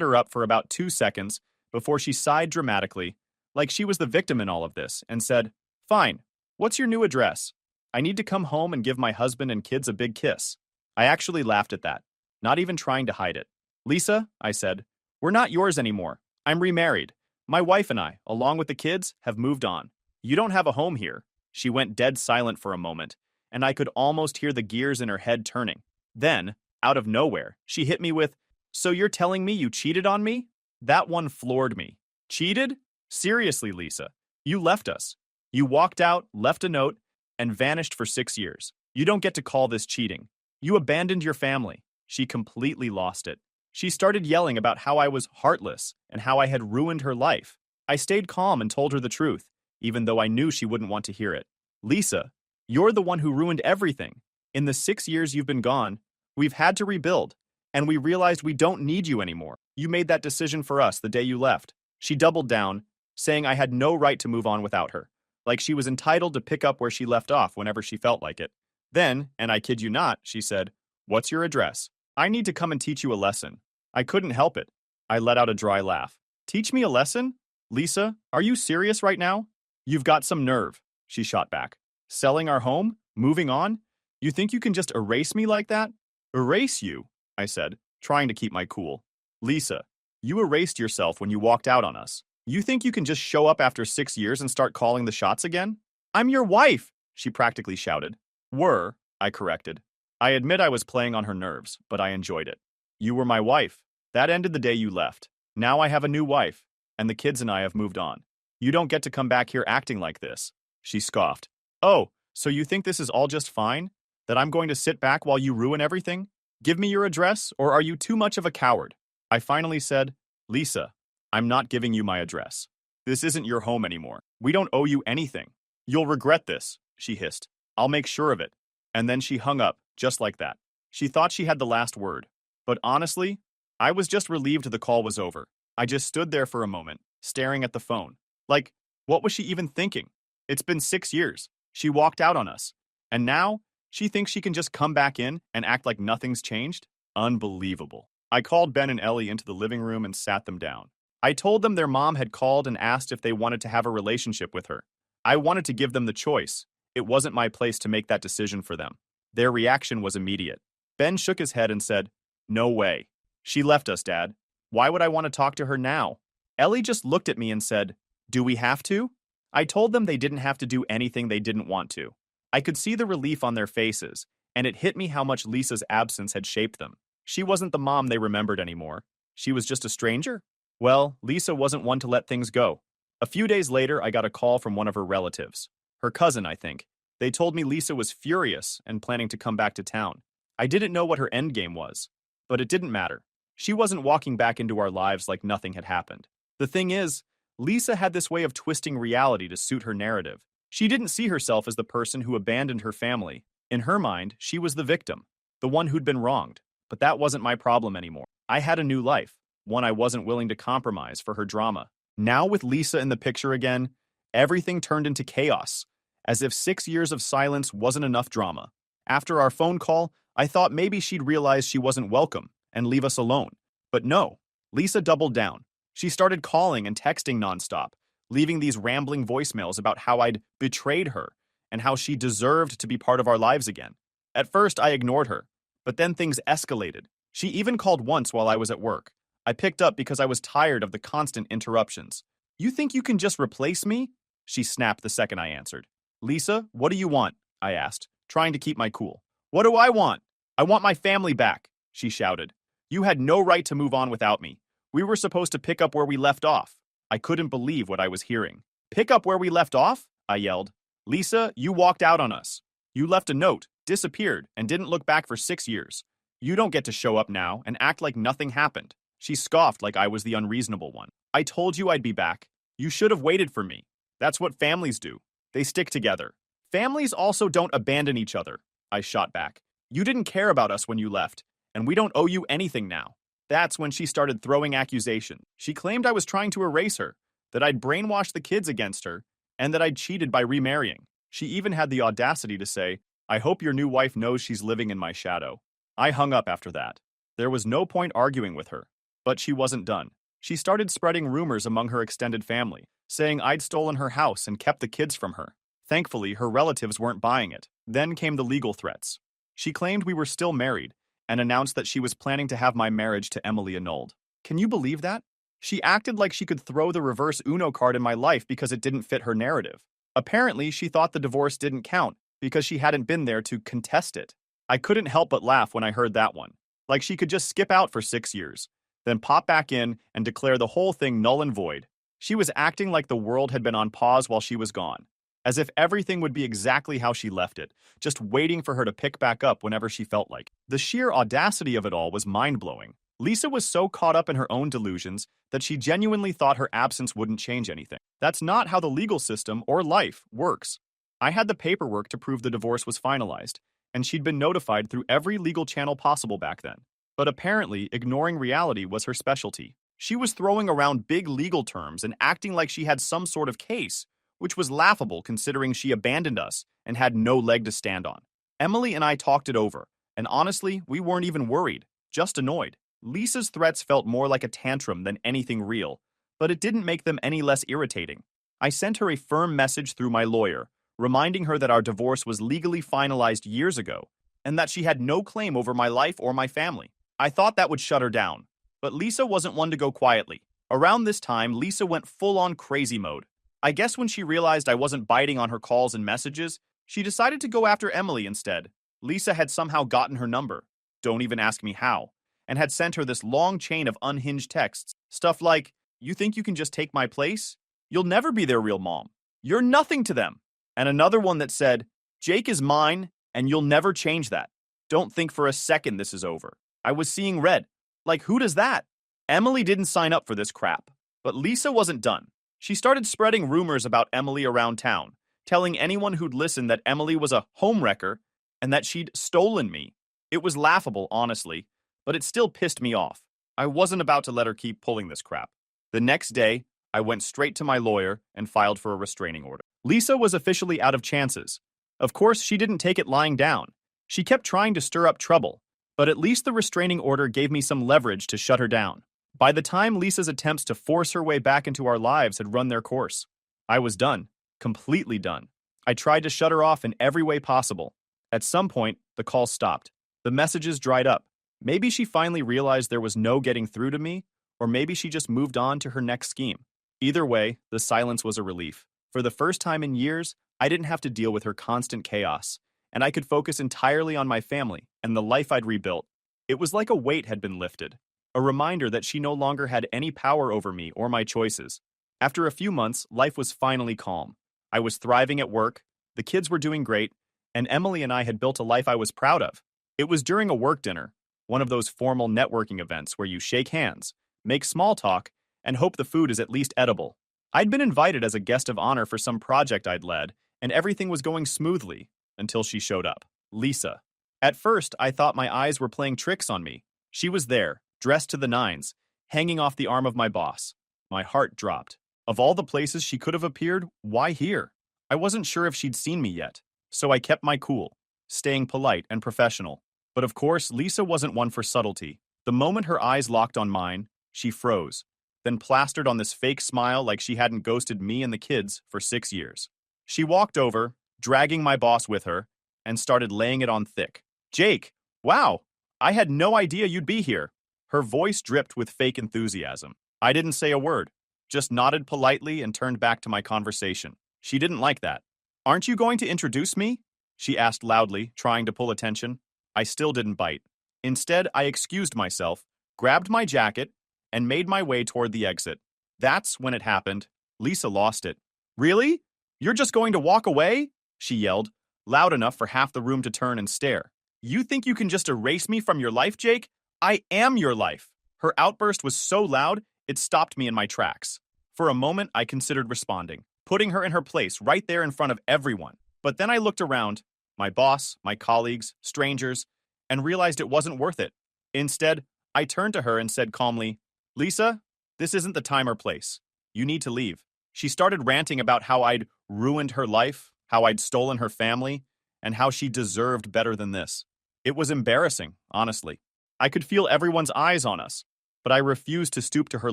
her up for about 2 seconds before she sighed dramatically, like she was the victim in all of this, and said, "Fine. What's your new address? I need to come home and give my husband and kids a big kiss." I actually laughed at that, not even trying to hide it. "Lisa," I said, "we're not yours anymore. I'm remarried. My wife and I, along with the kids, have moved on. You don't have a home here." She went dead silent for a moment, and I could almost hear the gears in her head turning. Then, out of nowhere, she hit me with, "So you're telling me you cheated on me?" That one floored me. Cheated? Seriously, Lisa. You left us. You walked out, left a note, and vanished for 6 years. You don't get to call this cheating. You abandoned your family. She completely lost it. She started yelling about how I was heartless and how I had ruined her life. I stayed calm and told her the truth, even though I knew she wouldn't want to hear it. "Lisa, you're the one who ruined everything. In the 6 years you've been gone, we've had to rebuild, and we realized we don't need you anymore. You made that decision for us the day you left." She doubled down, saying I had no right to move on without her, like she was entitled to pick up where she left off whenever she felt like it. Then, and I kid you not, she said, "What's your address? I need to come and teach you a lesson." I couldn't help it. I let out a dry laugh. "Teach me a lesson? Lisa, are you serious right now?" "You've got some nerve," she shot back. "Selling our home? Moving on? You think you can just erase me like that?" "Erase you?" I said, trying to keep my cool. "Lisa, you erased yourself when you walked out on us. You think you can just show up after 6 years and start calling the shots again?" "I'm your wife," she practically shouted. "Were," I corrected. I admit I was playing on her nerves, but I enjoyed it. "You were my wife. That ended the day you left. Now I have a new wife, and the kids and I have moved on. You don't get to come back here acting like this." She scoffed. "Oh, so you think this is all just fine? That I'm going to sit back while you ruin everything? Give me your address, or are you too much of a coward?" I finally said, "Lisa, I'm not giving you my address. This isn't your home anymore. We don't owe you anything. You'll regret this," she hissed. "I'll make sure of it." And then she hung up, just like that. She thought she had the last word. But honestly, I was just relieved the call was over. I just stood there for a moment, staring at the phone. Like, what was she even thinking? It's been 6 years. She walked out on us. And now, she thinks she can just come back in and act like nothing's changed? Unbelievable. I called Ben and Ellie into the living room and sat them down. I told them their mom had called and asked if they wanted to have a relationship with her. I wanted to give them the choice. It wasn't my place to make that decision for them. Their reaction was immediate. Ben shook his head and said, "No way. She left us, Dad. Why would I want to talk to her now?" Ellie just looked at me and said, "Do we have to?" I told them they didn't have to do anything they didn't want to. I could see the relief on their faces, and it hit me how much Lisa's absence had shaped them. She wasn't the mom they remembered anymore. She was just a stranger? Well, Lisa wasn't one to let things go. A few days later, I got a call from one of her relatives. Her cousin, I think. They told me Lisa was furious and planning to come back to town. I didn't know what her endgame was, but it didn't matter. She wasn't walking back into our lives like nothing had happened. The thing is, Lisa had this way of twisting reality to suit her narrative. She didn't see herself as the person who abandoned her family. In her mind, she was the victim, the one who'd been wronged. But that wasn't my problem anymore. I had a new life, one I wasn't willing to compromise for her drama. Now with Lisa in the picture again, everything turned into chaos, as if 6 years of silence wasn't enough drama. After our phone call, I thought maybe she'd realize she wasn't welcome and leave us alone. But no, Lisa doubled down. She started calling and texting nonstop, leaving these rambling voicemails about how I'd betrayed her and how she deserved to be part of our lives again. At first, I ignored her, but then things escalated. She even called once while I was at work. I picked up because I was tired of the constant interruptions. "You think you can just replace me?" she snapped the second I answered. "Lisa, what do you want?" I asked, trying to keep my cool. "What do I want? I want my family back," she shouted. "You had no right to move on without me. We were supposed to pick up where we left off." I couldn't believe what I was hearing. "Pick up where we left off?" I yelled. "Lisa, you walked out on us. You left a note, disappeared, and didn't look back for 6 years. You don't get to show up now and act like nothing happened." She scoffed like I was the unreasonable one. "I told you I'd be back. You should have waited for me. That's what families do. They stick together. Families also don't abandon each other," I shot back. "You didn't care about us when you left, and we don't owe you anything now." That's when she started throwing accusations. She claimed I was trying to erase her, that I'd brainwashed the kids against her, and that I'd cheated by remarrying. She even had the audacity to say, "I hope your new wife knows she's living in my shadow." I hung up after that. There was no point arguing with her. But she wasn't done. She started spreading rumors among her extended family, saying I'd stolen her house and kept the kids from her. Thankfully, her relatives weren't buying it. Then came the legal threats. She claimed we were still married and announced that she was planning to have my marriage to Emily annulled. Can you believe that? She acted like she could throw the reverse Uno card in my life because it didn't fit her narrative. Apparently, she thought the divorce didn't count because she hadn't been there to contest it. I couldn't help but laugh when I heard that one. Like she could just skip out for 6 years, then pop back in and declare the whole thing null and void. She was acting like the world had been on pause while she was gone, as if everything would be exactly how she left it, just waiting for her to pick back up whenever she felt like. The sheer audacity of it all was mind-blowing. Lisa was so caught up in her own delusions that she genuinely thought her absence wouldn't change anything. That's not how the legal system or life works. I had the paperwork to prove the divorce was finalized, and she'd been notified through every legal channel possible back then. But apparently, ignoring reality was her specialty. She was throwing around big legal terms and acting like she had some sort of case, which was laughable considering she abandoned us and had no leg to stand on. Emily and I talked it over, and honestly, we weren't even worried, just annoyed. Lisa's threats felt more like a tantrum than anything real, but it didn't make them any less irritating. I sent her a firm message through my lawyer, reminding her that our divorce was legally finalized years ago, and that she had no claim over my life or my family. I thought that would shut her down, but Lisa wasn't one to go quietly. Around this time, Lisa went full-on crazy mode. I guess when she realized I wasn't biting on her calls and messages, she decided to go after Emily instead. Lisa had somehow gotten her number, don't even ask me how, and had sent her this long chain of unhinged texts. Stuff like, "You think you can just take my place? You'll never be their real mom. You're nothing to them." And another one that said, "Jake is mine, and you'll never change that. Don't think for a second this is over." I was seeing red. Like, who does that? Emily didn't sign up for this crap. But Lisa wasn't done. She started spreading rumors about Emily around town, telling anyone who'd listen that Emily was a homewrecker and that she'd stolen me. It was laughable, honestly, but it still pissed me off. I wasn't about to let her keep pulling this crap. The next day, I went straight to my lawyer and filed for a restraining order. Lisa was officially out of chances. Of course, she didn't take it lying down. She kept trying to stir up trouble, But at least the restraining order gave me some leverage to shut her down. By the time Lisa's attempts to force her way back into our lives had run their course, I was done. Completely done. I tried to shut her off in every way possible. At some point, the calls stopped. The messages dried up. Maybe she finally realized there was no getting through to me, or maybe she just moved on to her next scheme. Either way, the silence was a relief. For the first time in years, I didn't have to deal with her constant chaos, and I could focus entirely on my family and the life I'd rebuilt. It was like a weight had been lifted, a reminder that she no longer had any power over me or my choices. After a few months, life was finally calm. I was thriving at work, the kids were doing great, and Emily and I had built a life I was proud of. It was during a work dinner, one of those formal networking events where you shake hands, make small talk, and hope the food is at least edible. I'd been invited as a guest of honor for some project I'd led, and everything was going smoothly until she showed up. Lisa. At first, I thought my eyes were playing tricks on me. She was there, dressed to the nines, hanging off the arm of my boss. My heart dropped. Of all the places she could have appeared, why here? I wasn't sure if she'd seen me yet, so I kept my cool, staying polite and professional. But of course, Lisa wasn't one for subtlety. The moment her eyes locked on mine, she froze, then plastered on this fake smile like she hadn't ghosted me and the kids for 6 years. She walked over, dragging my boss with her, and started laying it on thick. Jake, wow, I had no idea you'd be here. Her voice dripped with fake enthusiasm. I didn't say a word, just nodded politely and turned back to my conversation. She didn't like that. Aren't you going to introduce me? She asked loudly, trying to pull attention. I still didn't bite. Instead, I excused myself, grabbed my jacket, and made my way toward the exit. That's when it happened. Lisa lost it. Really? You're just going to walk away? She yelled, loud enough for half the room to turn and stare. You think you can just erase me from your life, Jake? I am your life. Her outburst was so loud, it stopped me in my tracks. For a moment, I considered responding, putting her in her place right there in front of everyone. But then I looked around, my boss, my colleagues, strangers, and realized it wasn't worth it. Instead, I turned to her and said calmly, Lisa, this isn't the time or place. You need to leave. She started ranting about how I'd ruined her life, how I'd stolen her family, and how she deserved better than this. It was embarrassing, honestly. I could feel everyone's eyes on us, but I refused to stoop to her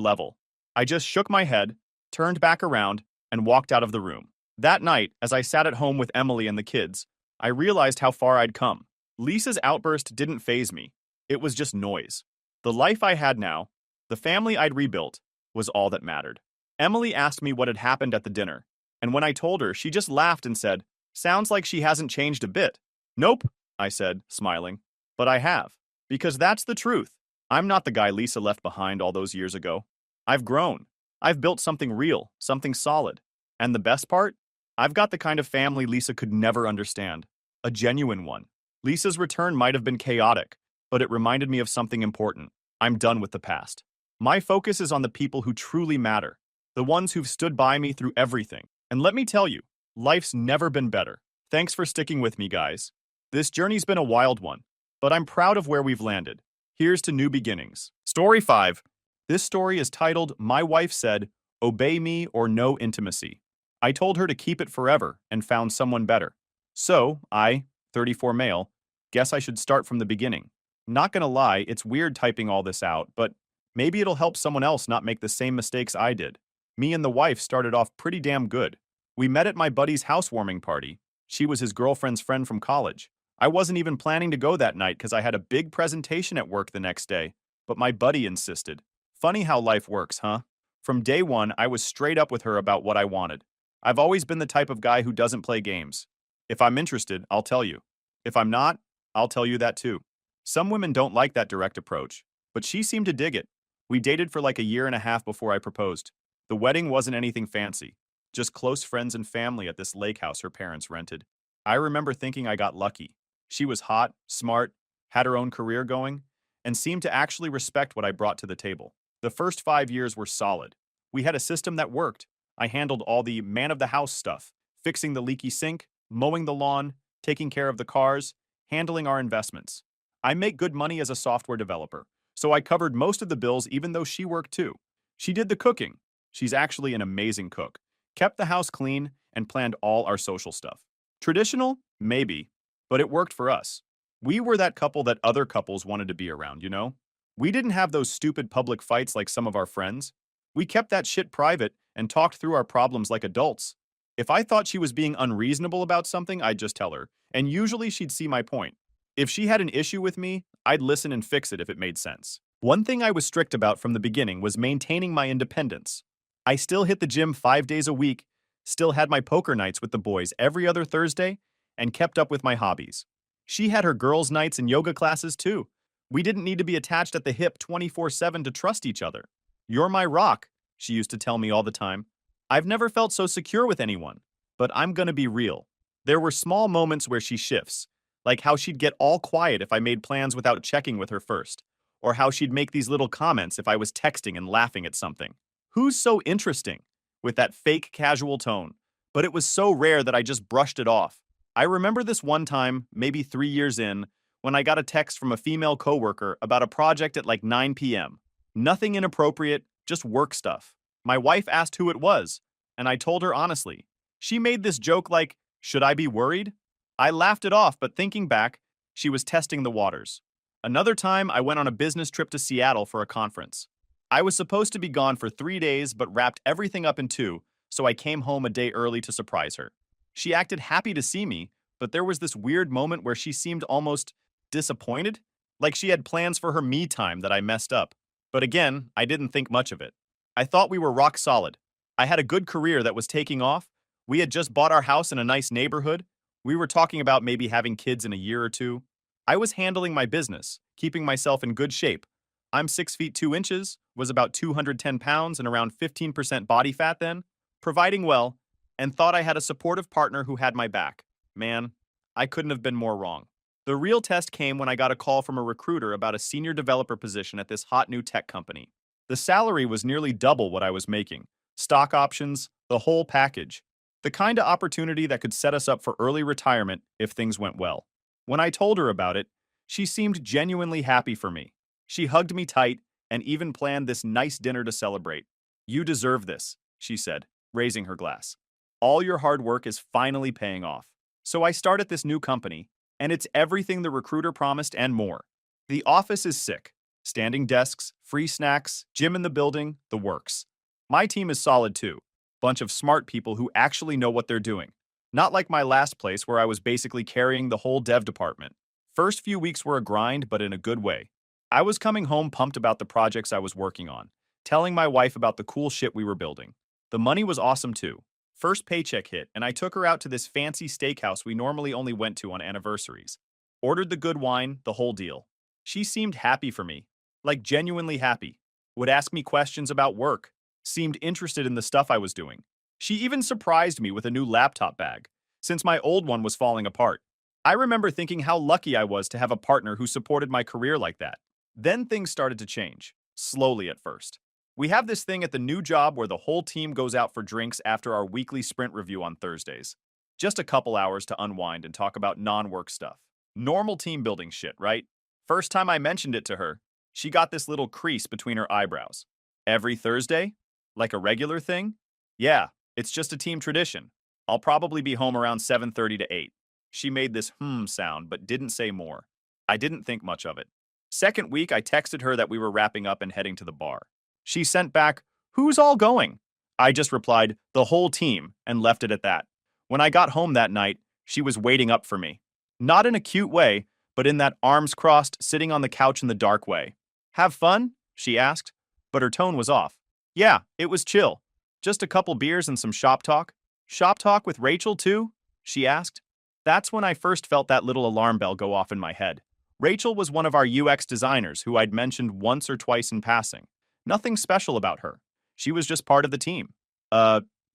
level. I just shook my head, turned back around, and walked out of the room. That night, as I sat at home with Emily and the kids, I realized how far I'd come. Lisa's outburst didn't faze me. It was just noise. The life I had now, the family I'd rebuilt, was all that mattered. Emily asked me what had happened at the dinner, and when I told her, she just laughed and said, "Sounds like she hasn't changed a bit." "Nope," I said, smiling. "But I have. Because that's the truth. I'm not the guy Lisa left behind all those years ago. I've grown. I've built something real, something solid. And the best part? I've got the kind of family Lisa could never understand. A genuine one. Lisa's return might have been chaotic, but it reminded me of something important. I'm done with the past. My focus is on the people who truly matter, the ones who've stood by me through everything. And let me tell you, life's never been better. Thanks for sticking with me, guys. This journey's been a wild one, but I'm proud of where we've landed. Here's to new beginnings. Story 5. This story is titled, My Wife Said, Obey Me or No Intimacy. I told her to keep it forever and found someone better. So, I, 34 male, guess I should start from the beginning. Not gonna lie, it's weird typing all this out, but maybe it'll help someone else not make the same mistakes I did. Me and the wife started off pretty damn good. We met at my buddy's housewarming party. She was his girlfriend's friend from college. I wasn't even planning to go that night because I had a big presentation at work the next day, but my buddy insisted. Funny how life works, huh? From day one, I was straight up with her about what I wanted. I've always been the type of guy who doesn't play games. If I'm interested, I'll tell you. If I'm not, I'll tell you that too. Some women don't like that direct approach, but she seemed to dig it. We dated for like a year and a half before I proposed. The wedding wasn't anything fancy, just close friends and family at this lake house her parents rented. I remember thinking I got lucky. She was hot, smart, had her own career going, and seemed to actually respect what I brought to the table. The first 5 years were solid. We had a system that worked. I handled all the man-of-the-house stuff, fixing the leaky sink, mowing the lawn, taking care of the cars, handling our investments. I make good money as a software developer, so I covered most of the bills even though she worked too. She did the cooking. She's actually an amazing cook. Kept the house clean and planned all our social stuff. Traditional? Maybe, but it worked for us. We were that couple that other couples wanted to be around, you know? We didn't have those stupid public fights like some of our friends. We kept that shit private and talked through our problems like adults. If I thought she was being unreasonable about something, I'd just tell her, and usually she'd see my point. If she had an issue with me, I'd listen and fix it if it made sense. One thing I was strict about from the beginning was maintaining my independence. I still hit the gym 5 days a week, still had my poker nights with the boys every other Thursday, and kept up with my hobbies. She had her girls' nights and yoga classes too. We didn't need to be attached at the hip 24/7 to trust each other. You're my rock, she used to tell me all the time. I've never felt so secure with anyone. But I'm gonna be real. There were small moments where she shifts, like how she'd get all quiet if I made plans without checking with her first, or how she'd make these little comments if I was texting and laughing at something. Who's so interesting? With that fake casual tone. But it was so rare that I just brushed it off. I remember this one time, maybe 3 years in, when I got a text from a female coworker about a project at like 9 p.m. Nothing inappropriate, just work stuff. My wife asked who it was, and I told her honestly. She made this joke like, should I be worried? I laughed it off, but thinking back, she was testing the waters. Another time, I went on a business trip to Seattle for a conference. I was supposed to be gone for 3 days, but wrapped everything up in two, so I came home a day early to surprise her. She acted happy to see me, but there was this weird moment where she seemed almost disappointed, like she had plans for her me time that I messed up. But again, I didn't think much of it. I thought we were rock solid. I had a good career that was taking off. We had just bought our house in a nice neighborhood. We were talking about maybe having kids in a year or two. I was handling my business, keeping myself in good shape. I'm 6 feet 2 inches, was about 210 pounds and around 15% body fat then, providing well, and thought I had a supportive partner who had my back. Man, I couldn't have been more wrong. The real test came when I got a call from a recruiter about a senior developer position at this hot new tech company. The salary was nearly double what I was making. Stock options, the whole package. The kind of opportunity that could set us up for early retirement if things went well. When I told her about it, she seemed genuinely happy for me. She hugged me tight and even planned this nice dinner to celebrate. You deserve this, she said, raising her glass. All your hard work is finally paying off. So I started this new company, and it's everything the recruiter promised and more. The office is sick. Standing desks, free snacks, gym in the building, the works. My team is solid too. Bunch of smart people who actually know what they're doing. Not like my last place where I was basically carrying the whole dev department. First few weeks were a grind, but in a good way. I was coming home pumped about the projects I was working on, telling my wife about the cool shit we were building. The money was awesome too. First paycheck hit, and I took her out to this fancy steakhouse we normally only went to on anniversaries. Ordered the good wine, the whole deal. She seemed happy for me, like genuinely happy. Would ask me questions about work, seemed interested in the stuff I was doing. She even surprised me with a new laptop bag, since my old one was falling apart. I remember thinking how lucky I was to have a partner who supported my career like that. Then things started to change, slowly at first. We have this thing at the new job where the whole team goes out for drinks after our weekly sprint review on Thursdays. Just a couple hours to unwind and talk about non-work stuff. Normal team building shit, right? First time I mentioned it to her, she got this little crease between her eyebrows. Every Thursday? Like a regular thing? Yeah, it's just a team tradition. I'll probably be home around 7:30 to 8. She made this sound but didn't say more. I didn't think much of it. Second week, I texted her that we were wrapping up and heading to the bar. She sent back, "Who's all going?" I just replied, "The whole team," and left it at that. When I got home that night, she was waiting up for me. Not in a cute way, but in that arms crossed, sitting on the couch in the dark way. "Have fun?" she asked, but her tone was off. "Yeah, it was chill. Just a couple beers and some shop talk." "Shop talk with Rachel too?" she asked. That's when I first felt that little alarm bell go off in my head. Rachel was one of our UX designers who I'd mentioned once or twice in passing. Nothing special about her. She was just part of the team.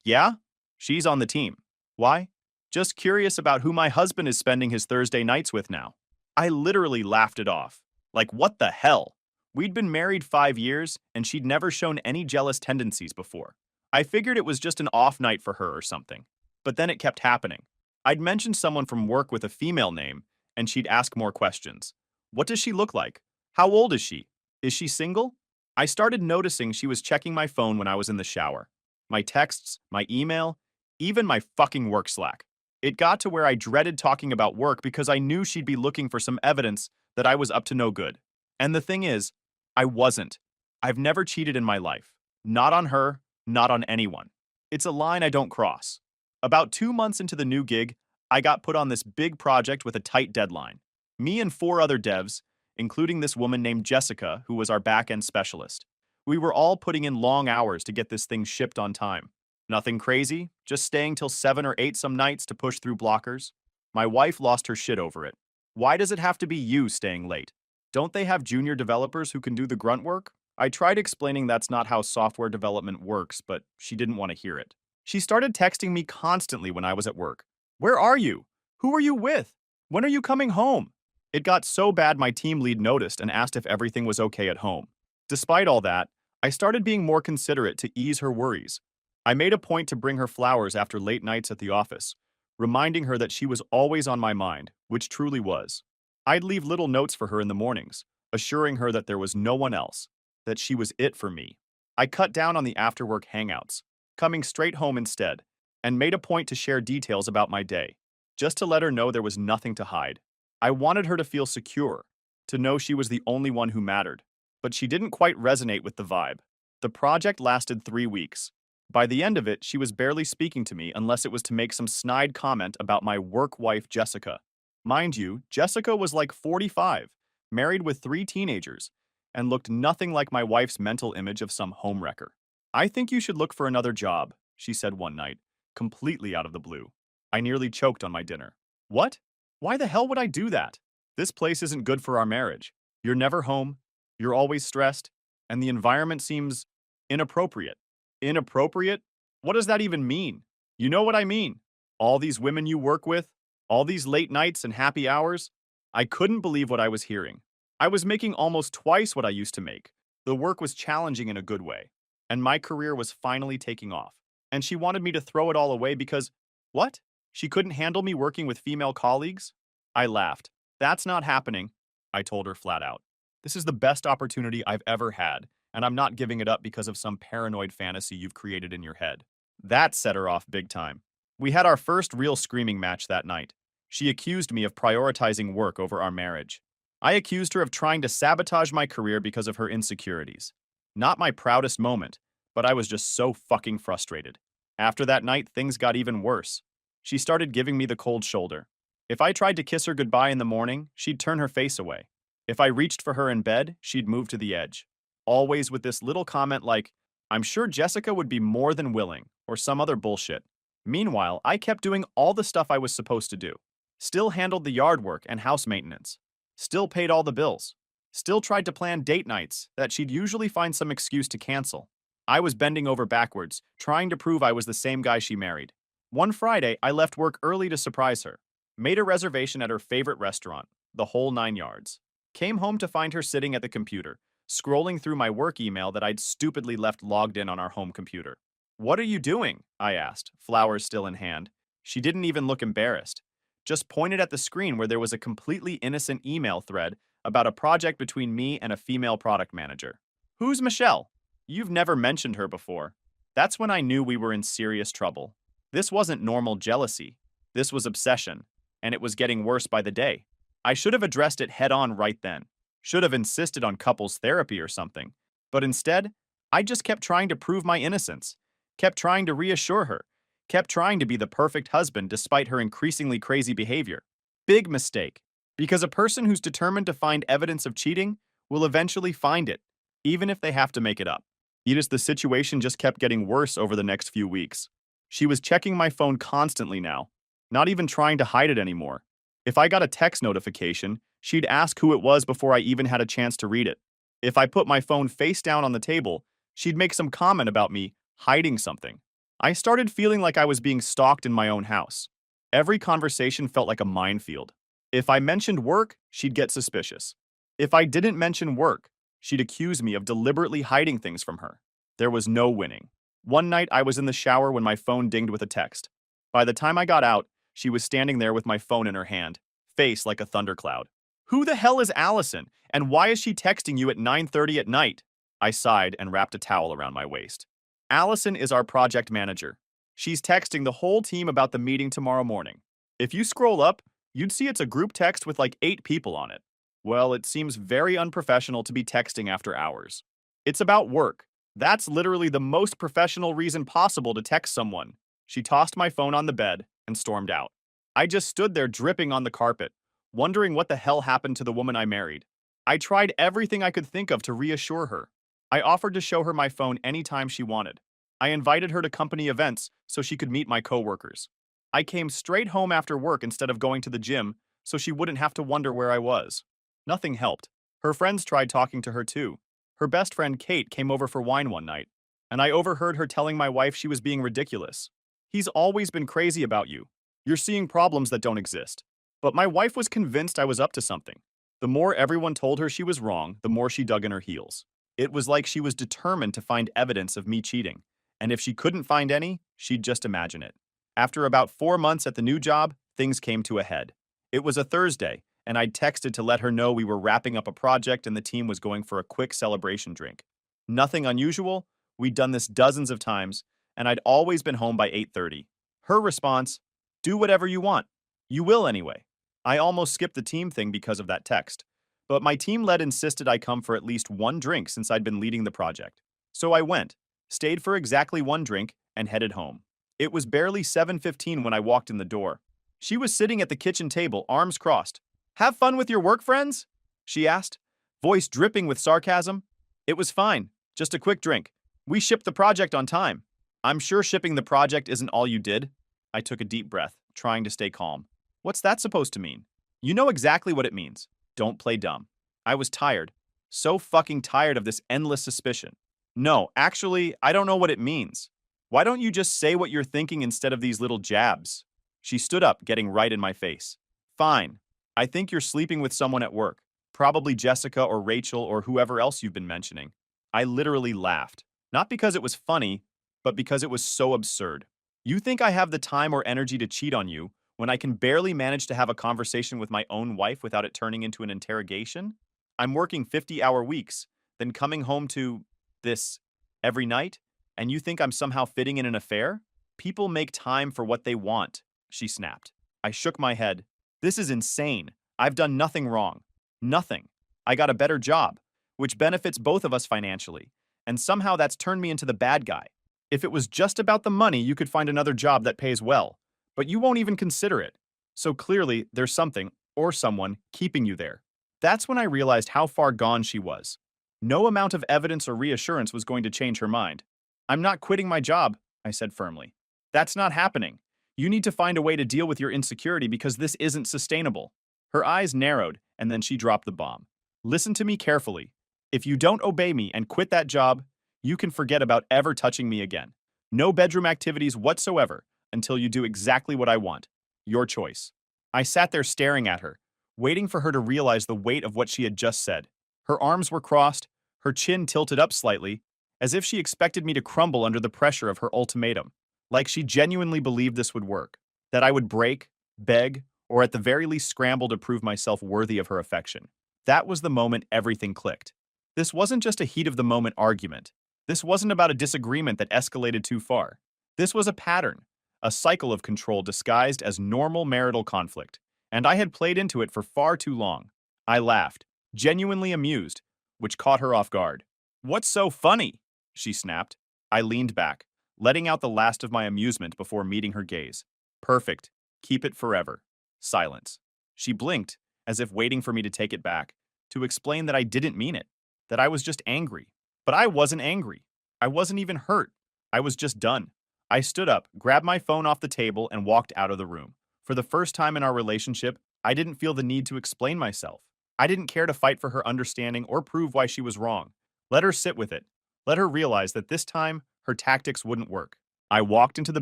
Yeah? She's on the team. Why? Just curious about who my husband is spending his Thursday nights with now. I literally laughed it off. Like, what the hell? We'd been married 5 years, and she'd never shown any jealous tendencies before. I figured it was just an off night for her or something. But then it kept happening. I'd mention someone from work with a female name, and she'd ask more questions. What does she look like? How old is she? Is she single? I started noticing she was checking my phone when I was in the shower. My texts, my email, even my fucking work Slack. It got to where I dreaded talking about work because I knew she'd be looking for some evidence that I was up to no good. And the thing is, I wasn't. I've never cheated in my life. Not on her, not on anyone. It's a line I don't cross. About 2 months into the new gig, I got put on this big project with a tight deadline. Me and 4 other devs, including this woman named Jessica, who was our back-end specialist. We were all putting in long hours to get this thing shipped on time. Nothing crazy, just staying till 7 or 8 some nights to push through blockers. My wife lost her shit over it. Why does it have to be you staying late? Don't they have junior developers who can do the grunt work? I tried explaining that's not how software development works, but she didn't want to hear it. She started texting me constantly when I was at work. Where are you? Who are you with? When are you coming home? It got so bad my team lead noticed and asked if everything was okay at home. Despite all that, I started being more considerate to ease her worries. I made a point to bring her flowers after late nights at the office, reminding her that she was always on my mind, which truly was. I'd leave little notes for her in the mornings, assuring her that there was no one else, that she was it for me. I cut down on the after-work hangouts, coming straight home instead, and made a point to share details about my day, just to let her know there was nothing to hide. I wanted her to feel secure, to know she was the only one who mattered, but she didn't quite resonate with the vibe. The project lasted 3 weeks. By the end of it, she was barely speaking to me unless it was to make some snide comment about my work wife, Jessica. Mind you, Jessica was like 45, married with 3 teenagers, and looked nothing like my wife's mental image of some homewrecker. I think you should look for another job, she said one night, completely out of the blue. I nearly choked on my dinner. What? Why the hell would I do that? This place isn't good for our marriage. You're never home, you're always stressed, and the environment seems inappropriate. Inappropriate? What does that even mean? You know what I mean. All these women you work with, all these late nights and happy hours. I couldn't believe what I was hearing. I was making almost twice what I used to make. The work was challenging in a good way, and my career was finally taking off. And she wanted me to throw it all away because, what? She couldn't handle me working with female colleagues? I laughed. That's not happening, I told her flat out. This is the best opportunity I've ever had, and I'm not giving it up because of some paranoid fantasy you've created in your head. That set her off big time. We had our first real screaming match that night. She accused me of prioritizing work over our marriage. I accused her of trying to sabotage my career because of her insecurities. Not my proudest moment, but I was just so fucking frustrated. After that night, things got even worse. She started giving me the cold shoulder. If I tried to kiss her goodbye in the morning, she'd turn her face away. If I reached for her in bed, she'd move to the edge. Always with this little comment like, I'm sure Jessica would be more than willing, or some other bullshit. Meanwhile, I kept doing all the stuff I was supposed to do. Still handled the yard work and house maintenance. Still paid all the bills. Still tried to plan date nights that she'd usually find some excuse to cancel. I was bending over backwards, trying to prove I was the same guy she married. One Friday, I left work early to surprise her. Made a reservation at her favorite restaurant, the whole 9 yards. Came home to find her sitting at the computer, scrolling through my work email that I'd stupidly left logged in on our home computer. What are you doing? I asked, flowers still in hand. She didn't even look embarrassed. Just pointed at the screen where there was a completely innocent email thread about a project between me and a female product manager. Who's Michelle? You've never mentioned her before. That's when I knew we were in serious trouble. This wasn't normal jealousy. This was obsession, and it was getting worse by the day. I should have addressed it head on right then. Should have insisted on couples therapy or something. But instead, I just kept trying to prove my innocence. Kept trying to reassure her. Kept trying to be the perfect husband despite her increasingly crazy behavior. Big mistake. Because a person who's determined to find evidence of cheating will eventually find it, even if they have to make it up. The situation just kept getting worse over the next few weeks. She was checking my phone constantly now, not even trying to hide it anymore. If I got a text notification, she'd ask who it was before I even had a chance to read it. If I put my phone face down on the table, she'd make some comment about me hiding something. I started feeling like I was being stalked in my own house. Every conversation felt like a minefield. If I mentioned work, she'd get suspicious. If I didn't mention work, she'd accuse me of deliberately hiding things from her. There was no winning. One night, I was in the shower when my phone dinged with a text. By the time I got out, she was standing there with my phone in her hand, face like a thundercloud. Who the hell is Allison, and why is she texting you at 9:30 at night? I sighed and wrapped a towel around my waist. Allison is our project manager. She's texting the whole team about the meeting tomorrow morning. If you scroll up, you'd see it's a group text with like 8 people on it. Well, it seems very unprofessional to be texting after hours. It's about work. That's literally the most professional reason possible to text someone. She tossed my phone on the bed and stormed out. I just stood there dripping on the carpet, wondering what the hell happened to the woman I married. I tried everything I could think of to reassure her. I offered to show her my phone anytime she wanted. I invited her to company events so she could meet my coworkers. I came straight home after work instead of going to the gym so she wouldn't have to wonder where I was. Nothing helped. Her friends tried talking to her too. Her best friend Kate came over for wine one night, and I overheard her telling my wife she was being ridiculous. He's always been crazy about you. You're seeing problems that don't exist. But my wife was convinced I was up to something. The more everyone told her she was wrong, the more she dug in her heels. It was like she was determined to find evidence of me cheating, and if she couldn't find any, she'd just imagine it. After about 4 months at the new job, things came to a head. It was a Thursday, and I'd texted to let her know we were wrapping up a project and the team was going for a quick celebration drink. Nothing unusual, we'd done this dozens of times, and I'd always been home by 8:30. Her response, "Do whatever you want. You will anyway." I almost skipped the team thing because of that text, but my team lead insisted I come for at least one drink since I'd been leading the project. So I went, stayed for exactly one drink, and headed home. It was barely 7:15 when I walked in the door. She was sitting at the kitchen table, arms crossed. "Have fun with your work, friends?" she asked, voice dripping with sarcasm. It was fine, just a quick drink. We shipped the project on time. I'm sure shipping the project isn't all you did. I took a deep breath, trying to stay calm. What's that supposed to mean? You know exactly what it means. Don't play dumb. I was tired. So fucking tired of this endless suspicion. No, actually, I don't know what it means. Why don't you just say what you're thinking instead of these little jabs? She stood up, getting right in my face. Fine. I think you're sleeping with someone at work. Probably Jessica or Rachel or whoever else you've been mentioning. I literally laughed. Not because it was funny, but because it was so absurd. You think I have the time or energy to cheat on you when I can barely manage to have a conversation with my own wife without it turning into an interrogation? I'm working 50-hour weeks, then coming home to this every night, and you think I'm somehow fitting in an affair? People make time for what they want, she snapped. I shook my head. This is insane. I've done nothing wrong. Nothing. I got a better job, which benefits both of us financially, and somehow that's turned me into the bad guy. If it was just about the money, you could find another job that pays well, but you won't even consider it. So clearly, there's something, or someone, keeping you there. That's when I realized how far gone she was. No amount of evidence or reassurance was going to change her mind. I'm not quitting my job, I said firmly. That's not happening. You need to find a way to deal with your insecurity because this isn't sustainable. Her eyes narrowed, and then she dropped the bomb. Listen to me carefully. If you don't obey me and quit that job, you can forget about ever touching me again. No bedroom activities whatsoever until you do exactly what I want. Your choice. I sat there staring at her, waiting for her to realize the weight of what she had just said. Her arms were crossed, her chin tilted up slightly, as if she expected me to crumble under the pressure of her ultimatum. Like she genuinely believed this would work, that I would break, beg, or at the very least scramble to prove myself worthy of her affection. That was the moment everything clicked. This wasn't just a heat-of-the-moment argument. This wasn't about a disagreement that escalated too far. This was a pattern, a cycle of control disguised as normal marital conflict, and I had played into it for far too long. I laughed, genuinely amused, which caught her off guard. "What's so funny?" she snapped. I leaned back, letting out the last of my amusement before meeting her gaze. Perfect. Keep it forever. Silence. She blinked, as if waiting for me to take it back, to explain that I didn't mean it, that I was just angry. But I wasn't angry. I wasn't even hurt. I was just done. I stood up, grabbed my phone off the table, and walked out of the room. For the first time in our relationship, I didn't feel the need to explain myself. I didn't care to fight for her understanding or prove why she was wrong. Let her sit with it. Let her realize that this time, her tactics wouldn't work. I walked into the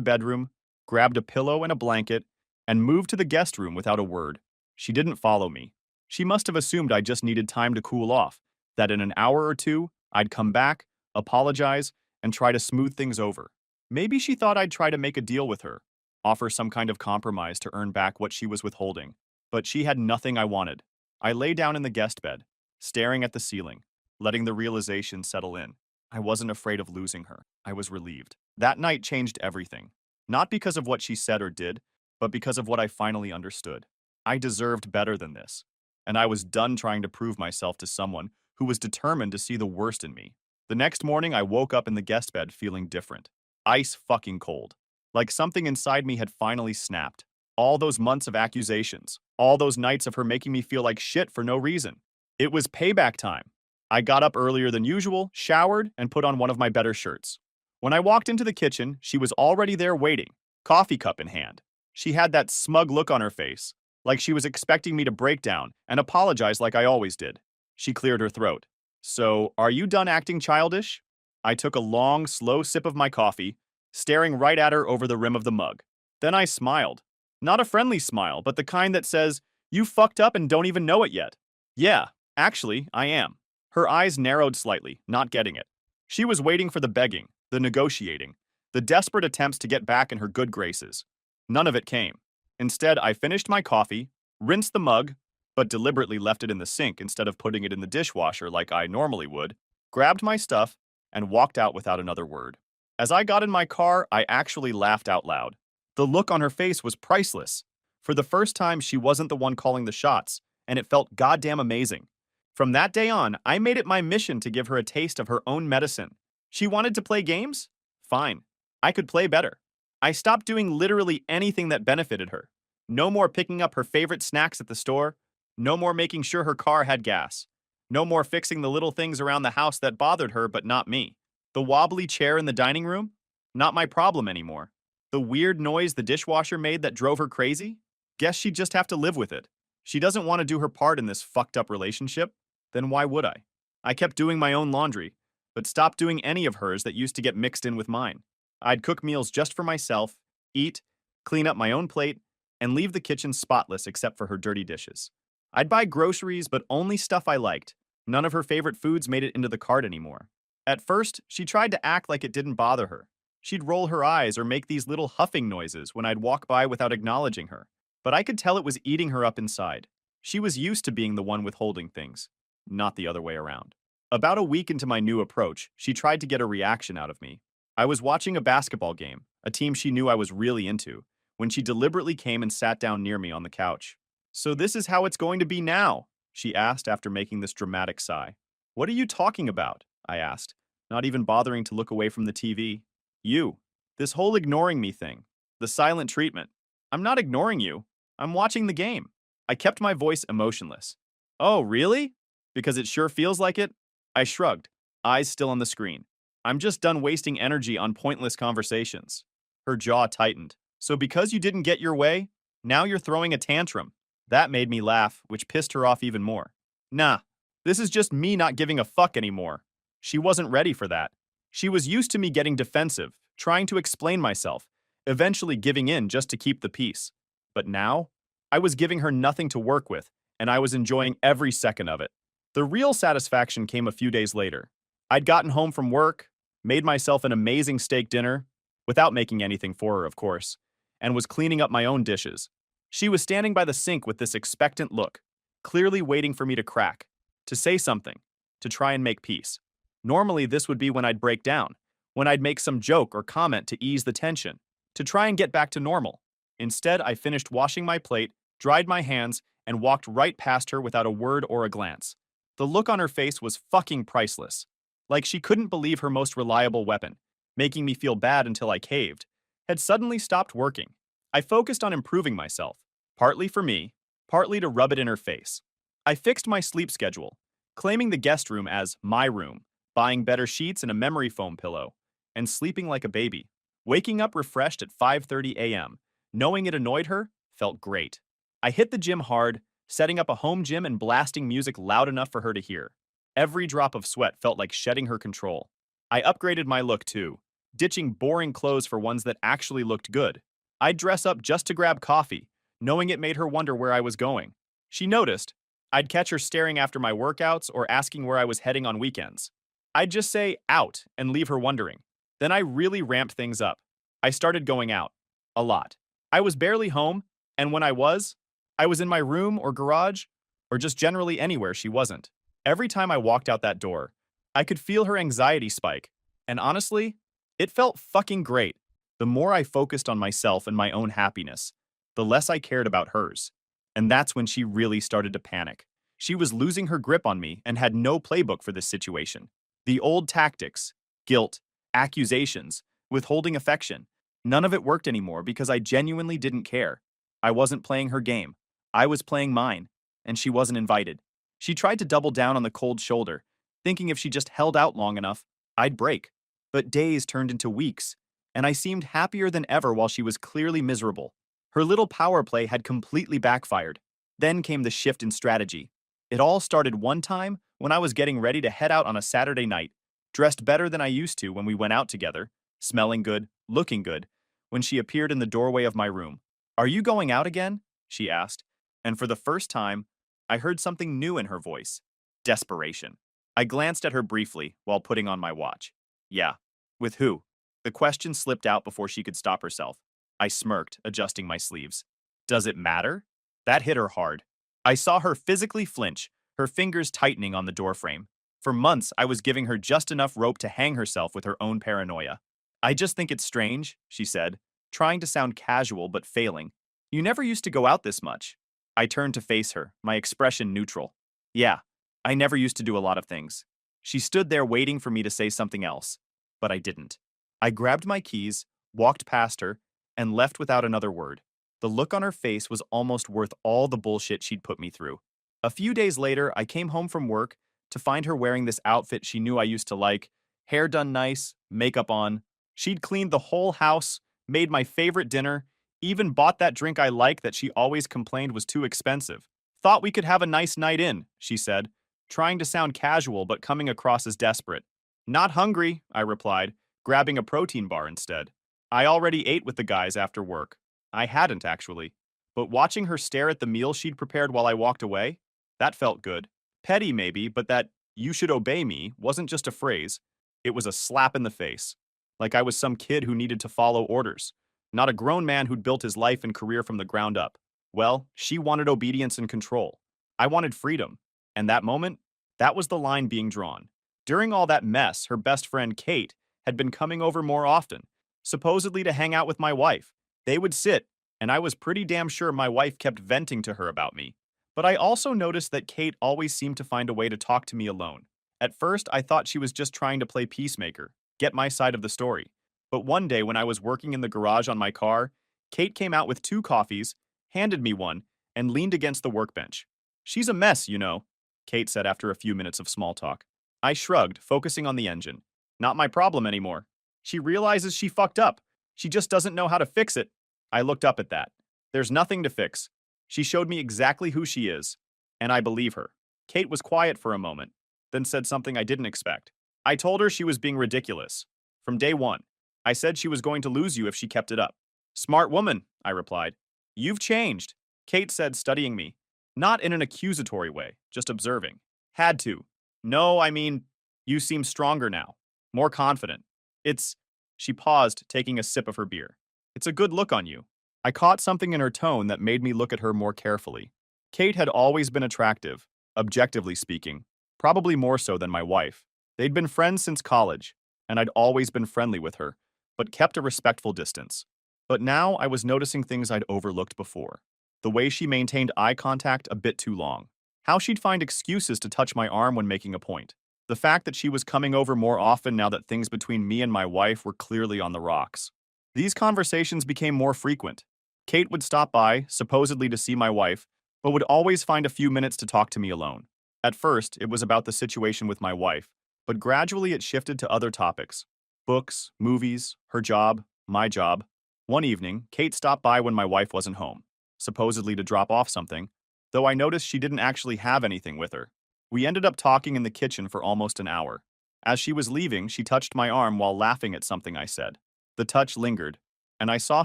bedroom, grabbed a pillow and a blanket, and moved to the guest room without a word. She didn't follow me. She must have assumed I just needed time to cool off, that in an hour or two, I'd come back, apologize, and try to smooth things over. Maybe she thought I'd try to make a deal with her, offer some kind of compromise to earn back what she was withholding. But she had nothing I wanted. I lay down in the guest bed, staring at the ceiling, letting the realization settle in. I wasn't afraid of losing her. I was relieved. That night changed everything. Not because of what she said or did, but because of what I finally understood. I deserved better than this, and I was done trying to prove myself to someone who was determined to see the worst in me. The next morning, I woke up in the guest bed feeling different. Ice fucking cold. Like something inside me had finally snapped. All those months of accusations, all those nights of her making me feel like shit for no reason. It was payback time. I got up earlier than usual, showered, and put on one of my better shirts. When I walked into the kitchen, she was already there waiting, coffee cup in hand. She had that smug look on her face, like she was expecting me to break down and apologize like I always did. She cleared her throat. So, are you done acting childish? I took a long, slow sip of my coffee, staring right at her over the rim of the mug. Then I smiled. Not a friendly smile, but the kind that says, you fucked up and don't even know it yet. Yeah, actually, I am. Her eyes narrowed slightly, not getting it. She was waiting for the begging, the negotiating, the desperate attempts to get back in her good graces. None of it came. Instead, I finished my coffee, rinsed the mug, but deliberately left it in the sink instead of putting it in the dishwasher like I normally would, grabbed my stuff, and walked out without another word. As I got in my car, I actually laughed out loud. The look on her face was priceless. For the first time, she wasn't the one calling the shots, and it felt goddamn amazing. From that day on, I made it my mission to give her a taste of her own medicine. She wanted to play games? Fine. I could play better. I stopped doing literally anything that benefited her. No more picking up her favorite snacks at the store. No more making sure her car had gas. No more fixing the little things around the house that bothered her but not me. The wobbly chair in the dining room? Not my problem anymore. The weird noise the dishwasher made that drove her crazy? Guess she'd just have to live with it. She doesn't want to do her part in this fucked up relationship. Then why would I? I kept doing my own laundry, but stopped doing any of hers that used to get mixed in with mine. I'd cook meals just for myself, eat, clean up my own plate, and leave the kitchen spotless except for her dirty dishes. I'd buy groceries, but only stuff I liked. None of her favorite foods made it into the cart anymore. At first, she tried to act like it didn't bother her. She'd roll her eyes or make these little huffing noises when I'd walk by without acknowledging her. But I could tell it was eating her up inside. She was used to being the one withholding things, not the other way around. About a week into my new approach, she tried to get a reaction out of me. I was watching a basketball game, a team she knew I was really into, when she deliberately came and sat down near me on the couch. So this is how it's going to be now, she asked after making this dramatic sigh. What are you talking about? I asked, not even bothering to look away from the TV. You. This whole ignoring me thing. The silent treatment. I'm not ignoring you. I'm watching the game. I kept my voice emotionless. Oh, really? Because it sure feels like it? I shrugged, eyes still on the screen. I'm just done wasting energy on pointless conversations. Her jaw tightened. So because you didn't get your way, now you're throwing a tantrum. That made me laugh, which pissed her off even more. Nah, this is just me not giving a fuck anymore. She wasn't ready for that. She was used to me getting defensive, trying to explain myself, eventually giving in just to keep the peace. But now, I was giving her nothing to work with, and I was enjoying every second of it. The real satisfaction came a few days later. I'd gotten home from work, made myself an amazing steak dinner, without making anything for her, of course, and was cleaning up my own dishes. She was standing by the sink with this expectant look, clearly waiting for me to crack, to say something, to try and make peace. Normally, this would be when I'd break down, when I'd make some joke or comment to ease the tension, to try and get back to normal. Instead, I finished washing my plate, dried my hands, and walked right past her without a word or a glance. The look on her face was fucking priceless. Like she couldn't believe her most reliable weapon, making me feel bad until I caved, had suddenly stopped working. I focused on improving myself, partly for me, partly to rub it in her face. I fixed my sleep schedule, claiming the guest room as my room, buying better sheets and a memory foam pillow, and sleeping like a baby. Waking up refreshed at 5:30 a.m., knowing it annoyed her, felt great. I hit the gym hard, setting up a home gym and blasting music loud enough for her to hear. Every drop of sweat felt like shedding her control. I upgraded my look too, ditching boring clothes for ones that actually looked good. I'd dress up just to grab coffee, knowing it made her wonder where I was going. She noticed. I'd catch her staring after my workouts or asking where I was heading on weekends. I'd just say out and leave her wondering. Then I really ramped things up. I started going out. A lot. I was barely home, and when I was in my room or garage, or just generally anywhere she wasn't. Every time I walked out that door, I could feel her anxiety spike. And honestly, it felt fucking great. The more I focused on myself and my own happiness, the less I cared about hers. And that's when she really started to panic. She was losing her grip on me and had no playbook for this situation. The old tactics, guilt, accusations, withholding affection, none of it worked anymore because I genuinely didn't care. I wasn't playing her game. I was playing mine, and she wasn't invited. She tried to double down on the cold shoulder, thinking if she just held out long enough, I'd break. But days turned into weeks, and I seemed happier than ever while she was clearly miserable. Her little power play had completely backfired. Then came the shift in strategy. It all started one time when I was getting ready to head out on a Saturday night, dressed better than I used to when we went out together, smelling good, looking good, when she appeared in the doorway of my room. "Are you going out again?" she asked, and for the first time, I heard something new in her voice. Desperation. I glanced at her briefly while putting on my watch. "Yeah." "With who?" The question slipped out before she could stop herself. I smirked, adjusting my sleeves. "Does it matter?" That hit her hard. I saw her physically flinch, her fingers tightening on the doorframe. For months, I was giving her just enough rope to hang herself with her own paranoia. "I just think it's strange," she said, trying to sound casual but failing. "You never used to go out this much." I turned to face her, my expression neutral. "Yeah, I never used to do a lot of things." She stood there waiting for me to say something else, but I didn't. I grabbed my keys, walked past her, and left without another word. The look on her face was almost worth all the bullshit she'd put me through. A few days later, I came home from work to find her wearing this outfit she knew I used to like, hair done nice, makeup on. She'd cleaned the whole house, made my favorite dinner, even bought that drink I like that she always complained was too expensive. "Thought we could have a nice night in," she said, trying to sound casual but coming across as desperate. "Not hungry," I replied, grabbing a protein bar instead. I already ate with the guys after work. I hadn't, actually. But watching her stare at the meal she'd prepared while I walked away, that felt good. Petty, maybe, but that "you should obey me" wasn't just a phrase. It was a slap in the face. Like I was some kid who needed to follow orders, not a grown man who'd built his life and career from the ground up. Well, she wanted obedience and control. I wanted freedom. And that moment, that was the line being drawn. During all that mess, her best friend, Kate, had been coming over more often, supposedly to hang out with my wife. They would sit, and I was pretty damn sure my wife kept venting to her about me. But I also noticed that Kate always seemed to find a way to talk to me alone. At first, I thought she was just trying to play peacemaker, get my side of the story. But one day when I was working in the garage on my car, Kate came out with 2 coffees, handed me one, and leaned against the workbench. "She's a mess, you know," Kate said after a few minutes of small talk. I shrugged, focusing on the engine. "Not my problem anymore. She realizes she fucked up. She just doesn't know how to fix it." I looked up at that. "There's nothing to fix. She showed me exactly who she is, and I believe her." Kate was quiet for a moment, then said something I didn't expect. "I told her she was being ridiculous. From day one. I said she was going to lose you if she kept it up." "Smart woman," I replied. "You've changed," Kate said, studying me. Not in an accusatory way, just observing. "Had to." "No, I mean, you seem stronger now. More confident. It's..." She paused, taking a sip of her beer. "It's a good look on you." I caught something in her tone that made me look at her more carefully. Kate had always been attractive, objectively speaking, probably more so than my wife. They'd been friends since college, and I'd always been friendly with her, but kept a respectful distance. But now I was noticing things I'd overlooked before. The way she maintained eye contact a bit too long. How she'd find excuses to touch my arm when making a point. The fact that she was coming over more often now that things between me and my wife were clearly on the rocks. These conversations became more frequent. Kate would stop by, supposedly to see my wife, but would always find a few minutes to talk to me alone. At first, it was about the situation with my wife, but gradually it shifted to other topics. Books, movies, her job, my job. One evening, Kate stopped by when my wife wasn't home, supposedly to drop off something, though I noticed she didn't actually have anything with her. We ended up talking in the kitchen for almost an hour. As she was leaving, she touched my arm while laughing at something I said. The touch lingered, and I saw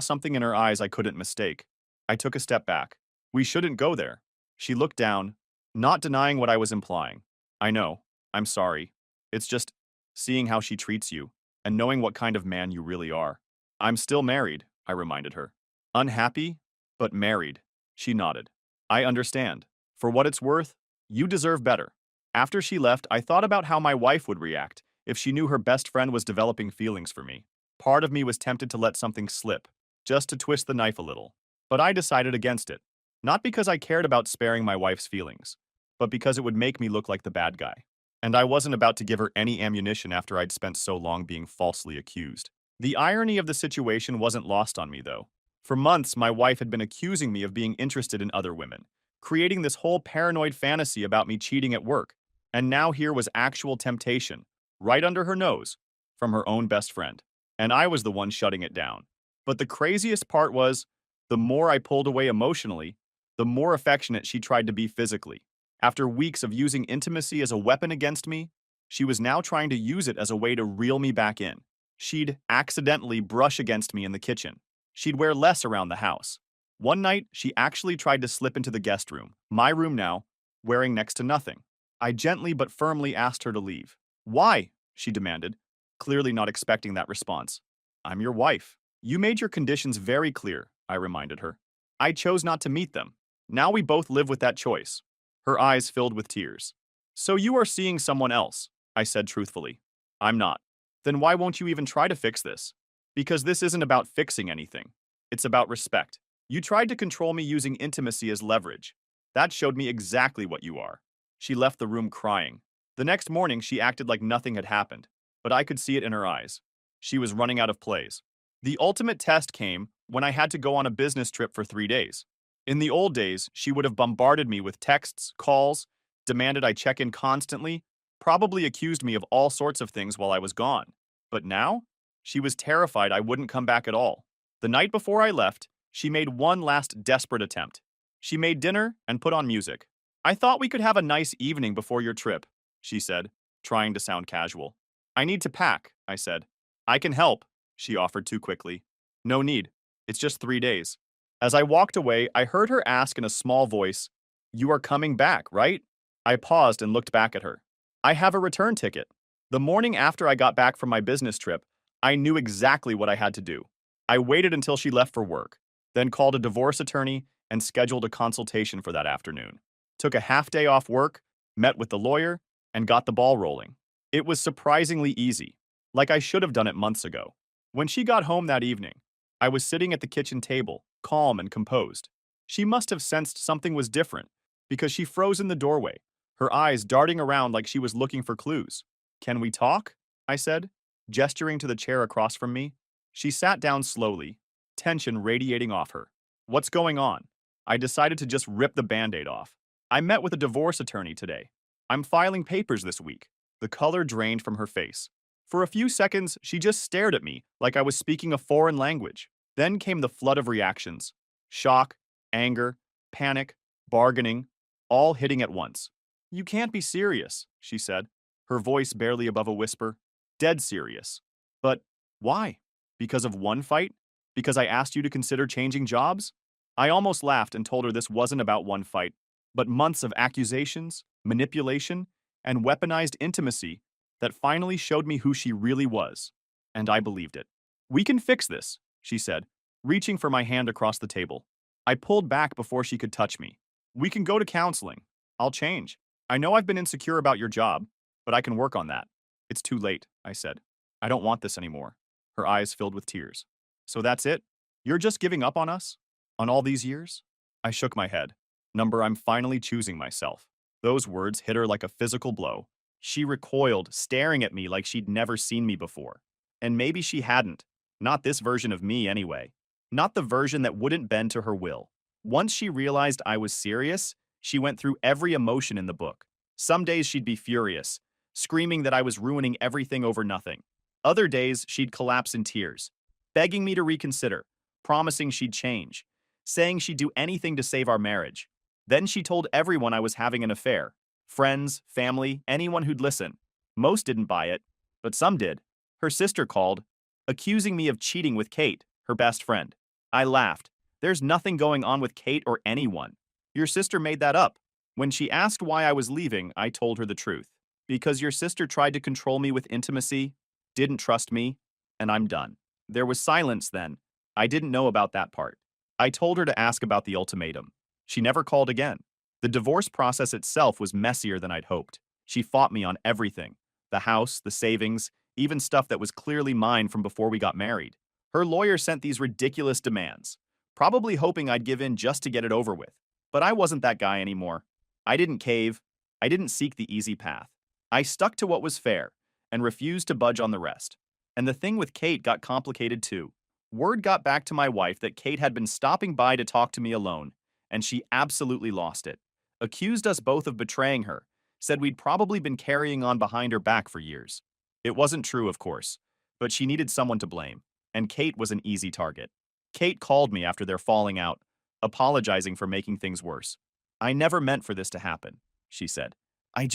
something in her eyes I couldn't mistake. I took a step back. "We shouldn't go there." She looked down, not denying what I was implying. "I know. I'm sorry. It's just seeing how she treats you, and knowing what kind of man you really are." "I'm still married," I reminded her. "Unhappy, but married." She nodded. "I understand. For what it's worth, you deserve better." After she left, I thought about how my wife would react if she knew her best friend was developing feelings for me. Part of me was tempted to let something slip, just to twist the knife a little. But I decided against it. Not because I cared about sparing my wife's feelings, but because it would make me look like the bad guy. And I wasn't about to give her any ammunition after I'd spent so long being falsely accused. The irony of the situation wasn't lost on me, though. For months, my wife had been accusing me of being interested in other women, creating this whole paranoid fantasy about me cheating at work. And now here was actual temptation, right under her nose, from her own best friend. And I was the one shutting it down. But the craziest part was, the more I pulled away emotionally, the more affectionate she tried to be physically. After weeks of using intimacy as a weapon against me, she was now trying to use it as a way to reel me back in. She'd accidentally brush against me in the kitchen. She'd wear less around the house. One night, she actually tried to slip into the guest room, my room now, wearing next to nothing. I gently but firmly asked her to leave. Why? She demanded, clearly not expecting that response. I'm your wife. You made your conditions very clear, I reminded her. I chose not to meet them. Now we both live with that choice. Her eyes filled with tears. So you are seeing someone else, I said truthfully. I'm not. Then why won't you even try to fix this? Because this isn't about fixing anything. It's about respect. You tried to control me using intimacy as leverage. That showed me exactly what you are. She left the room crying. The next morning, she acted like nothing had happened, but I could see it in her eyes. She was running out of plays. The ultimate test came when I had to go on a business trip for 3 days. In the old days, she would have bombarded me with texts, calls, demanded I check in constantly, probably accused me of all sorts of things while I was gone. But now, she was terrified I wouldn't come back at all. The night before I left, she made one last desperate attempt. She made dinner and put on music. I thought we could have a nice evening before your trip, she said, trying to sound casual. I need to pack, I said. I can help, she offered too quickly. No need. It's just 3 days. As I walked away, I heard her ask in a small voice, You are coming back, right? I paused and looked back at her. I have a return ticket. The morning after I got back from my business trip, I knew exactly what I had to do. I waited until she left for work, then called a divorce attorney and scheduled a consultation for that afternoon. Took a half day off work, met with the lawyer, and got the ball rolling. It was surprisingly easy, like I should have done it months ago. When she got home that evening, I was sitting at the kitchen table, calm and composed. She must have sensed something was different, because she froze in the doorway, her eyes darting around like she was looking for clues. Can we talk? I said, gesturing to the chair across from me. She sat down slowly, tension radiating off her. What's going on? I decided to just rip the band-aid off. I met with a divorce attorney today. I'm filing papers this week. The color drained from her face. For a few seconds, she just stared at me like I was speaking a foreign language. Then came the flood of reactions. Shock, anger, panic, bargaining, all hitting at once. You can't be serious, she said, her voice barely above a whisper. Dead serious. But why? Because of one fight? Because I asked you to consider changing jobs? I almost laughed and told her this wasn't about one fight, but months of accusations, manipulation, and weaponized intimacy that finally showed me who she really was. And I believed it. We can fix this, she said, reaching for my hand across the table. I pulled back before she could touch me. We can go to counseling. I'll change. I know I've been insecure about your job, but I can work on that. It's too late, I said. I don't want this anymore. Her eyes filled with tears. So that's it? You're just giving up on us? On all these years? I shook my head. I'm finally choosing myself. Those words hit her like a physical blow. She recoiled, staring at me like she'd never seen me before. And maybe she hadn't. Not this version of me, anyway. Not the version that wouldn't bend to her will. Once she realized I was serious, she went through every emotion in the book. Some days she'd be furious, screaming that I was ruining everything over nothing. Other days, she'd collapse in tears, begging me to reconsider, promising she'd change, saying she'd do anything to save our marriage. Then she told everyone I was having an affair. Friends, family, anyone who'd listen. Most didn't buy it, but some did. Her sister called, accusing me of cheating with Kate, her best friend. I laughed. There's nothing going on with Kate or anyone. Your sister made that up. When she asked why I was leaving, I told her the truth. Because your sister tried to control me with intimacy, didn't trust me, and I'm done. There was silence then. I didn't know about that part. I told her to ask about the ultimatum. She never called again. The divorce process itself was messier than I'd hoped. She fought me on everything. The house, the savings, even stuff that was clearly mine from before we got married. Her lawyer sent these ridiculous demands. probably hoping I'd give in just to get it over with. But I wasn't that guy anymore. I didn't cave. I didn't seek the easy path. I stuck to what was fair and refused to budge on the rest. And the thing with Kate got complicated too. Word got back to my wife that Kate had been stopping by to talk to me alone, and she absolutely lost it. Accused us both of betraying her, said we'd probably been carrying on behind her back for years. It wasn't true, of course, but she needed someone to blame, and Kate was an easy target. Kate called me after their falling out, apologizing for making things worse. I never meant for this to happen, she said. I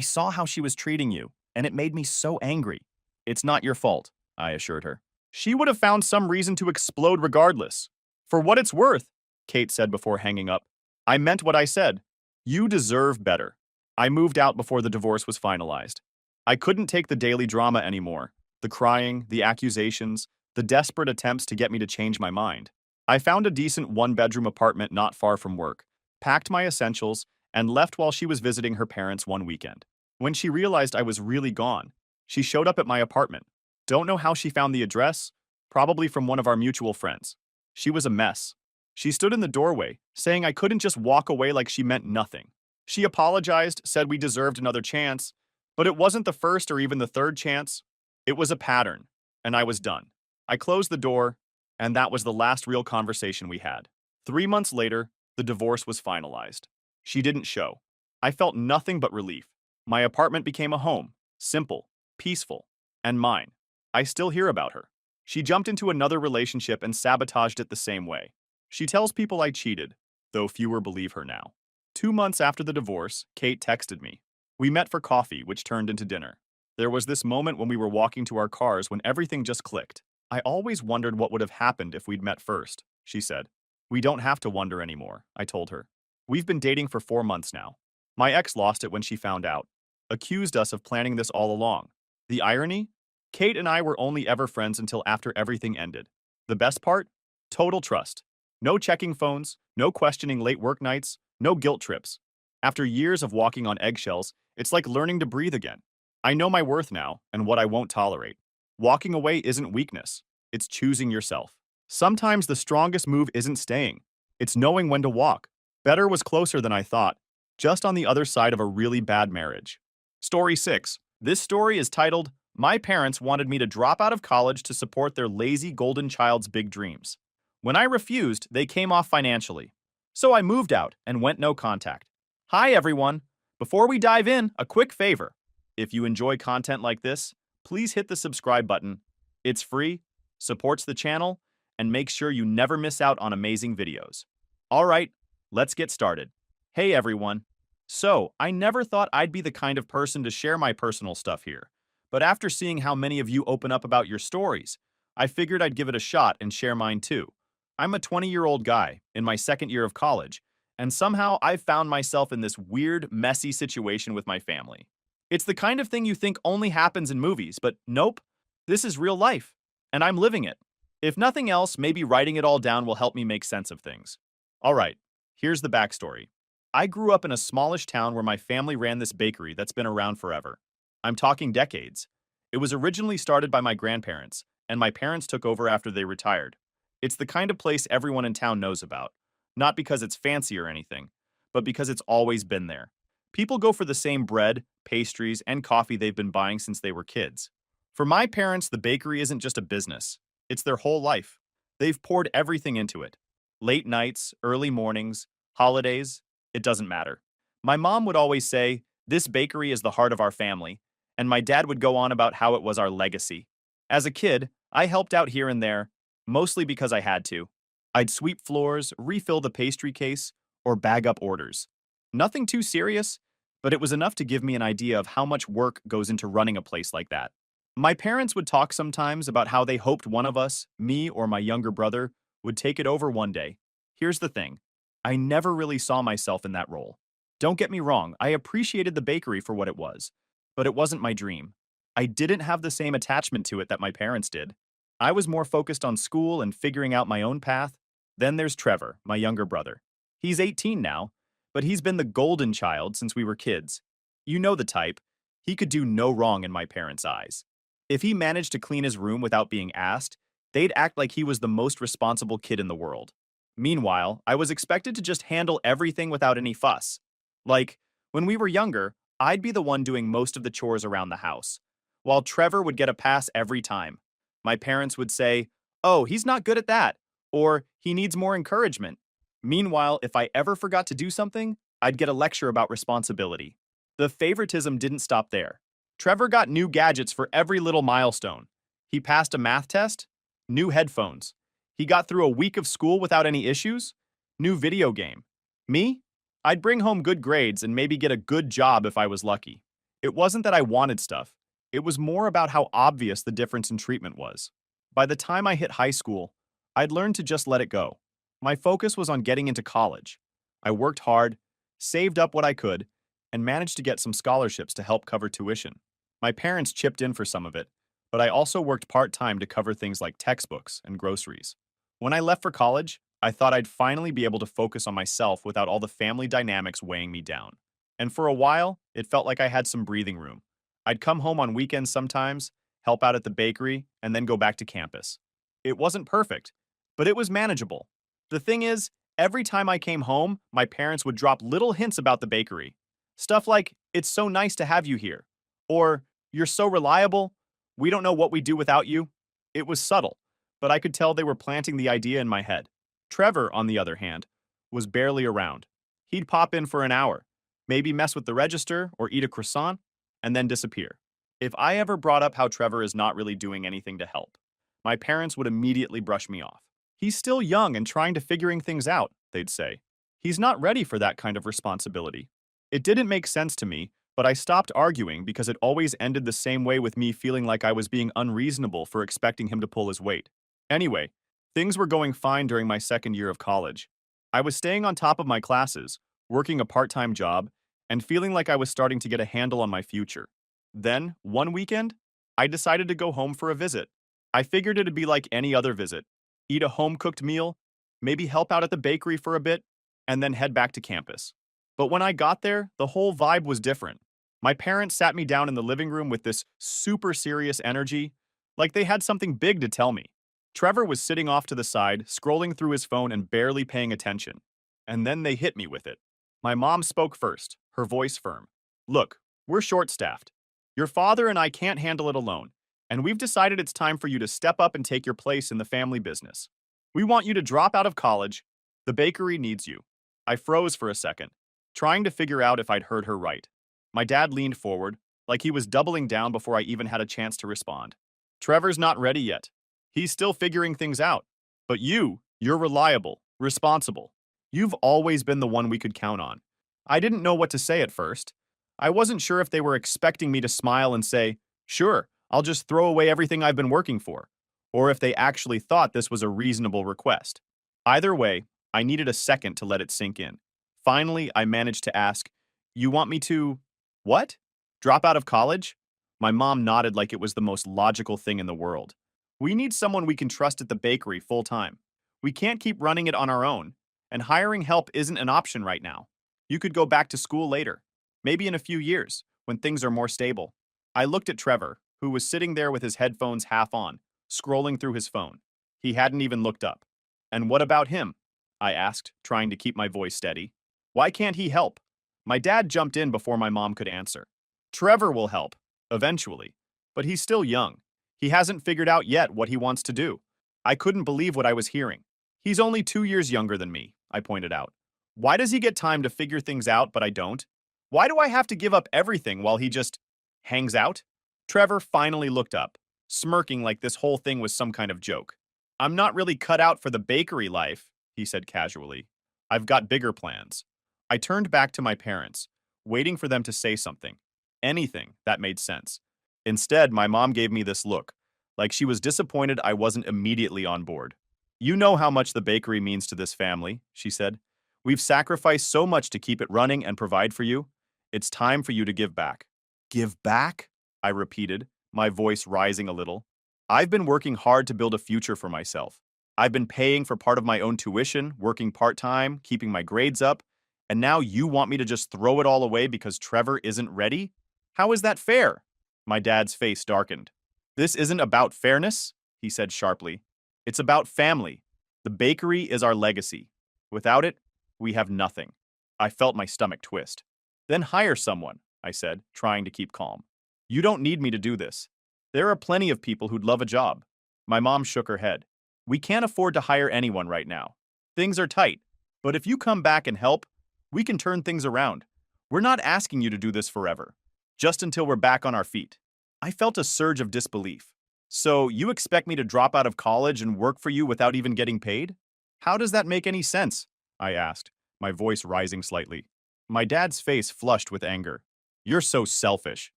saw how she was treating you, and it made me so angry. It's not your fault, I assured her. She would have found some reason to explode regardless. For what it's worth, Kate said before hanging up, I meant what I said. You deserve better. I moved out before the divorce was finalized. I couldn't take the daily drama anymore. The crying, the accusations, the desperate attempts to get me to change my mind. I found a decent one-bedroom apartment not far from work, packed my essentials, and left while she was visiting her parents one weekend. When she realized I was really gone, she showed up at my apartment. Don't know how she found the address, probably from one of our mutual friends. She was a mess. She stood in the doorway, saying I couldn't just walk away like she meant nothing. She apologized, said we deserved another chance, but it wasn't the first or even the third chance. It was a pattern, and I was done. I closed the door, and that was the last real conversation we had. 3 months later, the divorce was finalized. She didn't show. I felt nothing but relief. My apartment became a home, simple, peaceful, and mine. I still hear about her. She jumped into another relationship and sabotaged it the same way. She tells people I cheated, though fewer believe her now. 2 months after the divorce, Kate texted me. We met for coffee, which turned into dinner. There was this moment when we were walking to our cars when everything just clicked. I always wondered what would have happened if we'd met first, she said. We don't have to wonder anymore, I told her. We've been dating for 4 months now. My ex lost it when she found out. Accused us of planning this all along. The irony? Kate and I were only ever friends until after everything ended. The best part? Total trust. No checking phones, no questioning late work nights, no guilt trips. After years of walking on eggshells, it's like learning to breathe again. I know my worth now and what I won't tolerate. Walking away isn't weakness. It's choosing yourself. Sometimes the strongest move isn't staying. It's knowing when to walk. Better was closer than I thought, just on the other side of a really bad marriage. Story 6. This story is titled, My Parents Wanted Me to Drop Out of College to Support Their Lazy Golden Child's Big Dreams. When I refused, they came off financially. So I moved out and went no contact. Hi everyone. Before we dive in, a quick favor. If you enjoy content like this, please hit the subscribe button. It's free, supports the channel, and makes sure you never miss out on amazing videos. Alright, let's get started. Hey everyone. So, I never thought I'd be the kind of person to share my personal stuff here. But after seeing how many of you open up about your stories, I figured I'd give it a shot and share mine too. I'm a 20-year-old guy in my second year of college, and somehow I've found myself in this weird, messy situation with my family. It's the kind of thing you think only happens in movies, but nope, this is real life, and I'm living it. If nothing else, maybe writing it all down will help me make sense of things. Alright, here's the backstory. I grew up in a smallish town where my family ran this bakery that's been around forever. I'm talking decades. It was originally started by my grandparents, and my parents took over after they retired. It's the kind of place everyone in town knows about, not because it's fancy or anything, but because it's always been there. People go for the same bread, pastries, and coffee they've been buying since they were kids. For my parents, the bakery isn't just a business. It's their whole life. They've poured everything into it. Late nights, early mornings, holidays, it doesn't matter. My mom would always say, "This bakery is the heart of our family," and my dad would go on about how it was our legacy. As a kid, I helped out here and there, mostly because I had to. I'd sweep floors, refill the pastry case, or bag up orders. Nothing too serious, but it was enough to give me an idea of how much work goes into running a place like that. My parents would talk sometimes about how they hoped one of us, me or my younger brother, would take it over one day. Here's the thing. I never really saw myself in that role. Don't get me wrong, I appreciated the bakery for what it was, but it wasn't my dream. I didn't have the same attachment to it that my parents did. I was more focused on school and figuring out my own path. Then there's Trevor, my younger brother. He's 18 now, but he's been the golden child since we were kids. You know the type. He could do no wrong in my parents' eyes. If he managed to clean his room without being asked, They'd act like he was the most responsible kid in the world. Meanwhile, I was expected to just handle everything without any fuss. Like, when we were younger, I'd be the one doing most of the chores around the house, while Trevor would get a pass every time. My parents would say, "Oh, he's not good at that," or "He needs more encouragement." Meanwhile, if I ever forgot to do something, I'd get a lecture about responsibility. The favoritism didn't stop there. Trevor got new gadgets for every little milestone. He passed a math test, new headphones. He got through a week of school without any issues, new video game. Me? I'd bring home good grades and maybe get a good job if I was lucky. It wasn't that I wanted stuff. It was more about how obvious the difference in treatment was. By the time I hit high school, I'd learned to just let it go. My focus was on getting into college. I worked hard, saved up what I could, and managed to get some scholarships to help cover tuition. My parents chipped in for some of it, but I also worked part-time to cover things like textbooks and groceries. When I left for college, I thought I'd finally be able to focus on myself without all the family dynamics weighing me down. And for a while, it felt like I had some breathing room. I'd come home on weekends sometimes, help out at the bakery, and then go back to campus. It wasn't perfect, but it was manageable. The thing is, every time I came home, my parents would drop little hints about the bakery. Stuff like, "It's so nice to have you here," or "You're so reliable. We don't know what we'd do without you." It was subtle, but I could tell they were planting the idea in my head. Trevor, on the other hand, was barely around. He'd pop in for an hour, maybe mess with the register or eat a croissant, and then disappear. If I ever brought up how Trevor is not really doing anything to help, my parents would immediately brush me off. "He's still young and trying to figuring things out," they'd say. "He's not ready for that kind of responsibility." It didn't make sense to me, but I stopped arguing because it always ended the same way with me feeling like I was being unreasonable for expecting him to pull his weight. Anyway, things were going fine during my second year of college. I was staying on top of my classes, working a part-time job, and feeling like I was starting to get a handle on my future. Then, one weekend, I decided to go home for a visit. I figured it'd be like any other visit. Eat a home-cooked meal, maybe help out at the bakery for a bit, and then head back to campus. But when I got there, the whole vibe was different. My parents sat me down in the living room with this super serious energy, like they had something big to tell me. Trevor was sitting off to the side, scrolling through his phone and barely paying attention. And then they hit me with it. My mom spoke first, her voice firm. "Look, we're short-staffed. Your father and I can't handle it alone, and we've decided it's time for you to step up and take your place in the family business. We want you to drop out of college. The bakery needs you." I froze for a second, trying to figure out if I'd heard her right. My dad leaned forward, like he was doubling down before I even had a chance to respond. "Trevor's not ready yet. He's still figuring things out. But you're reliable, responsible. You've always been the one we could count on." I didn't know what to say at first. I wasn't sure if they were expecting me to smile and say, "Sure, I'll just throw away everything I've been working for," or if they actually thought this was a reasonable request. Either way, I needed a second to let it sink in. Finally, I managed to ask, "You want me to, what? Drop out of college?" My mom nodded like it was the most logical thing in the world. "We need someone we can trust at the bakery full time. We can't keep running it on our own, and hiring help isn't an option right now. You could go back to school later, maybe in a few years, when things are more stable." I looked at Trevor, who was sitting there with his headphones half on, scrolling through his phone. He hadn't even looked up. "And what about him?" I asked, trying to keep my voice steady. "Why can't he help?" My dad jumped in before my mom could answer. "Trevor will help, eventually, but he's still young. He hasn't figured out yet what he wants to do." I couldn't believe what I was hearing. "He's only 2 years younger than me," I pointed out. "Why does he get time to figure things out, but I don't? Why do I have to give up everything while he just hangs out?" Trevor finally looked up, smirking like this whole thing was some kind of joke. "I'm not really cut out for the bakery life," he said casually. "I've got bigger plans." I turned back to my parents, waiting for them to say something. Anything that made sense. Instead, my mom gave me this look, like she was disappointed I wasn't immediately on board. "You know how much the bakery means to this family," she said. "We've sacrificed so much to keep it running and provide for you. It's time for you to give back." "Give back?" I repeated, my voice rising a little. "I've been working hard to build a future for myself. I've been paying for part of my own tuition, working part-time, keeping my grades up, and now you want me to just throw it all away because Trevor isn't ready? How is that fair?" My dad's face darkened. "This isn't about fairness," he said sharply. It's about family. The bakery is our legacy. Without it, we have nothing. I felt my stomach twist. Then hire someone, I said, trying to keep calm. You don't need me to do this. There are plenty of people who'd love a job. My mom shook her head. We can't afford to hire anyone right now. Things are tight, but if you come back and help, we can turn things around. We're not asking you to do this forever, just until we're back on our feet. I felt a surge of disbelief. So you expect me to drop out of college and work for you without even getting paid? How does that make any sense? I asked, my voice rising slightly. My dad's face flushed with anger. You're so selfish,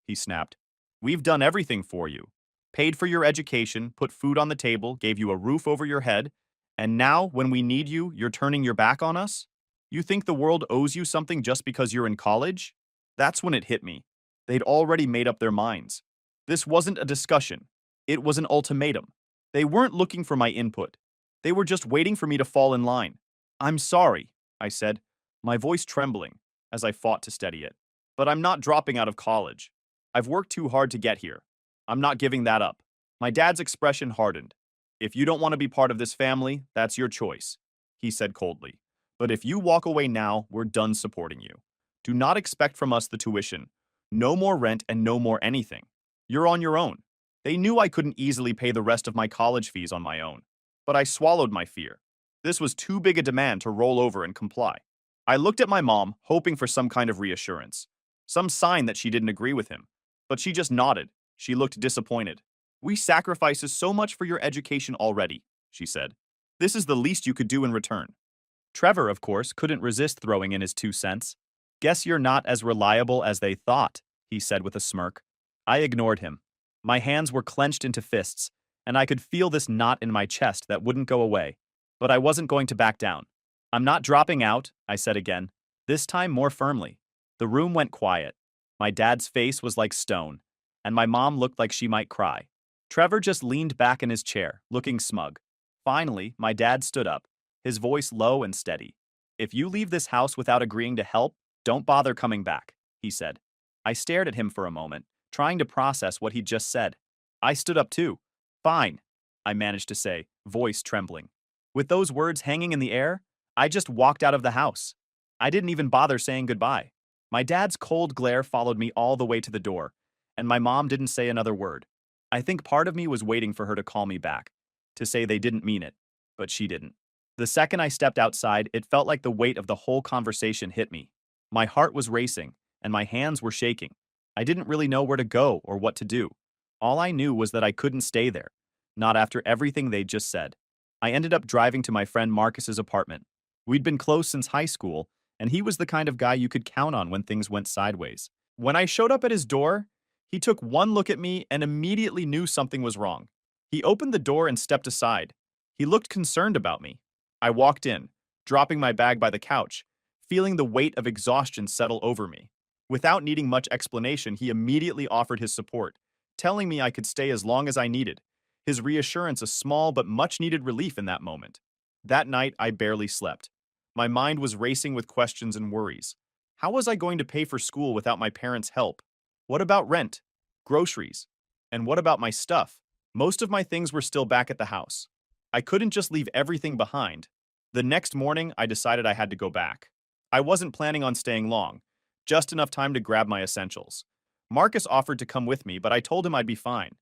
he snapped. We've done everything for you. Paid for your education, put food on the table, gave you a roof over your head, and now, when we need you, you're turning your back on us? You think the world owes you something just because you're in college? That's when it hit me. They'd already made up their minds. This wasn't a discussion. It was an ultimatum. They weren't looking for my input. They were just waiting for me to fall in line. I'm sorry, I said, my voice trembling as I fought to steady it. But I'm not dropping out of college. I've worked too hard to get here. I'm not giving that up. My dad's expression hardened. If you don't want to be part of this family, that's your choice, he said coldly. But if you walk away now, we're done supporting you. Do not expect from us the tuition. No more rent and no more anything. You're on your own. They knew I couldn't easily pay the rest of my college fees on my own. But I swallowed my fear. This was too big a demand to roll over and comply. I looked at my mom, hoping for some kind of reassurance. Some sign that she didn't agree with him. But she just nodded. She looked disappointed. We sacrifices so much for your education already, she said. This is the least you could do in return. Trevor, of course, couldn't resist throwing in his 2 cents. Guess you're not as reliable as they thought, he said with a smirk. I ignored him. My hands were clenched into fists, and I could feel this knot in my chest that wouldn't go away. But I wasn't going to back down. I'm not dropping out, I said again, this time more firmly. The room went quiet. My dad's face was like stone, and my mom looked like she might cry. Trevor just leaned back in his chair, looking smug. Finally, my dad stood up, his voice low and steady. If you leave this house without agreeing to help, don't bother coming back, he said. I stared at him for a moment, trying to process what he'd just said. I stood up too. Fine, I managed to say, voice trembling. With those words hanging in the air, I just walked out of the house. I didn't even bother saying goodbye. My dad's cold glare followed me all the way to the door, and my mom didn't say another word. I think part of me was waiting for her to call me back, to say they didn't mean it, but she didn't. The second I stepped outside, it felt like the weight of the whole conversation hit me. My heart was racing, and my hands were shaking. I didn't really know where to go or what to do. All I knew was that I couldn't stay there, not after everything they'd just said. I ended up driving to my friend Marcus's apartment. We'd been close since high school, and he was the kind of guy you could count on when things went sideways. When I showed up at his door, he took one look at me and immediately knew something was wrong. He opened the door and stepped aside. He looked concerned about me. I walked in, dropping my bag by the couch, feeling the weight of exhaustion settle over me. Without needing much explanation, he immediately offered his support, telling me I could stay as long as I needed. His reassurance a small but much-needed relief in that moment. That night, I barely slept. My mind was racing with questions and worries. How was I going to pay for school without my parents' help? What about rent? Groceries? And what about my stuff? Most of my things were still back at the house. I couldn't just leave everything behind. The next morning, I decided I had to go back. I wasn't planning on staying long, just enough time to grab my essentials. Marcus offered to come with me, but I told him I'd be fine.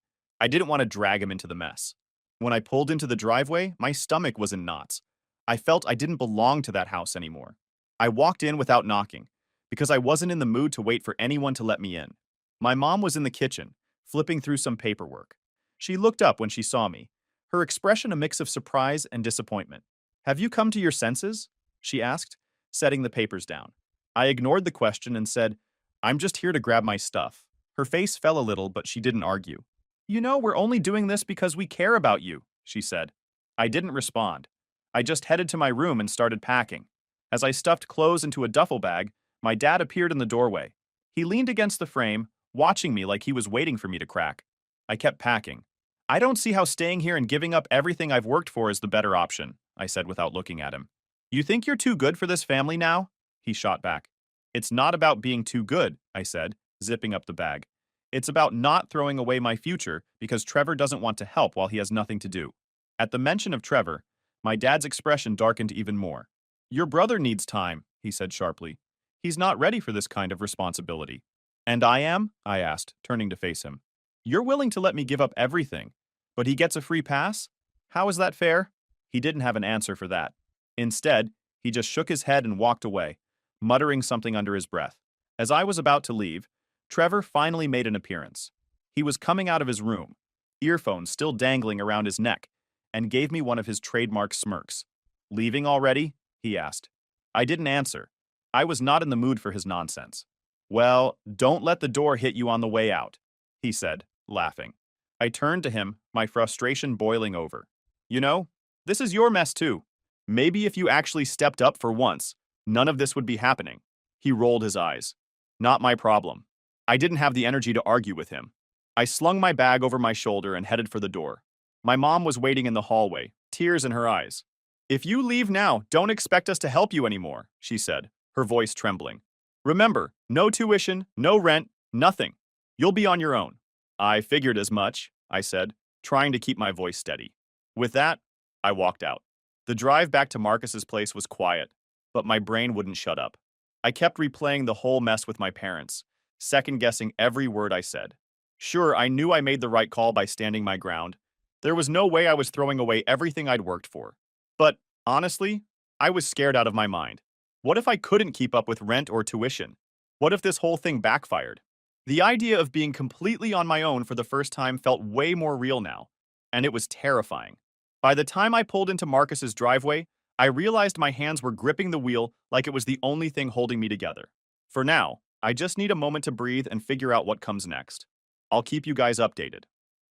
I didn't want to drag him into the mess. When I pulled into the driveway, my stomach was in knots. I felt I didn't belong to that house anymore. I walked in without knocking, because I wasn't in the mood to wait for anyone to let me in. My mom was in the kitchen, flipping through some paperwork. She looked up when she saw me, her expression a mix of surprise and disappointment. Have you come to your senses? She asked, setting the papers down. I ignored the question and said, I'm just here to grab my stuff. Her face fell a little, but she didn't argue. You know, we're only doing this because we care about you, she said. I didn't respond. I just headed to my room and started packing. As I stuffed clothes into a duffel bag, my dad appeared in the doorway. He leaned against the frame, watching me like he was waiting for me to crack. I kept packing. I don't see how staying here and giving up everything I've worked for is the better option, I said without looking at him. You think you're too good for this family now? He shot back. It's not about being too good, I said, zipping up the bag. It's about not throwing away my future because Trevor doesn't want to help while he has nothing to do. At the mention of Trevor, my dad's expression darkened even more. Your brother needs time, he said sharply. He's not ready for this kind of responsibility. And I am? I asked, turning to face him. You're willing to let me give up everything, but he gets a free pass? How is that fair? He didn't have an answer for that. Instead, he just shook his head and walked away, muttering something under his breath. As I was about to leave, Trevor finally made an appearance. He was coming out of his room, earphones still dangling around his neck, and gave me one of his trademark smirks. Leaving already? He asked. I didn't answer. I was not in the mood for his nonsense. Well, don't let the door hit you on the way out, he said, laughing. I turned to him, my frustration boiling over. You know, this is your mess too. Maybe if you actually stepped up for once, none of this would be happening. He rolled his eyes. Not my problem. I didn't have the energy to argue with him. I slung my bag over my shoulder and headed for the door. My mom was waiting in the hallway, tears in her eyes. If you leave now, don't expect us to help you anymore, she said, her voice trembling. Remember, no tuition, no rent, nothing. You'll be on your own. I figured as much, I said, trying to keep my voice steady. With that, I walked out. The drive back to Marcus's place was quiet, but my brain wouldn't shut up. I kept replaying the whole mess with my parents, second-guessing every word I said. Sure, I knew I made the right call by standing my ground. There was no way I was throwing away everything I'd worked for. But, honestly, I was scared out of my mind. What if I couldn't keep up with rent or tuition? What if this whole thing backfired? The idea of being completely on my own for the first time felt way more real now, and it was terrifying. By the time I pulled into Marcus's driveway, I realized my hands were gripping the wheel like it was the only thing holding me together. For now, I just need a moment to breathe and figure out what comes next. I'll keep you guys updated.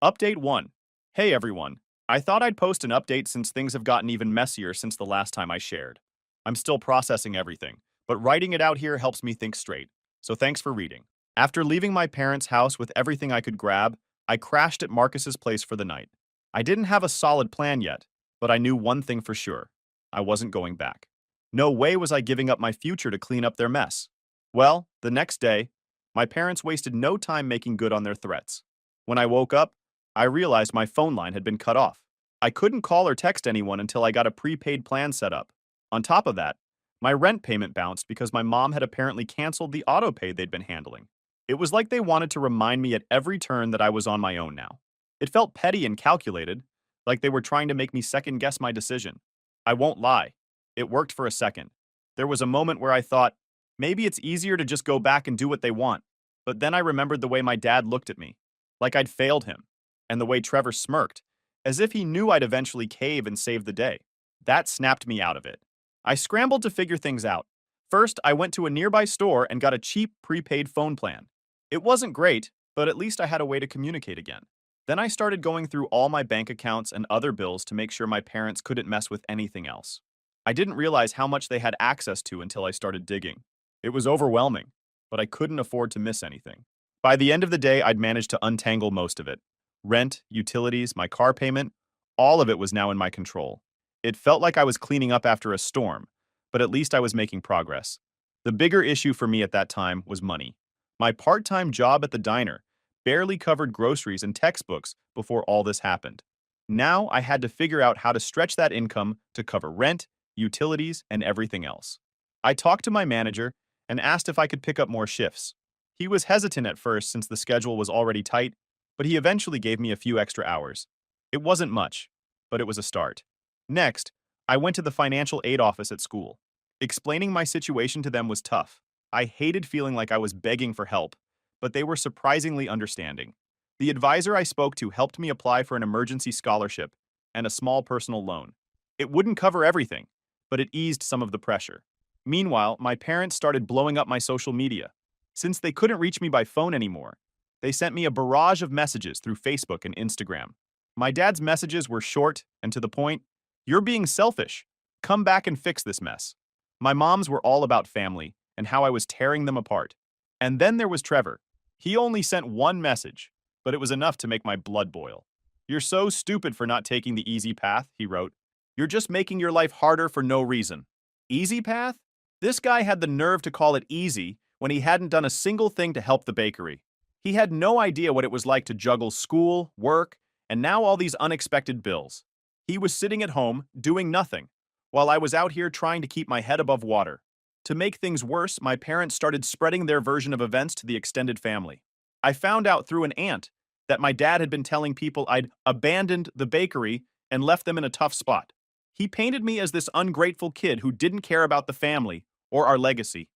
Update 1. Hey everyone, I thought I'd post an update since things have gotten even messier since the last time I shared. I'm still processing everything, but writing it out here helps me think straight, so thanks for reading. After leaving my parents' house with everything I could grab, I crashed at Marcus's place for the night. I didn't have a solid plan yet, but I knew one thing for sure. I wasn't going back. No way was I giving up my future to clean up their mess. Well, the next day, my parents wasted no time making good on their threats. When I woke up, I realized my phone line had been cut off. I couldn't call or text anyone until I got a prepaid plan set up. On top of that, my rent payment bounced because my mom had apparently canceled the auto pay they'd been handling. It was like they wanted to remind me at every turn that I was on my own now. It felt petty and calculated, like they were trying to make me second-guess my decision. I won't lie. It worked for a second. There was a moment where I thought, maybe it's easier to just go back and do what they want. But then I remembered the way my dad looked at me, like I'd failed him, and the way Trevor smirked, as if he knew I'd eventually cave and save the day. That snapped me out of it. I scrambled to figure things out. First, I went to a nearby store and got a cheap prepaid phone plan. It wasn't great, but at least I had a way to communicate again. Then I started going through all my bank accounts and other bills to make sure my parents couldn't mess with anything else. I didn't realize how much they had access to until I started digging. It was overwhelming, but I couldn't afford to miss anything. By the end of the day, I'd managed to untangle most of it. Rent, utilities, my car payment, all of it was now in my control. It felt like I was cleaning up after a storm, but at least I was making progress. The bigger issue for me at that time was money. My part-time job at the diner barely covered groceries and textbooks before all this happened. Now I had to figure out how to stretch that income to cover rent, utilities, and everything else. I talked to my manager and asked if I could pick up more shifts. He was hesitant at first since the schedule was already tight, but he eventually gave me a few extra hours. It wasn't much, but it was a start. Next, I went to the financial aid office at school. Explaining my situation to them was tough. I hated feeling like I was begging for help, but they were surprisingly understanding. The advisor I spoke to helped me apply for an emergency scholarship and a small personal loan. It wouldn't cover everything, but it eased some of the pressure. Meanwhile, my parents started blowing up my social media. Since they couldn't reach me by phone anymore, they sent me a barrage of messages through Facebook and Instagram. My dad's messages were short and to the point. You're being selfish. Come back and fix this mess. My mom's were all about family and how I was tearing them apart. And then there was Trevor. He only sent one message, but it was enough to make my blood boil. You're so stupid for not taking the easy path, he wrote. You're just making your life harder for no reason. Easy path? This guy had the nerve to call it easy when he hadn't done a single thing to help the bakery. He had no idea what it was like to juggle school, work, and now all these unexpected bills. He was sitting at home, doing nothing, while I was out here trying to keep my head above water. To make things worse, my parents started spreading their version of events to the extended family. I found out through an aunt that my dad had been telling people I'd abandoned the bakery and left them in a tough spot. He painted me as this ungrateful kid who didn't care about the family or our legacy.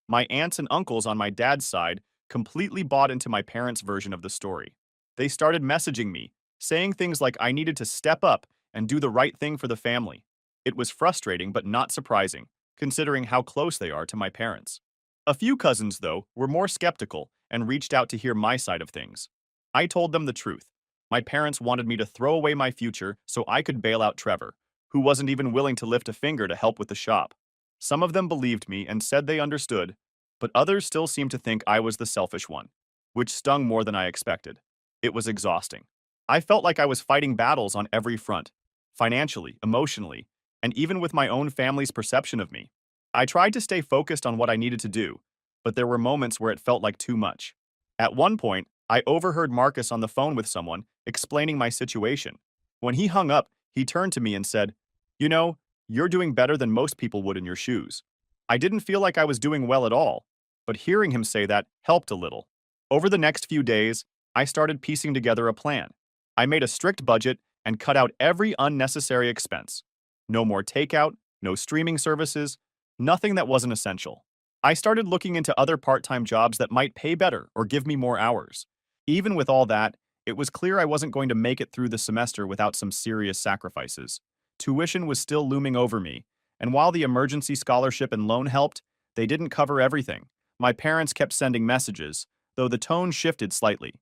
My aunts and uncles on my dad's side completely bought into my parents' version of the story. They started messaging me, saying things like I needed to step up and do the right thing for the family. It was frustrating but not surprising, considering how close they are to my parents. A few cousins, though, were more skeptical and reached out to hear my side of things. I told them the truth. My parents wanted me to throw away my future so I could bail out Trevor, who wasn't even willing to lift a finger to help with the shop. Some of them believed me and said they understood, but others still seemed to think I was the selfish one, which stung more than I expected. It was exhausting. I felt like I was fighting battles on every front, financially, emotionally, and even with my own family's perception of me. I tried to stay focused on what I needed to do, but there were moments where it felt like too much. At one point, I overheard Marcus on the phone with someone explaining my situation. When he hung up, he turned to me and said, "You know, you're doing better than most people would in your shoes." I didn't feel like I was doing well at all, but hearing him say that helped a little. Over the next few days, I started piecing together a plan. I made a strict budget and cut out every unnecessary expense. No more takeout, no streaming services, nothing that wasn't essential. I started looking into other part-time jobs that might pay better or give me more hours. Even with all that, it was clear I wasn't going to make it through the semester without some serious sacrifices. Tuition was still looming over me, and while the emergency scholarship and loan helped, they didn't cover everything. My parents kept sending messages, though the tone shifted slightly.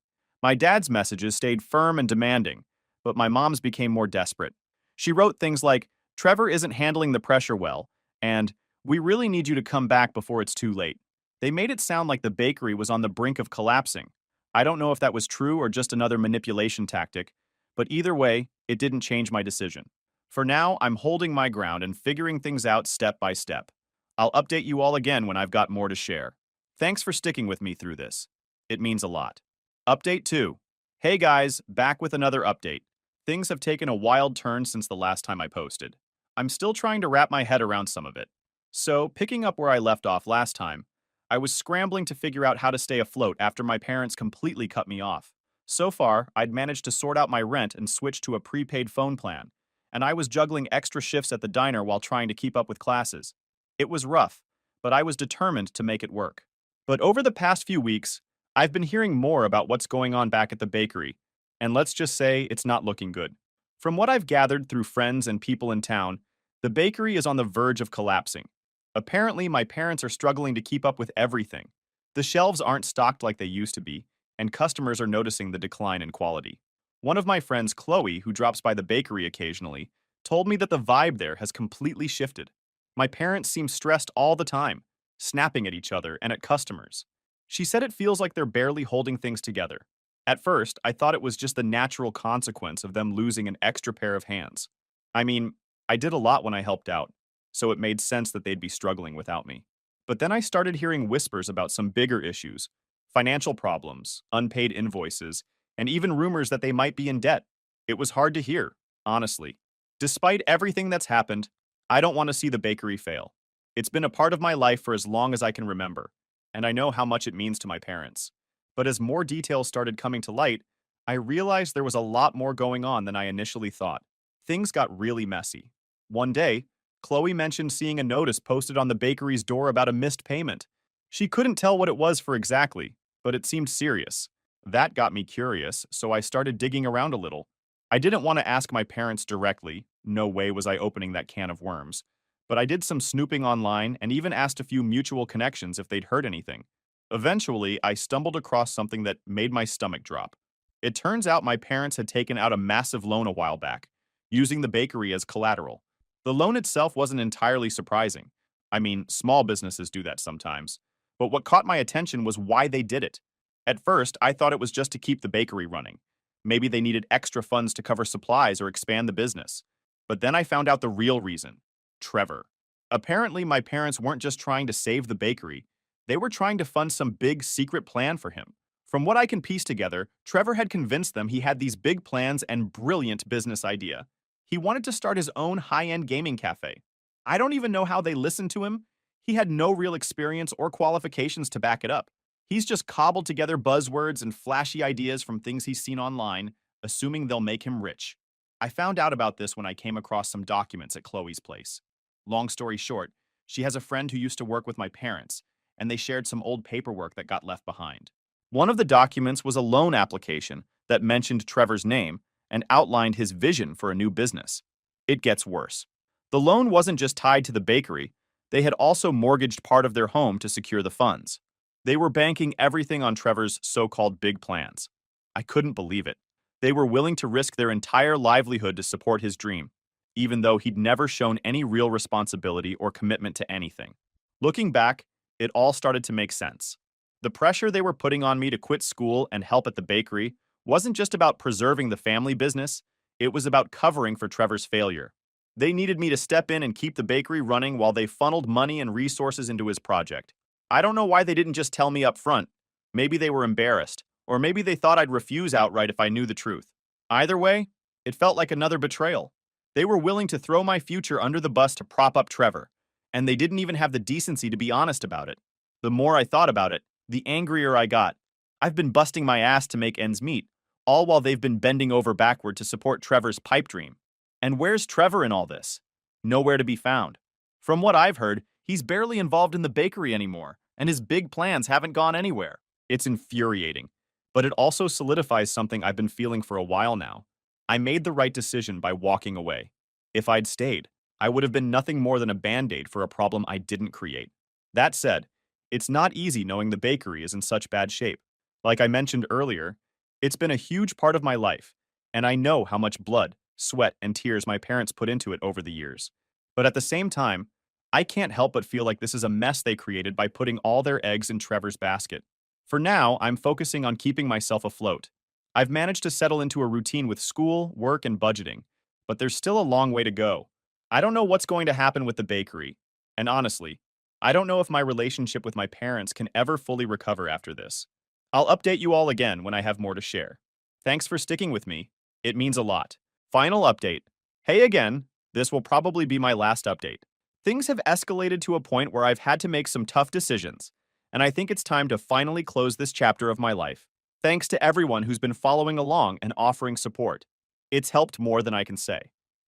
My dad's messages stayed firm and demanding, but my mom's became more desperate. She wrote things like, "Trevor isn't handling the pressure well," and "We really need you to come back before it's too late." They made it sound like the bakery was on the brink of collapsing. I don't know if that was true or just another manipulation tactic, but either way, it didn't change my decision. For now, I'm holding my ground and figuring things out step by step. I'll update you all again when I've got more to share. Thanks for sticking with me through this. It means a lot. Update 2. Hey guys, back with another update. Things have taken a wild turn since the last time I posted. I'm still trying to wrap my head around some of it. So, picking up where I left off last time, I was scrambling to figure out how to stay afloat after my parents completely cut me off. So far, I'd managed to sort out my rent and switch to a prepaid phone plan, and I was juggling extra shifts at the diner while trying to keep up with classes. It was rough, but I was determined to make it work. But over the past few weeks, I've been hearing more about what's going on back at the bakery, and let's just say it's not looking good. From what I've gathered through friends and people in town, the bakery is on the verge of collapsing. Apparently, my parents are struggling to keep up with everything. The shelves aren't stocked like they used to be, and customers are noticing the decline in quality. One of my friends, Chloe, who drops by the bakery occasionally, told me that the vibe there has completely shifted. My parents seem stressed all the time, snapping at each other and at customers. She said it feels like they're barely holding things together. At first, I thought it was just the natural consequence of them losing an extra pair of hands. I mean, I did a lot when I helped out, so it made sense that they'd be struggling without me. But then I started hearing whispers about some bigger issues, financial problems, unpaid invoices, and even rumors that they might be in debt. It was hard to hear, honestly. Despite everything that's happened, I don't want to see the bakery fail. It's been a part of my life for as long as I can remember, and I know how much it means to my parents. But as more details started coming to light, I realized there was a lot more going on than I initially thought. Things got really messy. One day, Chloe mentioned seeing a notice posted on the bakery's door about a missed payment. She couldn't tell what it was for exactly, but it seemed serious. That got me curious, so I started digging around a little. I didn't want to ask my parents directly, no way was I opening that can of worms, but I did some snooping online and even asked a few mutual connections if they'd heard anything. Eventually, I stumbled across something that made my stomach drop. It turns out my parents had taken out a massive loan a while back, using the bakery as collateral. The loan itself wasn't entirely surprising. I mean, small businesses do that sometimes. But what caught my attention was why they did it. At first, I thought it was just to keep the bakery running. Maybe they needed extra funds to cover supplies or expand the business. But then I found out the real reason: Trevor. Apparently, my parents weren't just trying to save the bakery, they were trying to fund some big secret plan for him. From what I can piece together, Trevor had convinced them he had these big plans and brilliant business idea. He wanted to start his own high-end gaming cafe. I don't even know how they listened to him. He had no real experience or qualifications to back it up. He's just cobbled together buzzwords and flashy ideas from things he's seen online, assuming they'll make him rich. I found out about this when I came across some documents at Chloe's place. Long story short, she has a friend who used to work with my parents, and they shared some old paperwork that got left behind. One of the documents was a loan application that mentioned Trevor's name and outlined his vision for a new business. It gets worse. The loan wasn't just tied to the bakery, they had also mortgaged part of their home to secure the funds. They were banking everything on Trevor's so-called big plans. I couldn't believe it. They were willing to risk their entire livelihood to support his dream, even though he'd never shown any real responsibility or commitment to anything. Looking back, it all started to make sense. The pressure they were putting on me to quit school and help at the bakery wasn't just about preserving the family business, it was about covering for Trevor's failure. They needed me to step in and keep the bakery running while they funneled money and resources into his project. I don't know why they didn't just tell me up front. Maybe they were embarrassed, or maybe they thought I'd refuse outright if I knew the truth. Either way, it felt like another betrayal. They were willing to throw my future under the bus to prop up Trevor, and they didn't even have the decency to be honest about it. The more I thought about it, the angrier I got. I've been busting my ass to make ends meet, all while they've been bending over backward to support Trevor's pipe dream. And where's Trevor in all this? Nowhere to be found. From what I've heard, he's barely involved in the bakery anymore, and his big plans haven't gone anywhere. It's infuriating, but it also solidifies something I've been feeling for a while now. I made the right decision by walking away. If I'd stayed, I would have been nothing more than a band-aid for a problem I didn't create. That said, it's not easy knowing the bakery is in such bad shape. Like I mentioned earlier, it's been a huge part of my life, and I know how much blood, sweat, and tears my parents put into it over the years. But at the same time, I can't help but feel like this is a mess they created by putting all their eggs in Trevor's basket. For now, I'm focusing on keeping myself afloat. I've managed to settle into a routine with school, work, and budgeting, but there's still a long way to go. I don't know what's going to happen with the bakery, and honestly, I don't know if my relationship with my parents can ever fully recover after this. I'll update you all again when I have more to share. Thanks for sticking with me. It means a lot. Final update. Hey again, this will probably be my last update. Things have escalated to a point where I've had to make some tough decisions, and I think it's time to finally close this chapter of my life. Thanks to everyone who's been following along and offering support. It's helped more than I can say.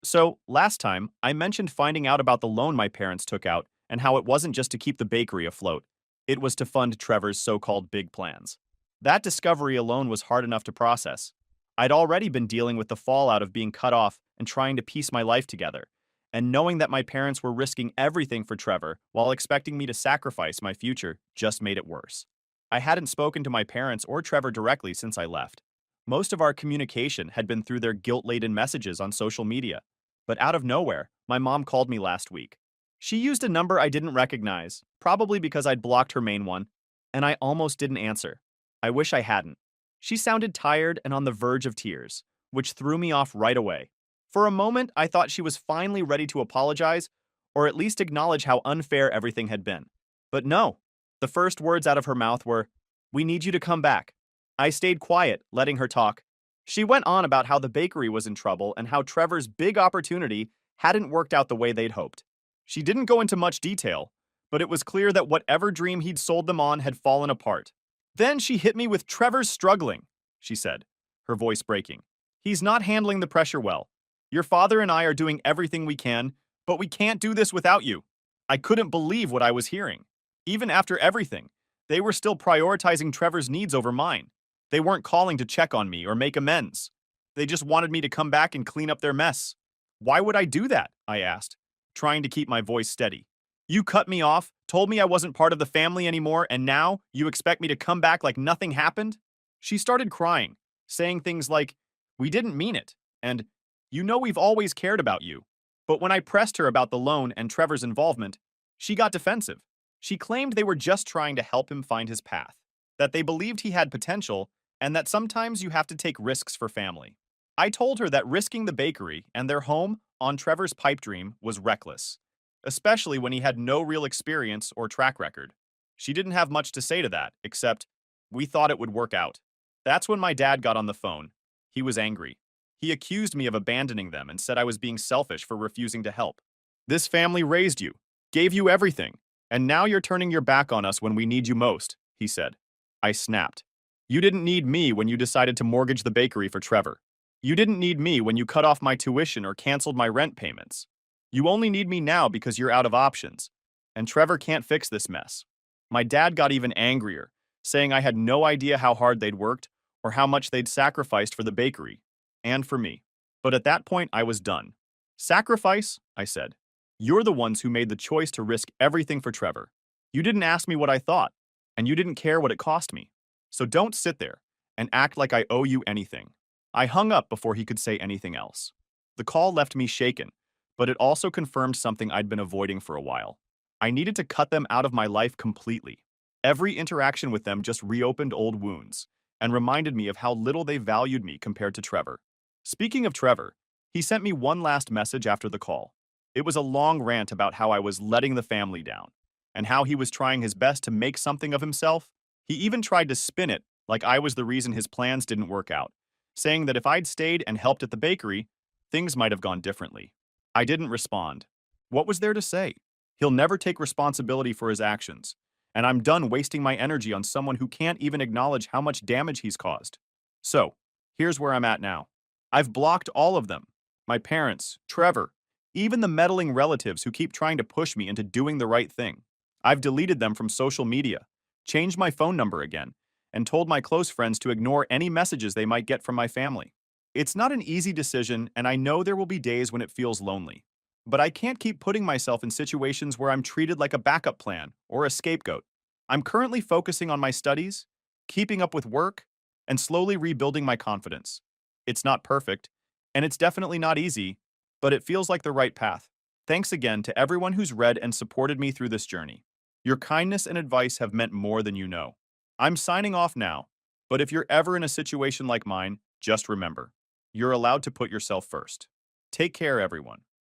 So, last time, I mentioned finding out about the loan my parents took out and how it wasn't just to keep the bakery afloat. It was to fund Trevor's so-called big plans. That discovery alone was hard enough to process. I'd already been dealing with the fallout of being cut off and trying to piece my life together, and knowing that my parents were risking everything for Trevor while expecting me to sacrifice my future just made it worse. I hadn't spoken to my parents or Trevor directly since I left. Most of our communication had been through their guilt-laden messages on social media, but out of nowhere, my mom called me last week. She used a number I didn't recognize, probably because I'd blocked her main one, and I almost didn't answer. I wish I hadn't. She sounded tired and on the verge of tears, which threw me off right away. For a moment, I thought she was finally ready to apologize, or at least acknowledge how unfair everything had been. But no, the first words out of her mouth were, "We need you to come back." I stayed quiet, letting her talk. She went on about how the bakery was in trouble and how Trevor's big opportunity hadn't worked out the way they'd hoped. She didn't go into much detail, but it was clear that whatever dream he'd sold them on had fallen apart. Then she hit me with "Trevor's struggling," she said, her voice breaking. "He's not handling the pressure well. Your father and I are doing everything we can, but we can't do this without you." I couldn't believe what I was hearing. Even after everything, they were still prioritizing Trevor's needs over mine. They weren't calling to check on me or make amends. They just wanted me to come back and clean up their mess. "Why would I do that?" I asked, trying to keep my voice steady. "You cut me off, told me I wasn't part of the family anymore, and now you expect me to come back like nothing happened?" She started crying, saying things like, "We didn't mean it," and "You know we've always cared about you." But when I pressed her about the loan and Trevor's involvement, she got defensive. She claimed they were just trying to help him find his path, that they believed he had potential, and that sometimes you have to take risks for family. I told her that risking the bakery and their home on Trevor's pipe dream was reckless, especially when he had no real experience or track record. She didn't have much to say to that, except, "We thought it would work out." That's when my dad got on the phone. He was angry. He accused me of abandoning them and said I was being selfish for refusing to help. This family raised you, gave you everything, and now you're turning your back on us when we need you most, he said. I snapped. You didn't need me when you decided to mortgage the bakery for Trevor. You didn't need me when you cut off my tuition or canceled my rent payments. You only need me now because you're out of options. And Trevor can't fix this mess. My dad got even angrier, saying I had no idea how hard they'd worked or how much they'd sacrificed for the bakery, and for me. But at that point, I was done. Sacrifice? I said. You're the ones who made the choice to risk everything for Trevor. You didn't ask me what I thought, and you didn't care what it cost me. So don't sit there and act like I owe you anything. I hung up before he could say anything else. The call left me shaken, but it also confirmed something I'd been avoiding for a while. I needed to cut them out of my life completely. Every interaction with them just reopened old wounds and reminded me of how little they valued me compared to Trevor. Speaking of Trevor, he sent me one last message after the call. It was a long rant about how I was letting the family down and how he was trying his best to make something of himself. He even tried to spin it like I was the reason his plans didn't work out, saying that if I'd stayed and helped at the bakery, things might have gone differently. I didn't respond. What was there to say? He'll never take responsibility for his actions, and I'm done wasting my energy on someone who can't even acknowledge how much damage he's caused. So, here's where I'm at now. I've blocked all of them. My parents, Trevor, even the meddling relatives who keep trying to push me into doing the right thing. I've deleted them from social media, changed my phone number again, and told my close friends to ignore any messages they might get from my family. It's not an easy decision, and I know there will be days when it feels lonely. But I can't keep putting myself in situations where I'm treated like a backup plan or a scapegoat. I'm currently focusing on my studies, keeping up with work, and slowly rebuilding my confidence. It's not perfect, and it's definitely not easy, but it feels like the right path. Thanks again to everyone who's read and supported me through this journey. Your kindness and advice have meant more than you know. I'm signing off now, but if you're ever in a situation like mine, just remember, you're allowed to put yourself first. Take care, everyone.